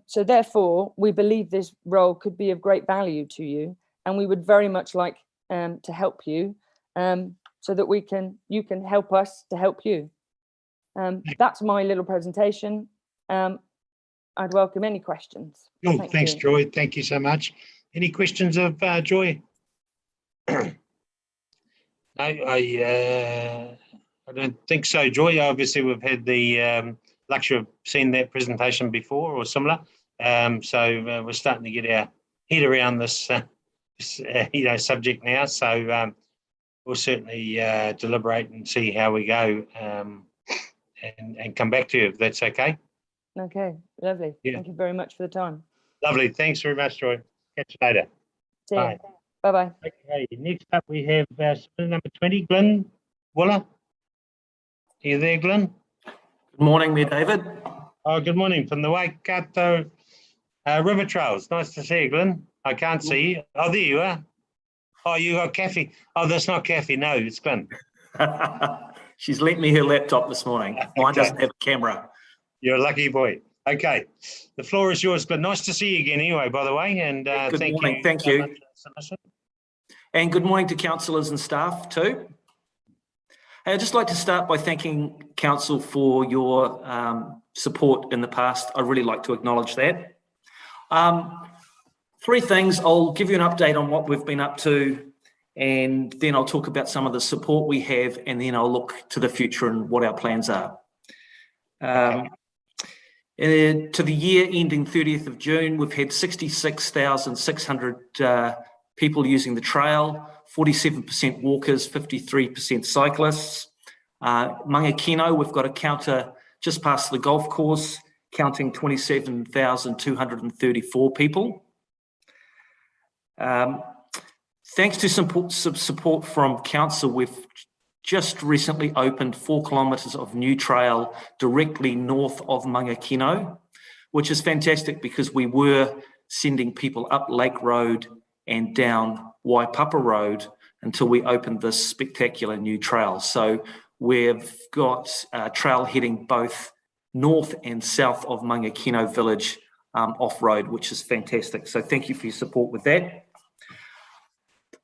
So therefore, we believe this role could be of great value to you, and we would very much like to help you so that you can help us to help you. That's my little presentation. I'd welcome any questions. Oh, thanks, Joy. Thank you so much. Any questions of Joy? No, I don't think so, Joy. Obviously, we've had the luxury of seeing that presentation before or similar. So we're starting to get our head around this, subject now. So we'll certainly deliberate and see how we go, and come back to you if that's okay. Okay, lovely. Yeah. Thank you very much for the time. Lovely. Thanks very much, Joy. Catch you later. See you. Bye. Bye-bye. Okay, next up we have number 20, Glenn Willer. Are you there, Glenn? Good morning, Mayor David. Oh, good morning from the Waikato River Trails. Nice to see you, Glenn. I can't see you. Oh, there you are. Oh, you got Kathy. Oh, that's not Kathy. No, it's Glenn. She's lent me her laptop this morning. Mine doesn't have a camera. You're a lucky boy. Okay, the floor is yours, Glenn. Nice to see you again anyway, by the way. And good morning. Thank you. And good morning to councillors and staff too. I'd just like to start by thanking council for your support in the past. I'd really like to acknowledge that. 3 things. I'll give you an update on what we've been up to, and then I'll talk about some of the support we have, and then I'll look to the future and what our plans are. To the year ending 30th of June, we've had 66,600 people using the trail, 47% walkers, 53% cyclists. Mangakino, we've got a counter just past the golf course, counting 27,234 people. Thanks to some support from council, we've just recently opened 4 kilometres of new trail directly north of Mangakino, which is fantastic because we were sending people up Lake Road and down Waipapa Road until we opened this spectacular new trail. So we've got trail heading both north and south of Mangakino village off-road, which is fantastic. So thank you for your support with that.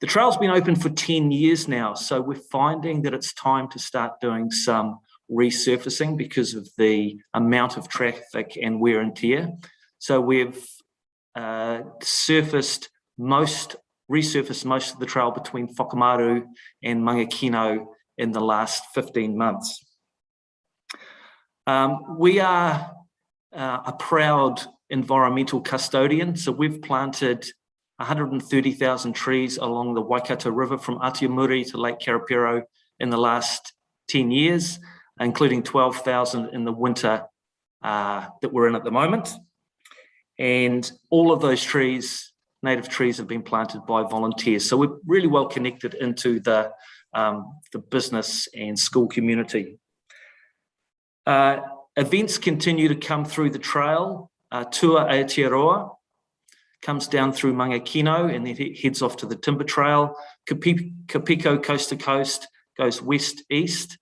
The trail's been open for 10 years now, so we're finding that it's time to start doing some resurfacing because of the amount of traffic and wear and tear. So we've resurfaced most of the trail between Whakamaru and Mangakino in the last 15 months. We are a proud environmental custodian, so we've planted 130,000 trees along the Waikato River from Atiamuri to Lake Karapiro in the last 10 years, including 12,000 in the winter that we're in at the moment. And all of those trees, native trees, have been planted by volunteers. So we're really well connected into the the business and school community. Events continue to come through the trail. Tua Aotearoa comes down through Mangakino and then heads off to the Timber Trail. Kapiko coast to coast goes west-east,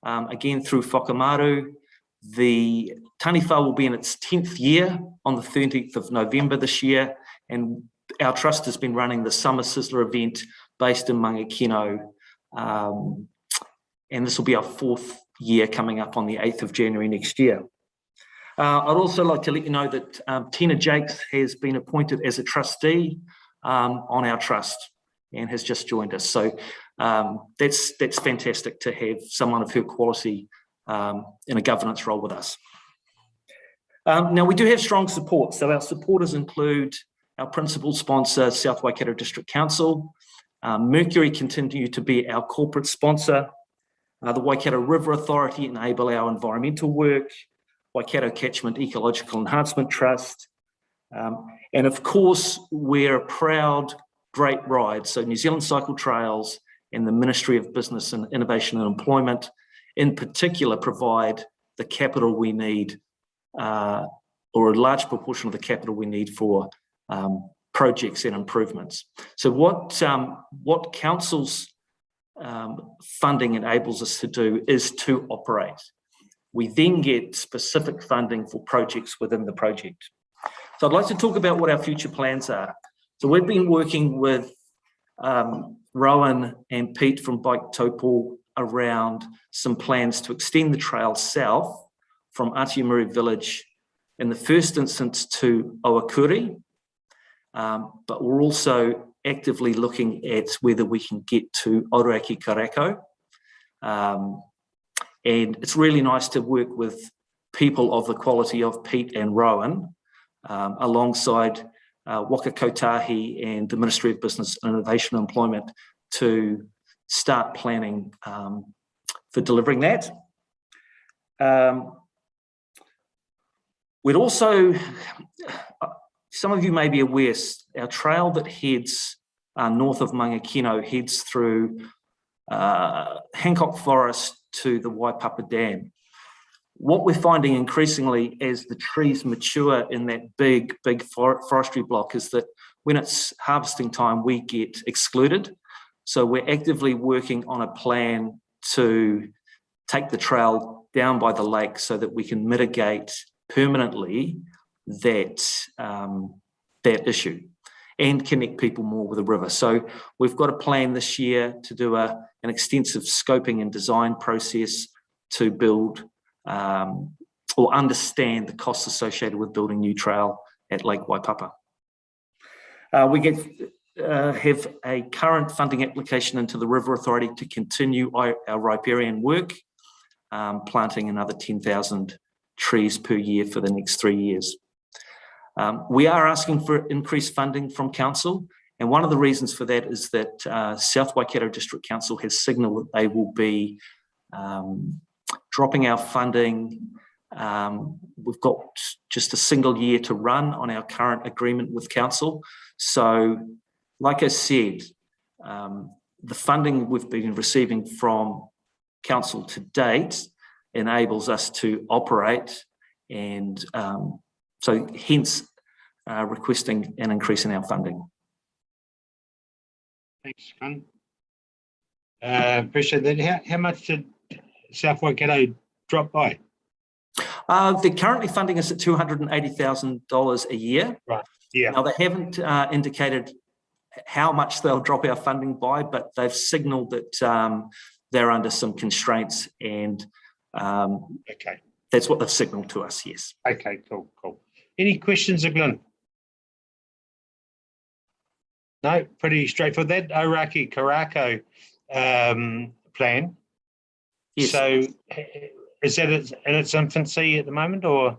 again through Whakamaru. The Taniwha will be in its 10th year on the 30th of November this year, and our trust has been running the Summer Sizzler event based in Mangakino, and this will be our 4th year coming up on the 8th of January next year. I'd also like to let you know that Tina Jakes has been appointed as a trustee on our trust and has just joined us. So that's fantastic to have someone of her quality in a governance role with us. Now, we do have strong support. So our supporters include our principal sponsor, South Waikato District Council. Mercury continue to be our corporate sponsor. The Waikato River Authority enable our environmental work. Waikato Catchment Ecological Enhancement Trust. And of course, we're a proud Great Ride. So New Zealand Cycle Trails and the Ministry of Business and Innovation and Employment in particular provide the capital we need, or a large proportion of the capital we need for projects and improvements. So what council's funding enables us to do is to operate. We then get specific funding for projects within the project. So I'd like to talk about what our future plans are. So we've been working with Rowan and Pete from Bike Taupō around some plans to extend the trail south from Atiamuri Village in the first instance to Owakuri, but we're also actively looking at whether we can get to Oroaki Karako. And it's really nice to work with people of the quality of Pete and Rowan, alongside Waka Kotahi and the Ministry of Business, Innovation and Employment to start planning for delivering that. We'd also, some of you may be aware, our trail that heads north of Mangakino heads through Hancock Forest to the Waipapa Dam. What we're finding increasingly as the trees mature in that big forestry block is that when it's harvesting time, we get excluded. So we're actively working on a plan to take the trail down by the lake so that we can mitigate permanently that issue and connect people more with the river. So we've got a plan this year to do an extensive scoping and design process to build or understand the costs associated with building new trail at Lake Waipapa. We have a current funding application into the River Authority to continue our riparian work, planting another 10,000 trees per year for the next 3 years. We are asking for increased funding from council, and one of the reasons for that is that South Waikato District Council has signalled that they will be dropping our funding. We've got just a single year to run on our current agreement with council. So, like I said, the funding we've been receiving from council to date enables us to operate, and so hence requesting an increase in our funding. Thanks, Con. Appreciate that. How much did South Waikato drop by? They're currently funding us at $280,000 a year. Right. Yeah. Now they haven't indicated how much they'll drop our funding by, but they've signalled that they're under some constraints, and okay, that's what they've signalled to us. Yes. Okay. Cool. Any questions, Glenn? No, pretty straightforward. That Oroaki Karako plan. Yes. So is that in its infancy at the moment, or?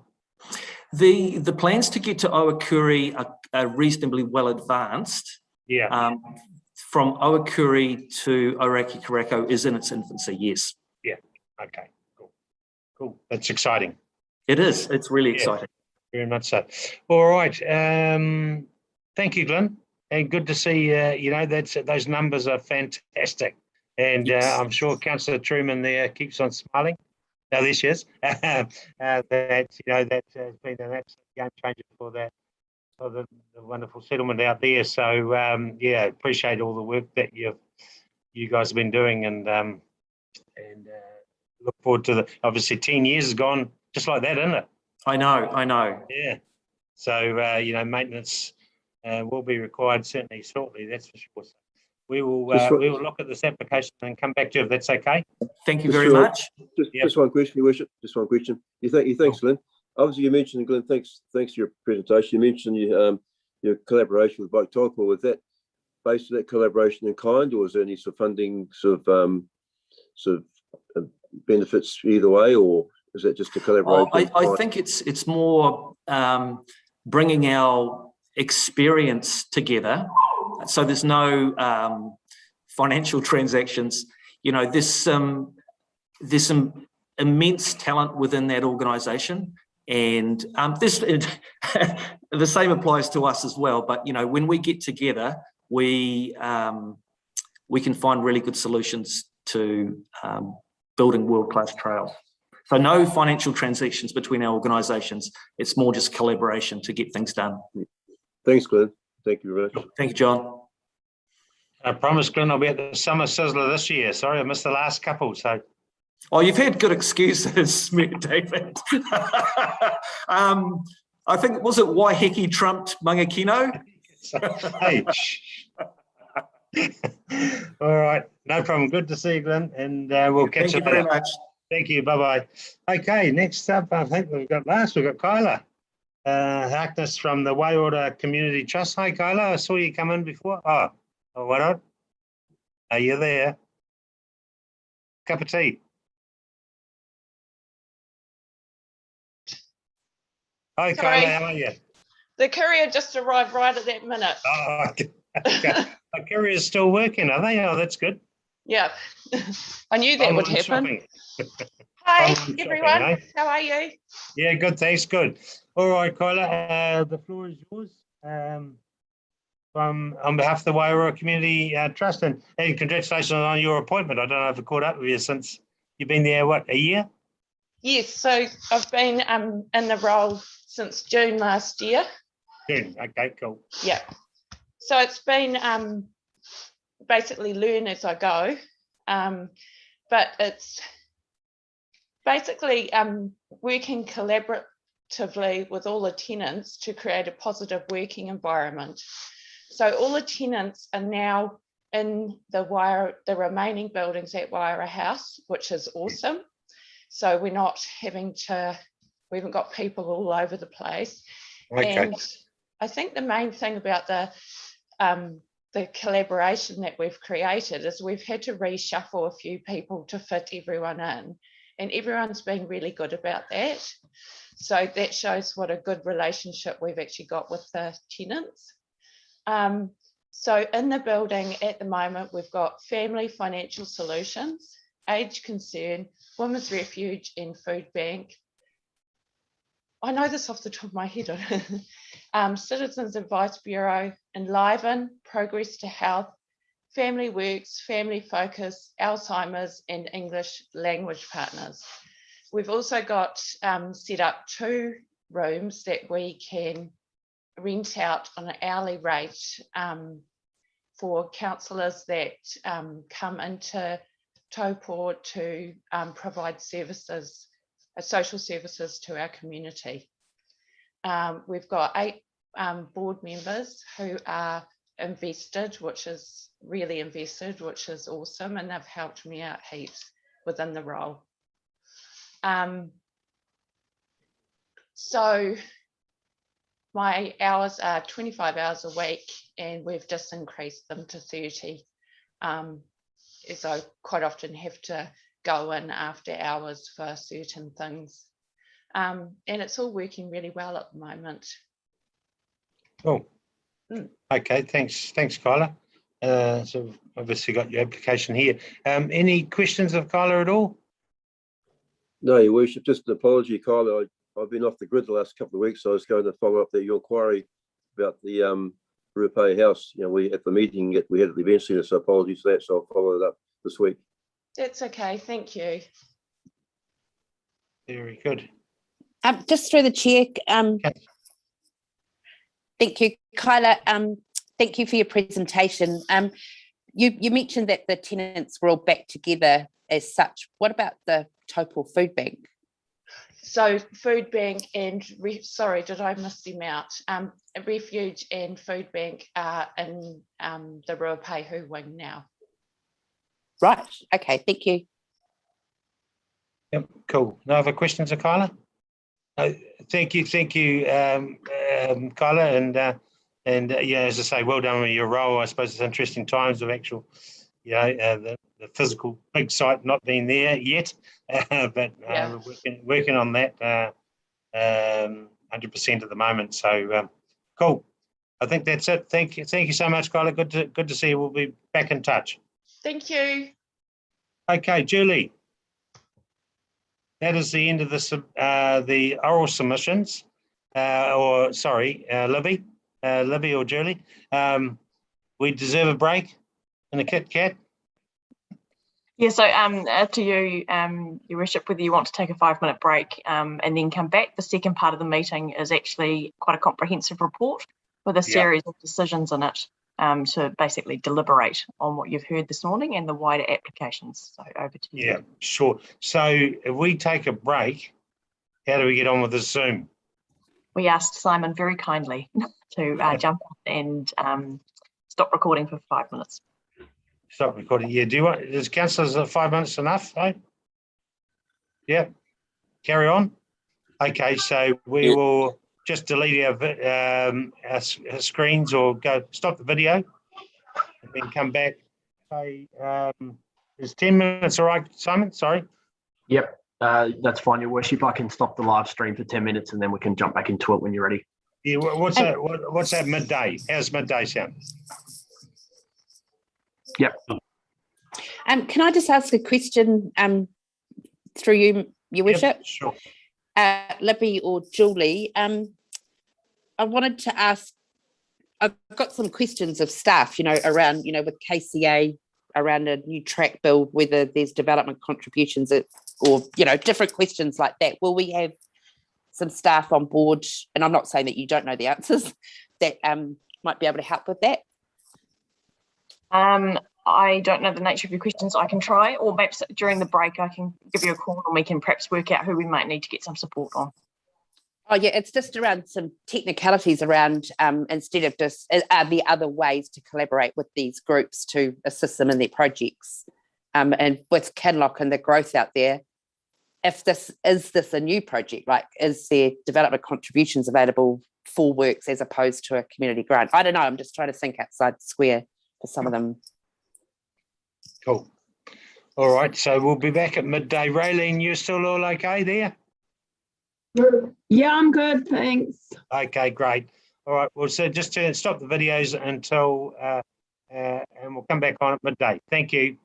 The plans to get to Owakuri are reasonably well advanced. Yeah. From Owakuri to Oroaki Karako is in its infancy, yes. Yeah. Okay. Cool. That's exciting. It is. It's really exciting. Very much so. All right. Thank you, Glenn. And good to see. Those numbers are fantastic. And I'm sure Councillor Truman there keeps on smiling. No, there she is. That has been an absolute game changer for the wonderful settlement out there. So yeah, appreciate all the work that you guys have been doing, and look forward to obviously 10 years has gone just like that, isn't it? I know. Yeah. So maintenance will be required certainly shortly. That's for sure. So we will look at this application and come back to you if that's okay. Thank you very much. Just one question, Your Worship. Just one question. Thanks, Glenn. Obviously, you mentioned, Glenn. Thanks for your presentation. You mentioned your collaboration with Bike Taupo. Was that based on that collaboration in kind, or was there any sort of funding benefits either way, or is that just a collaboration? I think it's more bringing our experience together. So there's no financial transactions. There's some immense talent within that organisation, and the same applies to us as well. But when we get together, we can find really good solutions to building world-class trails. So no financial transactions between our organisations. It's more just collaboration to get things done. Thanks, Glenn. Thank you very much. Thank you, John. I promise, Glenn, I'll be at the Summer Sizzler this year. Sorry, I missed the last couple. So. Oh, you've had good excuses, Mayor David. I think, was it Waiheke trumped Mangakino? Hey. All right, no problem. Good to see you, Glenn, and we'll catch you later. Thank you very much. Thank you. Bye-bye. Okay, next up, I think we've got Kyla Harkness from the Waiora Community Trust. Hi, Kyla. I saw you come in before. Oh, what up? Are you there? Cup of tea. Hi, Sorry. Kyla. How are you? The courier just arrived right at that minute. Oh, okay. The courier's still working, are they? Oh, that's good. Yeah, I knew that would happen. Hi, everyone. Eh? How are you? Yeah, good. Thanks. Good. All right, Kyla. The floor is yours. On behalf of the Waiora Community Trust, and congratulations on your appointment. I don't know if I've caught up with you since you've been there. What, a year? Yes. So I've been in the role since June last year. June. Okay. Cool. Yeah. So it's been basically learn as I go, but it's basically working collaboratively with all the tenants to create a positive working environment. So all the tenants are now in the remaining buildings at Waiora House, which is awesome. So we're not having to, we haven't got people all over the place. Okay. And I think the main thing about the collaboration that we've created is we've had to reshuffle a few people to fit everyone in, and everyone's been really good about that. So that shows what a good relationship we've actually got with the tenants. So in the building at the moment, we've got Family Financial Solutions, Age Concern, Women's Refuge and Food Bank. I know this off the top of my head. Citizens Advice Bureau, Enliven, Progress to Health, Family Works, Family Focus, Alzheimer's and English Language Partners. We've also got set up 2 rooms that we can rent out on an hourly rate for councillors that come into Taupō to provide services, social services to our community. We've got 8 board members who are invested, which is really invested, which is awesome, and they've helped me out heaps within the role. So my hours are 25 hours a week, and we've just increased them to 30, as I quite often have to go in after hours for certain things. And it's all working really well at the moment. Cool. Okay, thanks, Kyla. So we've obviously got your application here. Any questions of Kyla at all? No, Your Worship, just an apology, Kyla. I've been off the grid the last couple of weeks, so I was going to follow up your inquiry about the Rupai House. We at the meeting we had at the event centre, so apologies for that. So I'll follow it up this week. That's okay. Thank you. Very good. Just through the chair, thank you, Kyla. Thank you for your presentation. You mentioned that the tenants were all back together as such. What about the Taupō Food Bank? So food bank and, sorry, did I miss them out? Refuge and food bank are in the Ruapehu wing now. Right, okay, thank you. Yep, cool. No other questions, Kyla? Thank you, Kyla, and yeah, as I say, well done with your role. I suppose it's interesting times of actual, the physical big site not being there yet, but we're working on that 100% at the moment. So cool. I think that's it. Thank you so much, Kyla. Good to see you. We'll be back in touch. Thank you. Okay, Julie. That is the end of the oral submissions, Libby or Julie. We deserve a break in the Kit Kat. Yeah, so up to you, Your Worship, whether you want to take a 5-minute break and then come back. The second part of the meeting is actually quite a comprehensive report with a series of decisions in it to basically deliberate on what you've heard this morning and the wider applications. So over to you. Yeah, sure. So if we take a break, how do we get on with the Zoom? We asked Simon very kindly to jump up and stop recording for 5 minutes. Stop recording. Yeah. Is councillors 5 minutes enough? Eh? Yeah. Carry on. Okay. So we will just delete our screens or go stop the video and then come back. Okay. Is 10 minutes all right, Simon? Sorry. Yep. That's fine, Your Worship. I can stop the live stream for 10 minutes and then we can jump back into it when you're ready. Yeah. What's that? What's that midday? How's midday sound? Yep. Can I just ask a question through you, Your Worship? Yep, sure. Libby or Julie, I wanted to ask, I've got some questions of staff, around, with KCA, around a new track build, whether there's development contributions or, different questions like that. Will we have some staff on board, and I'm not saying that you don't know the answers, that might be able to help with that? I don't know the nature of your questions. I can try, or perhaps during the break I can give you a call and we can perhaps work out who we might need to get some support on. Oh yeah, it's just around some technicalities around instead of just are there other ways to collaborate with these groups to assist them in their projects, and with Kinloch and the growth out there, if this a new project, like is there development contributions available for works as opposed to a community grant? I don't know, I'm just trying to think outside the square for some of them. Cool. All right, so we'll be back at midday. Raylene, you still all okay there? Yeah, I'm good, thanks. Okay, great. All right, well, so just stop the videos until, and we'll come back on at midday. Thank you.